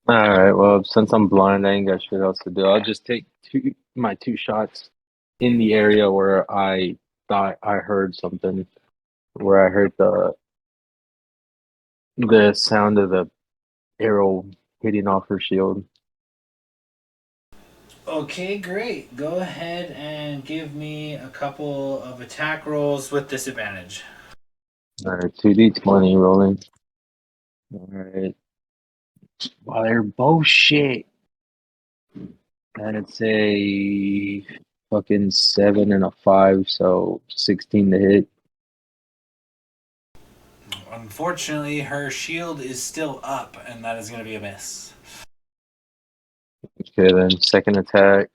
All right. Well, since I'm blind, I ain't got shit else to do. I'll just take my two shots in the area where I thought I heard something, where I heard the sound of the arrow hitting off her shield. Okay, great. Go ahead and give me a couple of attack rolls with disadvantage. All right, 2d20 rolling. All right. Wow, they're both shit. That's a fucking 7 and a 5, so 16 to hit. Unfortunately, her shield is still up, and that is going to be a miss. Okay, then second attack.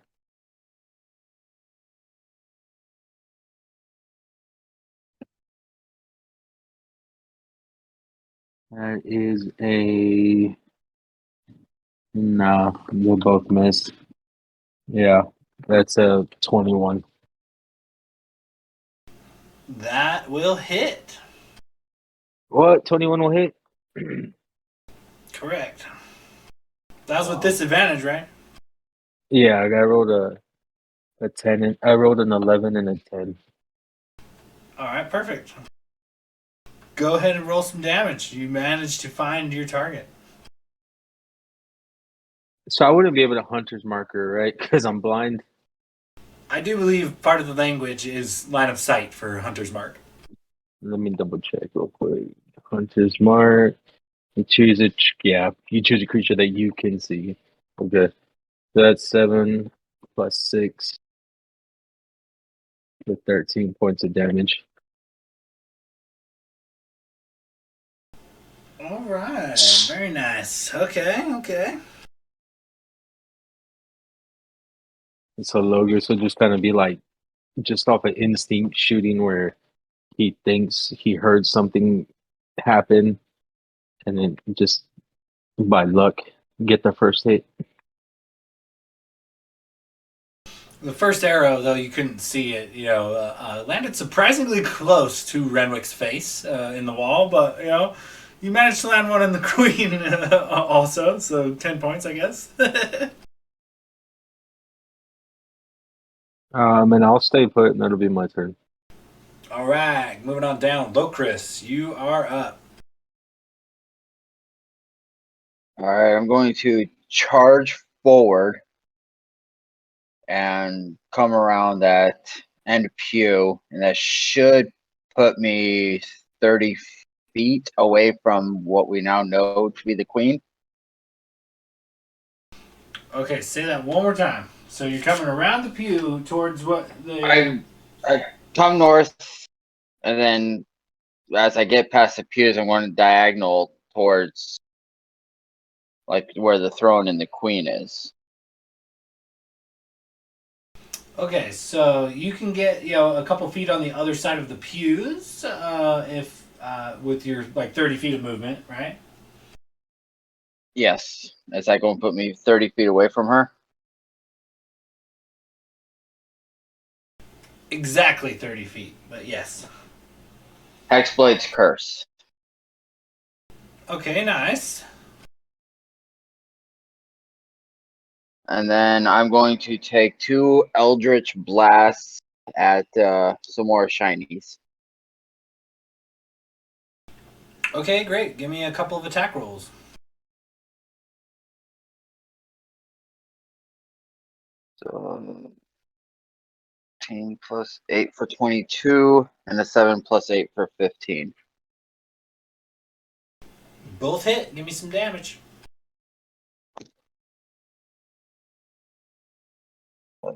That is a nah. They'll both miss. Yeah, that's a 21. That will hit. What? 21 will hit? Correct. That was with disadvantage, right? Yeah, I rolled a 10. And, I rolled an 11 and a 10. All right, perfect. Go ahead and roll some damage. You managed to find your target. So I wouldn't be able to hunter's marker, right? Because I'm blind. I do believe part of the language is line of sight for Hunter's Mark. Let me double check real quick. Hunter's mark. You choose you choose a creature that you can see. Okay. So that's 7 plus 6 for 13 points of damage. All right, very nice. Okay. So Logos will just kind of be like, just off of instinct shooting where he thinks he heard something happen and then just by luck get the first hit. The first arrow, though you couldn't see it, landed surprisingly close to Renwick's face in the wall, but you managed to land one in the queen also, so 10 points, I guess. And I'll stay put and that'll be my turn. All right, moving on down. Lokris, you are up. All right, I'm going to charge forward and come around that end pew, and that should put me 30 feet away from what we now know to be the queen. Okay, say that one more time. So you're coming around the pew towards what the... I come north, and then as I get past the pews, I'm going diagonal towards like where the throne and the queen is. Okay, so you can get a couple feet on the other side of the pews if with your 30 feet of movement, right? Yes. Is that going to put me 30 feet away from her? Exactly 30 feet, but yes. Hexblade's Curse. Okay, nice. And then I'm going to take 2 Eldritch Blasts at some more shinies. Okay, great. Give me a couple of attack rolls. So 18 plus 8 for 22, and a 7 plus 8 for 15. Both hit. Give me some damage.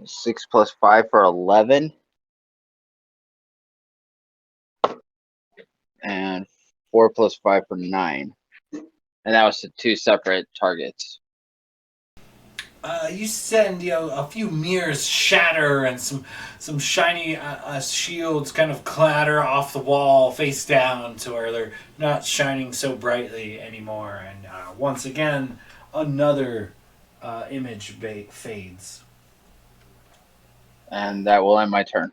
6 plus 5 for 11. And 4 plus 5 for 9. And that was to 2 separate targets. You send a few mirrors shatter and some shiny shields kind of clatter off the wall face down to where they're not shining so brightly anymore. And once again, another image fades. And that will end my turn.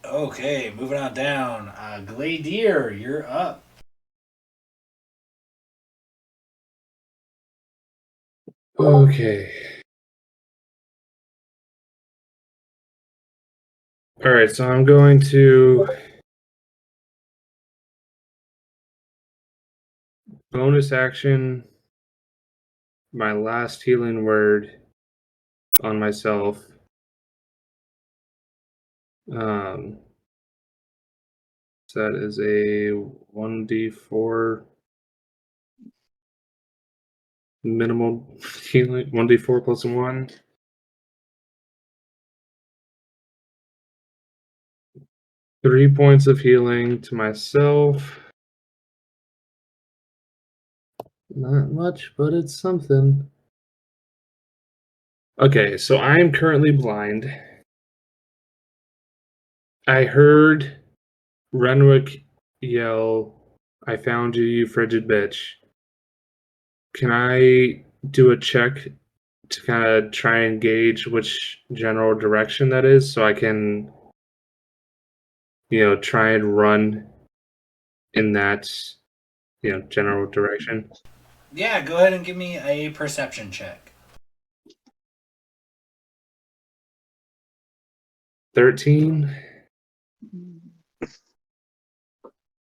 Okay, moving on down. Gladier, you're up. Okay. All right, so I'm going to bonus action my last healing word on myself. So that is a 1d4 minimal healing, 1d4 plus 1. Three points of healing to myself. Not much, but it's something. Okay, so I am currently blind. I heard Renwick yell, "I found you, you frigid bitch." Can I do a check to kind of try and gauge which general direction that is so I can, try and run in that, general direction? Yeah, go ahead and give me a perception check. 13.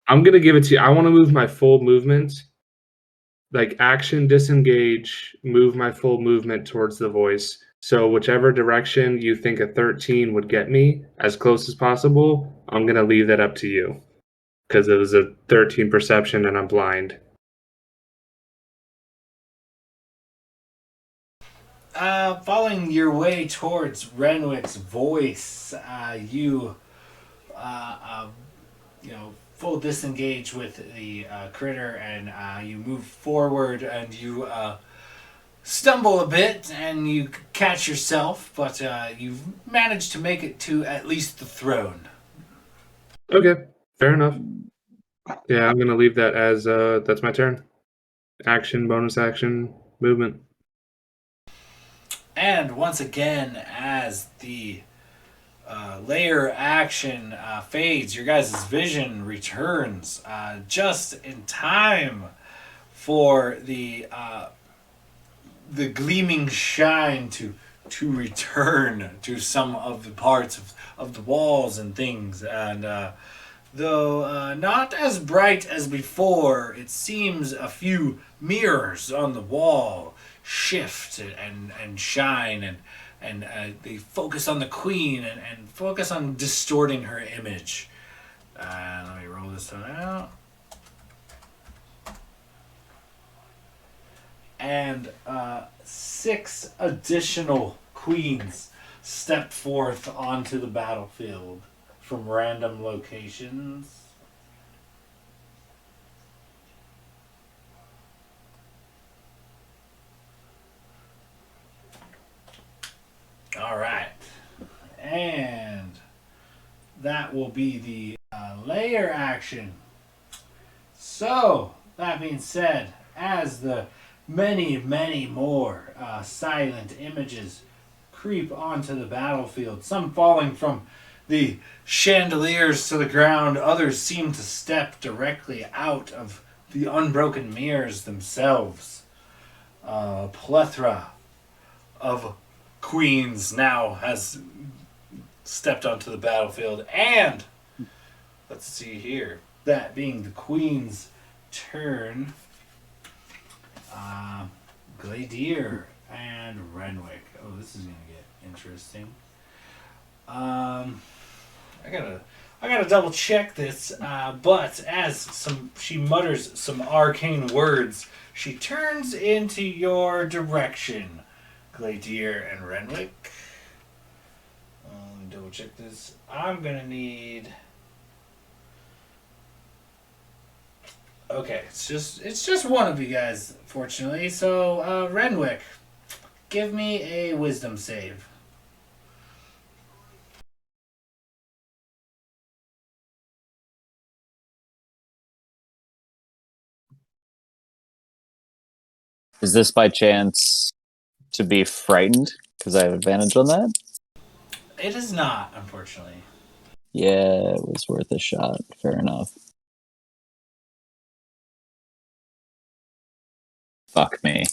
I'm going to give it to you. I want to move my full movement. Like action, disengage, move my full movement towards the voice. So whichever direction you think a 13 would get me as close as possible, I'm going to leave that up to you. Because it was a 13 perception and I'm blind. Following your way towards Renwick's voice, you full disengage with the critter, and you move forward, and you stumble a bit, and you catch yourself, but you've managed to make it to at least the throne. Okay, fair enough. Yeah, I'm gonna leave that as that's my turn. Action, bonus action, movement. And once again, as the layer action fades, your guys' vision returns just in time for the gleaming shine to return to some of the parts of the walls and things. And though not as bright as before, it seems a few mirrors on the wall shift and shine, and they focus on the queen and focus on distorting her image. Let me roll this one out. And 6 additional queens stepped forth onto the battlefield from random locations. All right. And that will be the layer action. So, that being said, as the many, many more silent images creep onto the battlefield, some falling from the chandeliers to the ground, others seem to step directly out of the unbroken mirrors themselves. A plethora of queens now has stepped onto the battlefield, and let's see here, that being the queen's turn, Gladier and Renwick. Oh, this is gonna get interesting. I gotta double check this. But as she mutters some arcane words, she turns into your direction, Gladier and Renwick. Let me double check this. I'm gonna need. Okay, it's just one of you guys, fortunately. So, Renwick, give me a wisdom save. Is this by chance to be frightened? Because I have advantage on that? It is not, unfortunately. Yeah, it was worth a shot. Fair enough. Fuck me.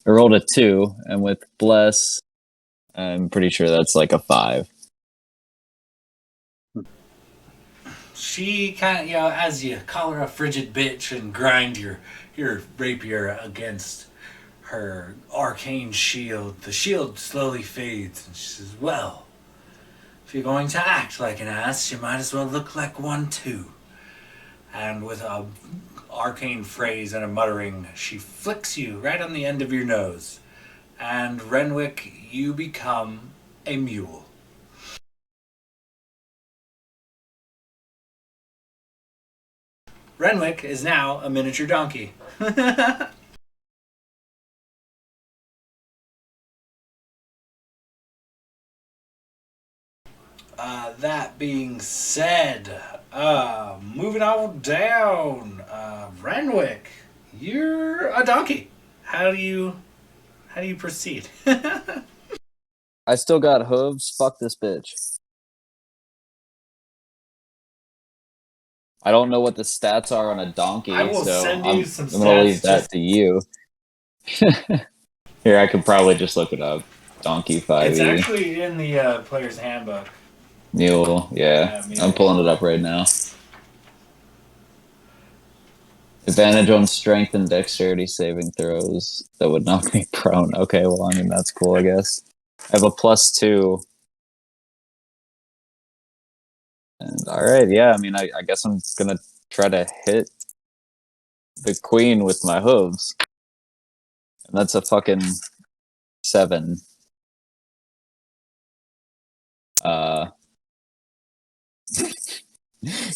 I rolled a 2, and with Bless, I'm pretty sure that's like a 5. She kind of, as you call her a frigid bitch and grind your rapier against her arcane shield, the shield slowly fades, and she says, "Well, if you're going to act like an ass, you might as well look like one too." And with a arcane phrase and a muttering, she flicks you right on the end of your nose. And Renwick, you become a mule. Renwick is now a miniature donkey. That being said, moving on down, Renwick, you're a donkey. How do you proceed? I still got hooves. Fuck this bitch. I don't know what the stats are on a donkey, I will so send I'm you some gonna stats. leave that to you. Here, I could probably just look it up. Donkey 5e. It's actually in the player's handbook. Mule, yeah. Mule. I'm pulling it up right now. Advantage on strength and dexterity saving throws that would knock me prone. Okay, well, I mean, that's cool, I guess. I have a +2. And alright, yeah, I mean, I guess I'm gonna try to hit the queen with my hooves. And that's a fucking 7.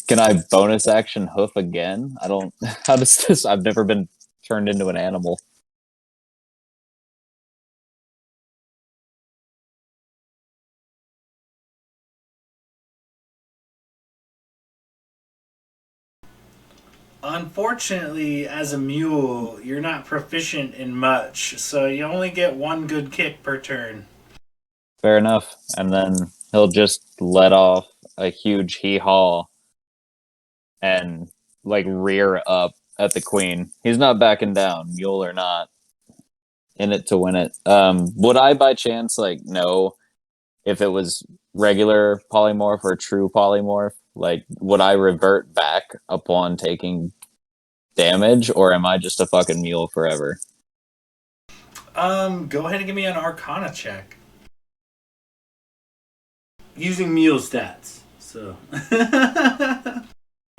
Can I bonus action hoof again? I don't. How does this? I've never been turned into an animal. Unfortunately, as a mule, you're not proficient in much, so you only get one good kick per turn. Fair enough. And then he'll just let off a huge hee-haw and like rear up at the queen. He's not backing down, mule or not. In it to win it. Would I by chance like know if it was regular polymorph or true polymorph? Like, would I revert back upon taking damage, or am I just a fucking mule forever? Go ahead and give me an Arcana check. Using mule stats. So.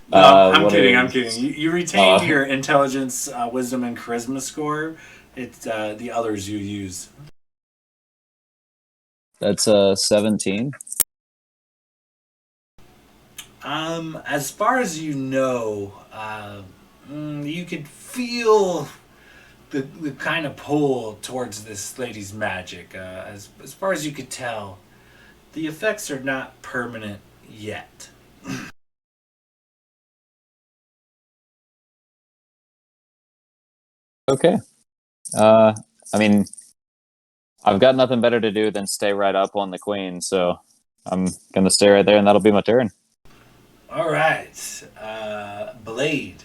No, I'm kidding. I'm kidding. You retained your intelligence, wisdom, and charisma score. It's the others you use. That's 17. As far as you know, you could feel the kind of pull towards this lady's magic. As far as you could tell, the effects are not permanent yet. Okay. I mean, I've got nothing better to do than stay right up on the queen, so I'm gonna stay right there, and that'll be my turn. All right, Blade.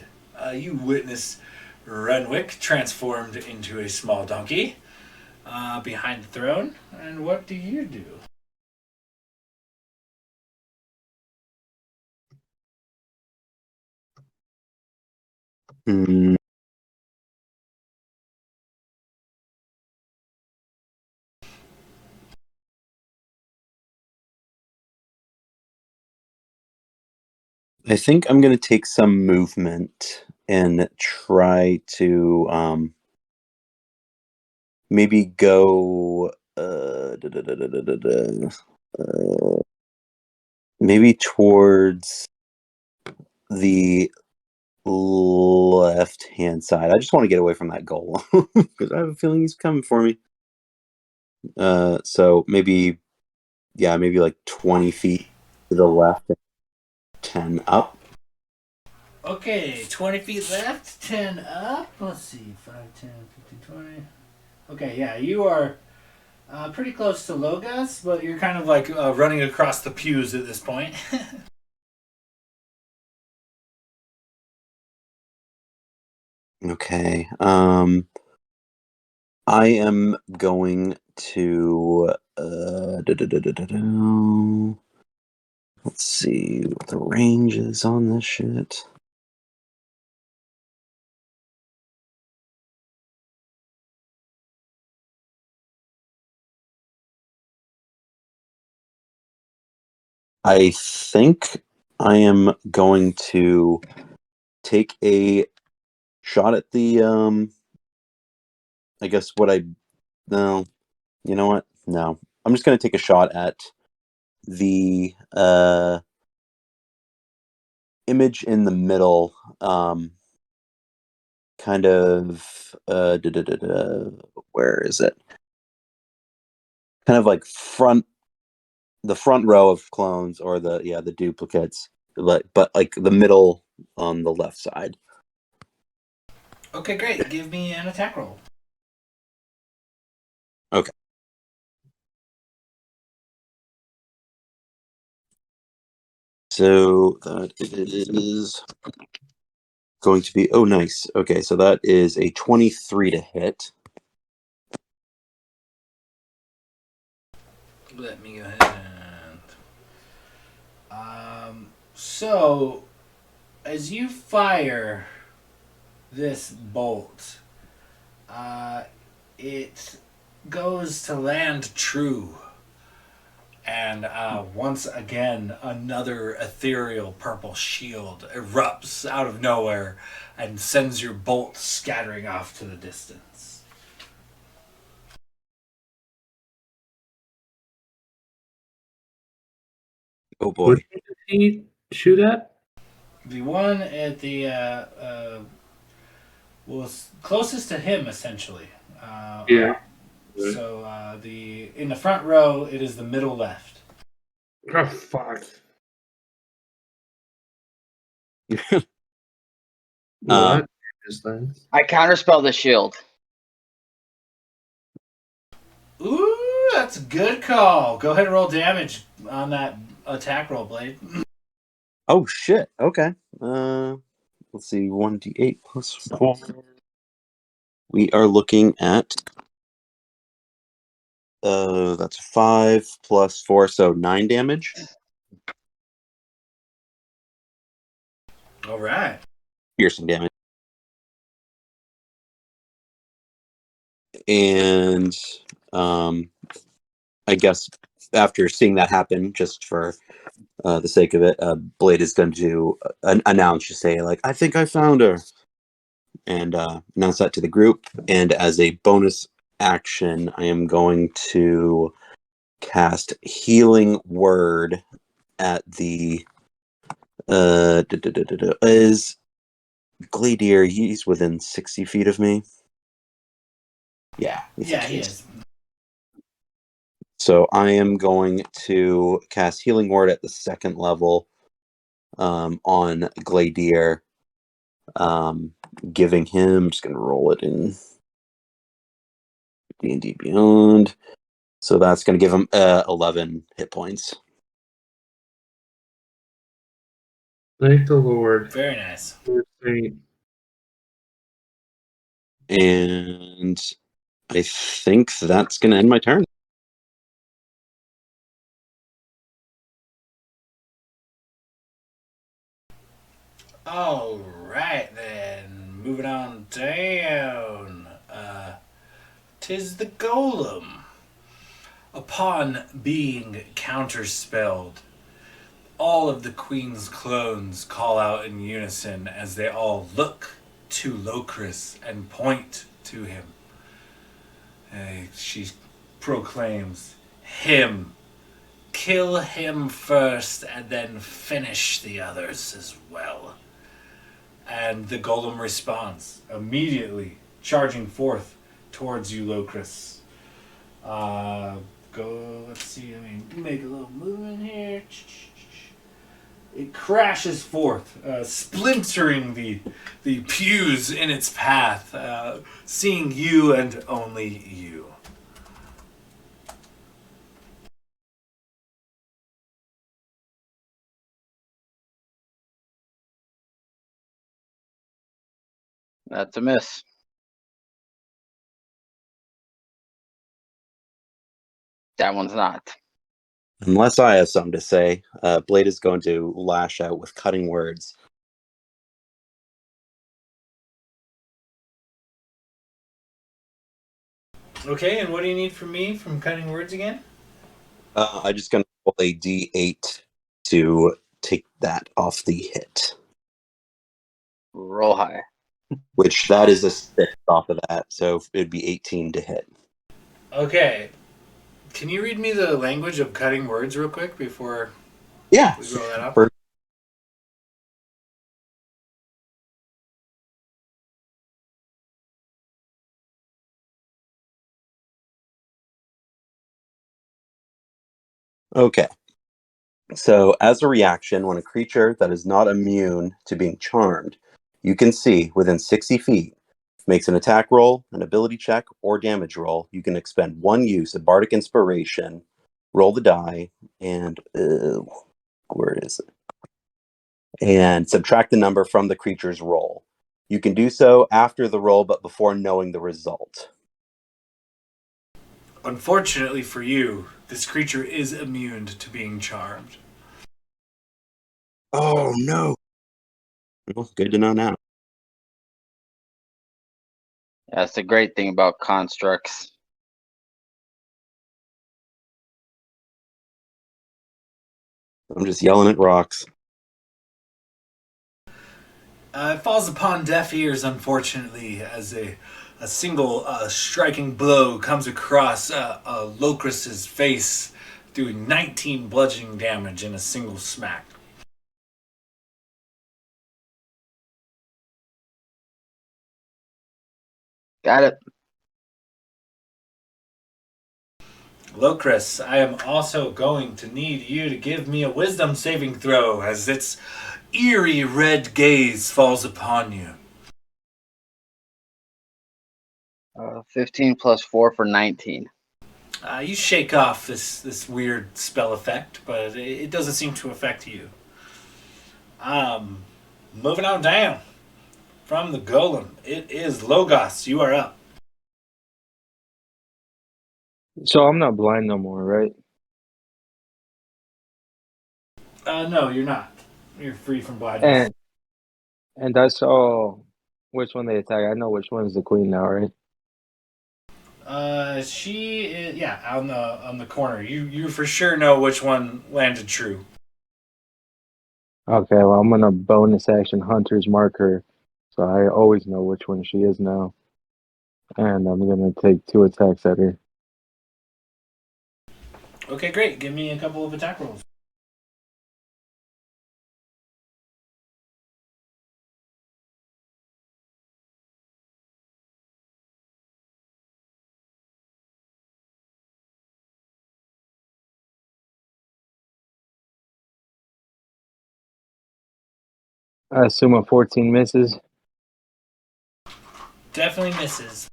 You witness Renwick transformed into a small donkey behind the throne, and what do you do? Hmm. I think I'm going to take some movement and try to maybe go maybe towards the left hand side. I just want to get away from that goal because I have a feeling he's coming for me. So maybe, yeah, maybe like 20 feet to the left and 10 up. Okay, 20 feet left, 10 up. Let's see, 5, 10, 15, 20. Okay, yeah, you are pretty close to Logos, but you're kind of like running across the pews at this point. Okay. I am going to let's see what the range is on this shit. I think I am going to take a shot at the I guess what I no, you know what? No. I'm just going to take a shot at the image in the middle, kind of where is it? Kind of like the front row of clones, or the duplicates, but like the middle on the left side. Okay, great. Give me an attack roll. Okay. So that is going to be, oh nice. Okay, so that is a 23 to hit. Let me go ahead and. So, as you fire this bolt, it goes to land true. And once again, another ethereal purple shield erupts out of nowhere and sends your bolt scattering off to the distance. Oh boy. Which one did he shoot at? The one at the was closest to him, essentially. Yeah. So the in the front row, it is the middle left. Oh, fuck. Well, that changes things. I counterspell the shield. Ooh, that's a good call. Go ahead and roll damage on that attack roll, Blade. Oh shit. Okay. Let's see. 1d8 plus 4. We are looking at that's 5 plus 4, so 9 damage. All right. Piercing damage. And I guess after seeing that happen, just for the sake of it, Blade is going to announce, to say, like, I think I found her, and announce that to the group. And as a bonus action, I am going to cast Healing Word at the is Gladier. He's within 60 feet of me. Yeah. Yeah, he is. So I am going to cast Healing Word at the 2nd level on Gladier, giving him. I'm just going to roll it in D&D Beyond. So that's going to give him 11 hit points. Thank the Lord. Very nice. Lord Saint. And I think that's going to end my turn. All right, then. Moving on down. Tis the Golem. Upon being counterspelled, all of the Queen's clones call out in unison as they all look to Locris and point to him. She proclaims, "Him. Kill him first and then finish the others as well." And the golem responds, immediately charging forth towards you, Locris. Let's see, let me make a little movement here. It crashes forth, splintering the pews in its path, seeing you and only you. That's a miss. That one's not. Unless I have something to say, Blade is going to lash out with cutting words. Okay, and what do you need from me from cutting words again? I'm just going to roll a d8 to take that off the hit, Roll high. which that is a 6 off of that, so it'd be 18 to hit. Okay. Can you read me the language of cutting words real quick before Yeah. we roll that up? First, okay. So, as a reaction, when a creature that is not immune to being charmed, you can see within 60 feet, makes an attack roll, an ability check, or damage roll, you can expend 1 use of Bardic Inspiration, roll the die, and where is it? And subtract the number from the creature's roll. You can do so after the roll, but before knowing the result. Unfortunately for you, this creature is immune to being charmed. Oh no! Well, good to know now. That's the great thing about constructs. I'm just yelling at rocks. It falls upon deaf ears, unfortunately, as a single striking blow comes across Locris's face, doing 19 bludgeoning damage in a single smack. Got it. Locris, I am also going to need you to give me a wisdom saving throw as its eerie red gaze falls upon you. 15 plus 4 for 19. You shake off this weird spell effect, but it doesn't seem to affect you. Moving on down from the golem, it is Logos. You are up. So I'm not blind no more, right? No, you're not. You're free from blindness. And I saw which one they attack. I know which one's the queen now, right? She is, yeah, on the corner. You for sure know which one landed true. Okay, well I'm gonna bonus action Hunter's marker, so I always know which one she is now. And I'm gonna take 2 attacks at her. Okay, great. Give me a couple of attack rolls. I assume a 14 misses. Definitely misses.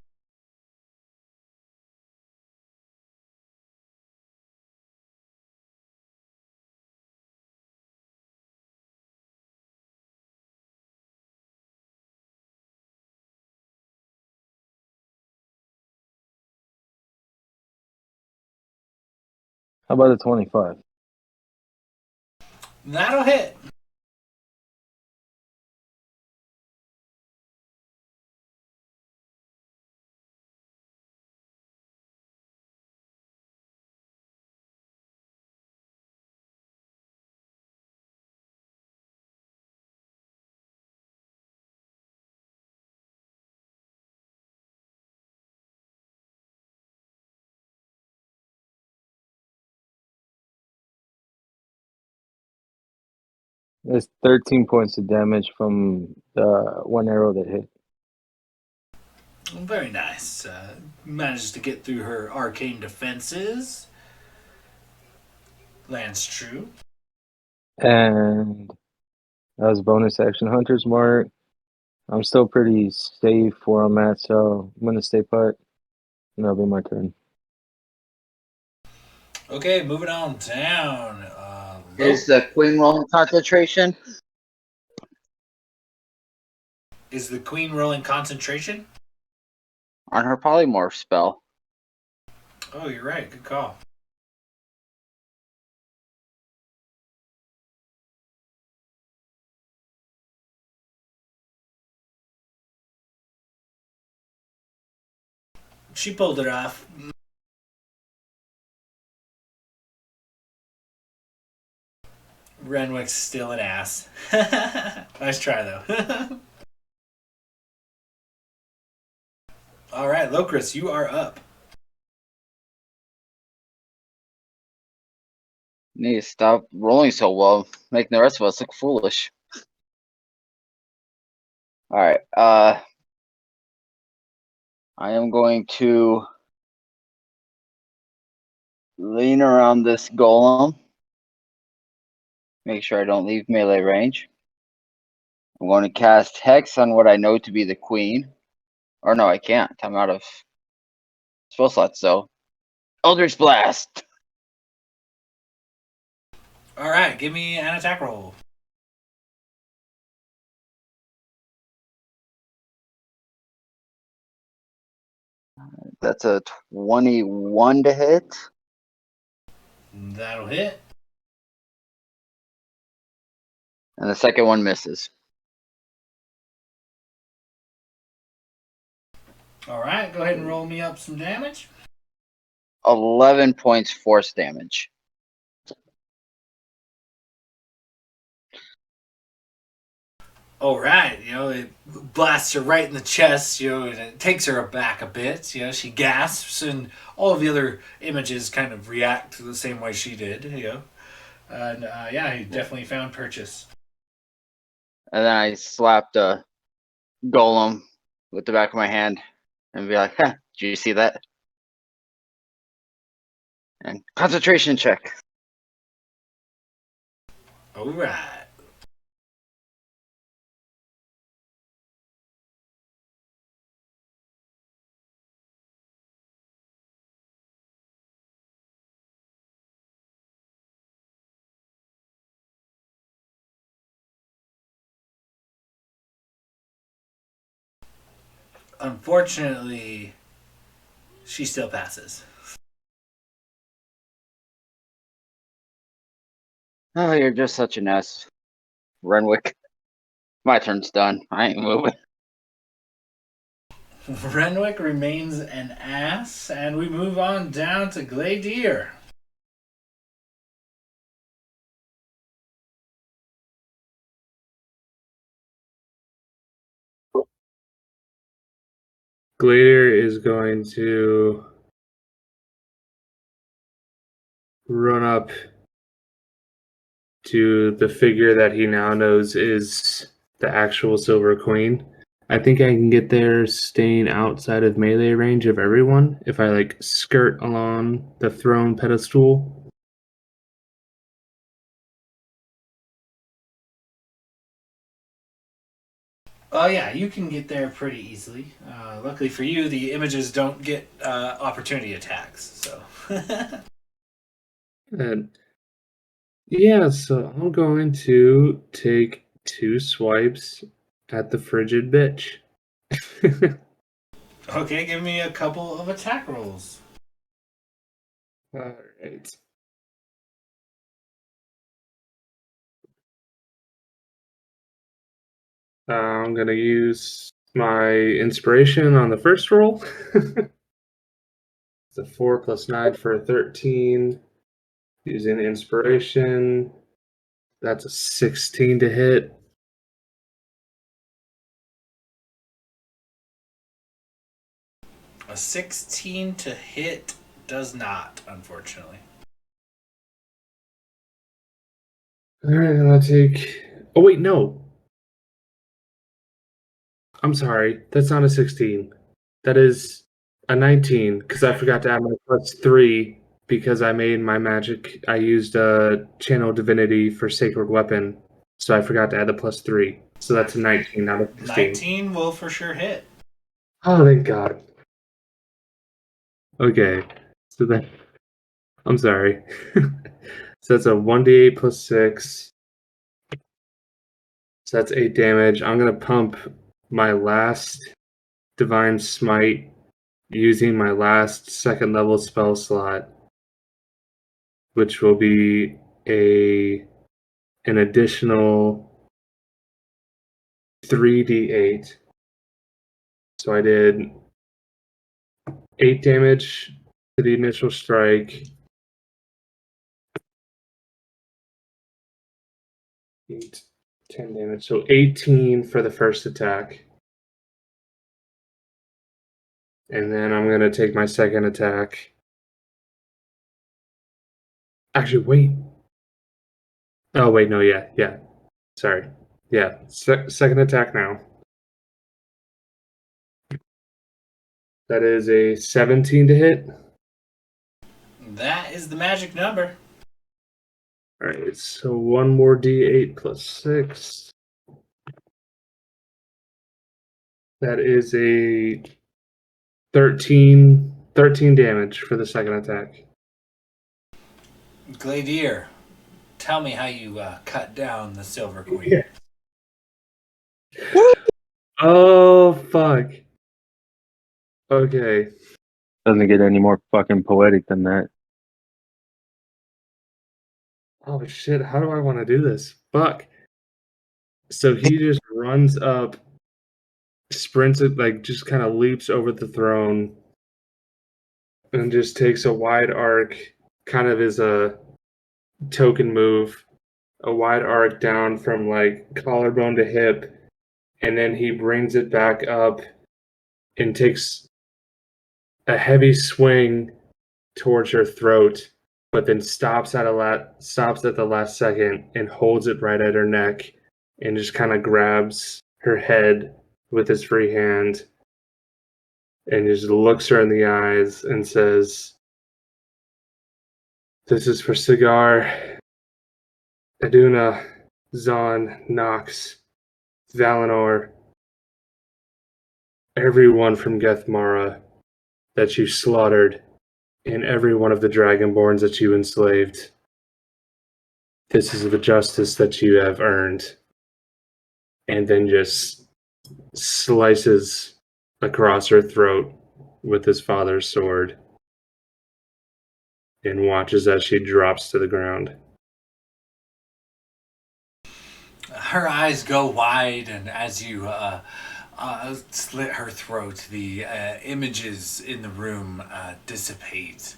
How about a 25? That'll hit. There's 13 points of damage from the one arrow that hit. Very nice. Manages to get through her arcane defenses. Lands true. And that was bonus action Hunter's Mark. I'm still pretty safe where I'm at, so I'm going to stay put. And that'll be my turn. Okay, moving on down. Is the queen rolling concentration? Is the queen rolling concentration? On her polymorph spell. Oh, you're right. Good call. She pulled it off. Renwick's still an ass. Nice try, though. All right, Locris, you are up. Need to stop rolling so well, making the rest of us look foolish. Alright, I am going to lean around this golem. Make sure I don't leave melee range. I'm going to cast Hex on what I know to be the queen. Or no, I can't. I'm out of spell slots, so. Eldritch Blast! All right, give me an attack roll. That's a 21 to hit. That'll hit. And the second one misses. All right, go ahead and roll me up some damage. 11 points force damage. All right, it blasts her right in the chest, and it takes her aback a bit. She gasps, and all of the other images kind of react the same way she did. And yeah, he definitely found purchase. And then I slapped a golem with the back of my hand and be like, "Huh, did you see that?" And concentration check. All right. Unfortunately, she still passes. Oh, you're just such an ass, Renwick. My turn's done. I ain't moving. Renwick remains an ass, and we move on down to Gladier. Gladiator is going to run up to the figure that he now knows is the actual Silver Queen. I think I can get there staying outside of melee range of everyone if I skirt along the throne pedestal. Oh yeah, you can get there pretty easily. Luckily for you, the images don't get opportunity attacks. So. And yeah, so I'm going to take 2 swipes at the frigid bitch. Okay, give me a couple of attack rolls. All right. I'm gonna use my inspiration on the first roll. It's a 4 plus 9 for a 13. Using inspiration, that's a 16 to hit. A 16 to hit does not, unfortunately. All right, I'll take. Oh wait, no. I'm sorry. That's not a 16. That is a 19 because I forgot to add my +3 because I made my magic. I used channel divinity for sacred weapon, so I forgot to add the +3. So that's a 19, not a 16. 19 will for sure hit. Oh, thank God. Okay, so then I'm sorry. So that's a 1d8 plus 6. So that's 8 damage. I'm gonna pump my last divine smite using my last second level spell slot, which will be an additional 3d8. So I did 8 damage to the initial strike. 8, 10 damage. So 18 for the first attack. And then I'm going to take my second attack. Actually, wait. Oh, wait, no, yeah. Sorry. Yeah, second attack now. That is a 17 to hit. That is the magic number. All right, so one more d8 plus 6. That is a 13 damage for the second attack. Gladier, tell me how you cut down the Silver Queen. Yeah. Oh, fuck. Okay. Doesn't get any more fucking poetic than that. Oh, shit. How do I want to do this? Fuck. So he just runs up, sprints it, like just kind of leaps over the throne, and just takes a wide arc, kind of as a token move, a wide arc down from like collarbone to hip, and then he brings it back up and takes a heavy swing towards her throat, but then stops at the last second and holds it right at her neck, and just kind of grabs her head with his free hand, and just looks her in the eyes and says, "This is for Cigar, Aduna, Zon, Nox, Valinor, everyone from Gethmara that you slaughtered, and every one of the Dragonborns that you enslaved. This is the justice that you have earned." And then just slices across her throat with his father's sword and watches as she drops to the ground. Her eyes go wide, and as you slit her throat, the images in the room dissipate.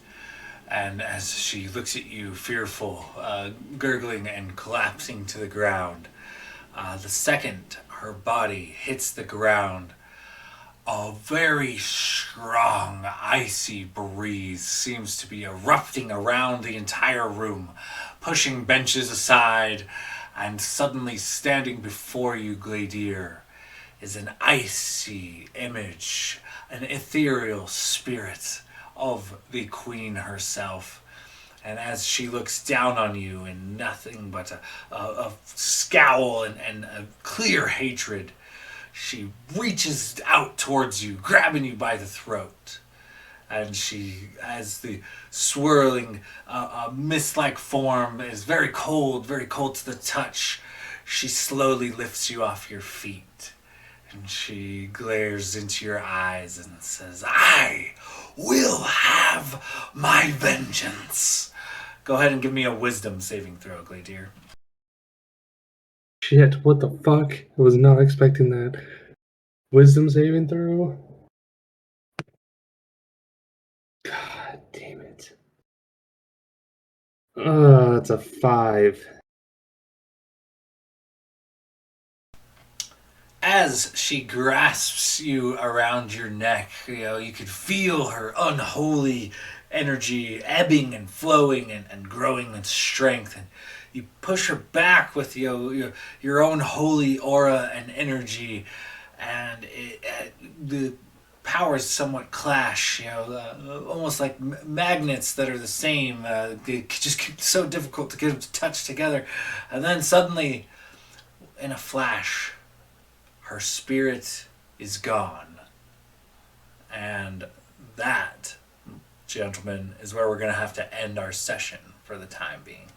And as she looks at you, fearful, gurgling and collapsing to the ground, the second her body hits the ground, a very strong, icy breeze seems to be erupting around the entire room, pushing benches aside, and suddenly standing before you, Gladier, is an icy image, an ethereal spirit of the Queen herself. And as she looks down on you in nothing but a scowl and a clear hatred, she reaches out towards you, grabbing you by the throat. And she, as the swirling mist-like form is very cold to the touch, she slowly lifts you off your feet. And she glares into your eyes and says, I will have my vengeance. Go ahead and give me a wisdom saving throw, Gladier. Shit, what the fuck? I was not expecting that. Wisdom saving throw? God damn it. It's a 5. As she grasps you around your neck, you could feel her unholy energy ebbing and flowing and growing in strength. And you push her back with your own holy aura and energy, and the powers somewhat clash. Almost like magnets that are the same. They just keep so difficult to get them to touch together, and then suddenly, in a flash, her spirit is gone. And that, gentlemen, is where we're going to have to end our session for the time being.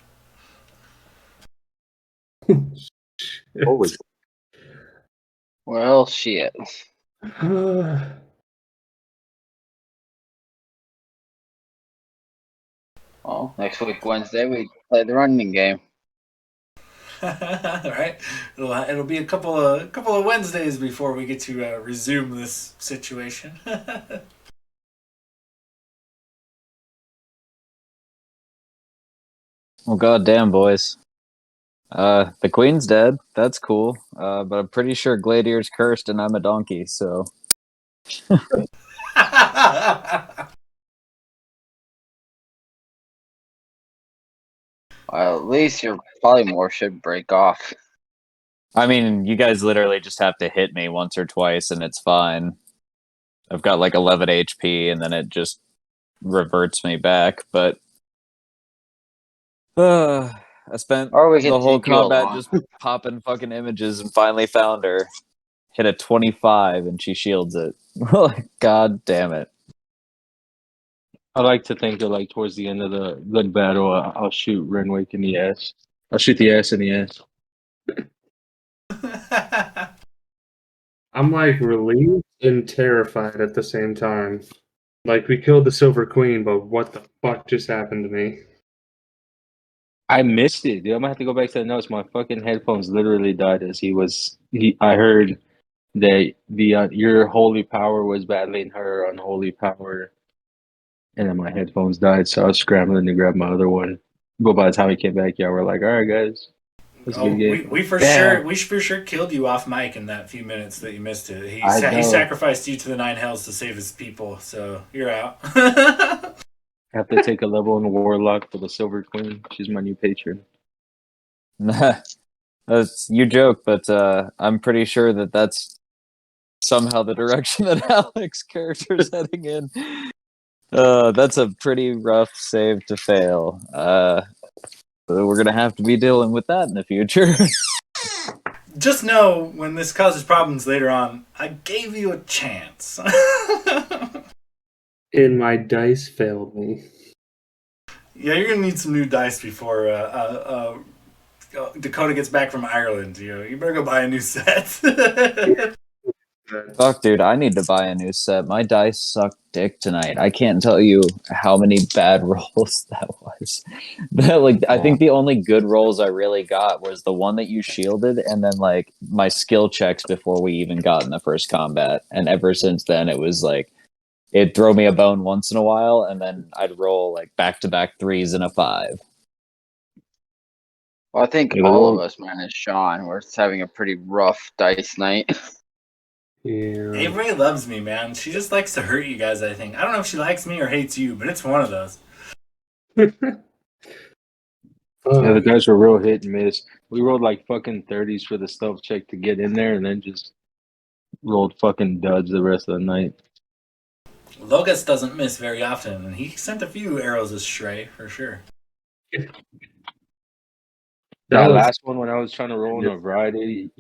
Holy Well, shit. Well, next week, Wednesday, we play the running game. Right? It'll be a couple of Wednesdays before we get to resume this situation. Well, goddamn, boys. The queen's dead. That's cool. But I'm pretty sure Gladier's cursed and I'm a donkey, so. Well, at least your polymorph should break off. I mean, you guys literally just have to hit me once or twice and it's fine. I've got like 11 HP and then it just reverts me back, but. I spent Or we could the whole take you combat along. just popping fucking images and finally found her. Hit a 25 and she shields it. God damn it. I like to think that like towards the end of the good battle, I'll shoot Renwick in the ass. I'll shoot the ass in the ass. I'm like relieved and terrified at the same time. Like, we killed the Silver Queen, but what the fuck just happened to me? I missed it, dude. I'm gonna have to go back to the notes. My fucking headphones literally died as I heard that your holy power was battling her unholy power, and then my headphones died. So I was scrambling to grab my other one. But by the time we came back, yeah, we're like, all right, guys, let's get a game. we for sure killed you off mic in that few minutes that you missed it. He know. sacrificed you to the 9 hells to save his people, so you're out. I have to take a level in Warlock for the Silver Queen. She's my new patron. You joke, but I'm pretty sure that's somehow the direction that Alex's character's heading in. That's a pretty rough save to fail. We're gonna have to be dealing with that in the future. Just know, when this causes problems later on, I gave you a chance. And my dice failed me. Yeah, you're gonna need some new dice before Dakota gets back from Ireland. You better go buy a new set. Fuck, dude, I need to buy a new set. My dice suck dick tonight. I can't tell you how many bad rolls that was. I think the only good rolls I really got was the one that you shielded, and then like my skill checks before we even got in the first combat. And ever since then, it was like it'd throw me a bone once in a while, and then I'd roll like back-to-back 3s and a 5. Well, I think all of us, minus Sean, we're having a pretty rough dice night. Yeah. Avery loves me, man. She just likes to hurt you guys, I think. I don't know if she likes me or hates you, but it's one of those. Yeah, the guys were real hit and miss. We rolled like fucking 30s for the stealth check to get in there, and then just rolled fucking duds the rest of the night. Logos doesn't miss very often, and he sent a few arrows astray, for sure. That last one, when I was trying to roll in a variety,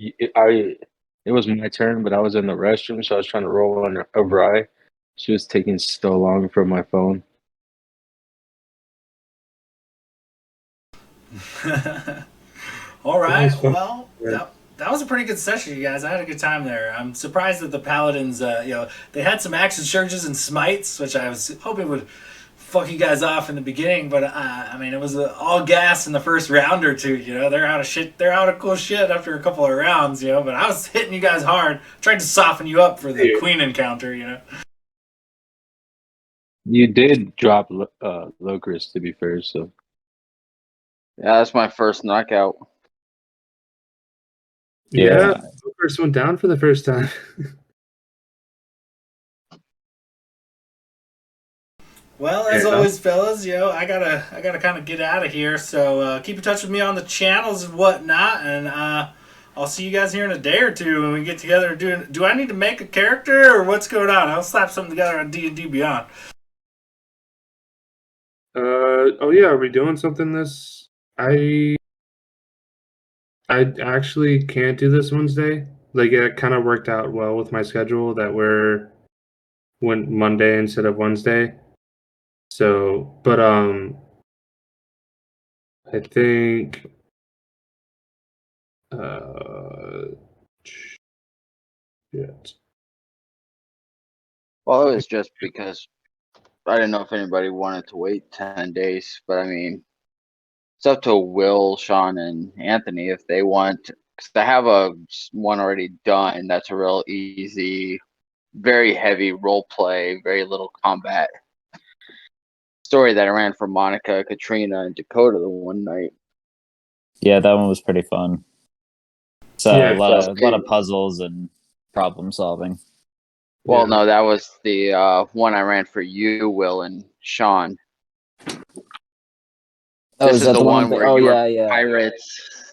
it was my turn, but I was in the restroom, so I was trying to roll on a Rye. She was taking so long from my phone. All right. was fun. Well, that was a pretty good session, you guys. I had a good time there. I'm surprised that the paladins, they had some action surges and smites, which I was hoping would fuck you guys off in the beginning, but I mean, it was all gas in the first round or two. They're out of shit. They're out of cool shit after a couple of rounds. But I was hitting you guys hard, trying to soften you up for the queen encounter. You did drop Locris, to be fair, so. Yeah, that's my first knockout. Yeah, the first one down for the first time. Well, as always, fellas, I gotta kind of get out of here. So keep in touch with me on the channels and whatnot, and I'll see you guys here in a day or two when we get together. Do I need to make a character or what's going on? I'll slap something together on D&D Beyond. Oh yeah, are we doing something this? I actually can't do this Wednesday. Like it kind of worked out well with my schedule that went Monday instead of Wednesday. So, but I think shit. Well, it was just because I didn't know if anybody wanted to wait 10 days, but I mean, it's up to Will, Sean, and Anthony if they want. Because I have one already done. That's a real easy, very heavy role play, very little combat story that I ran for Monica, Katrina, and Dakota the one night. Yeah, that one was pretty fun. So Yeah, a lot of puzzles and problem solving. Well, no, that was the one I ran for you, Will, and Sean. Oh, This is is that the one where you were pirates.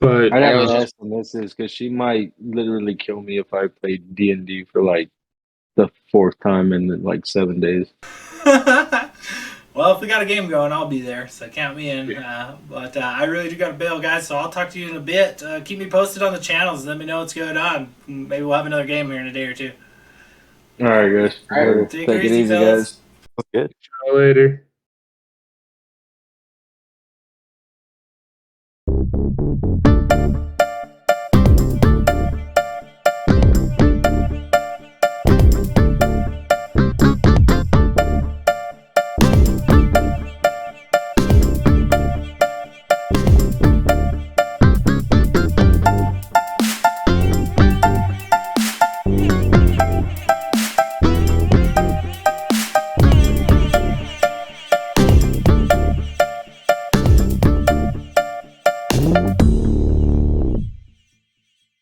But I it gotta was ask the missus because she might literally kill me if I play D&D for like the fourth time in like 7 days. Well, if we got a game going, I'll be there, so count me in. But I really do got to bail, guys, so I'll talk to you in a bit. Keep me posted on the channels. Let me know what's going on. Maybe we'll have another game here in a day or two. All right, guys. All right. Later. Take Take her it easy, easy, fellas. guys. Good. later.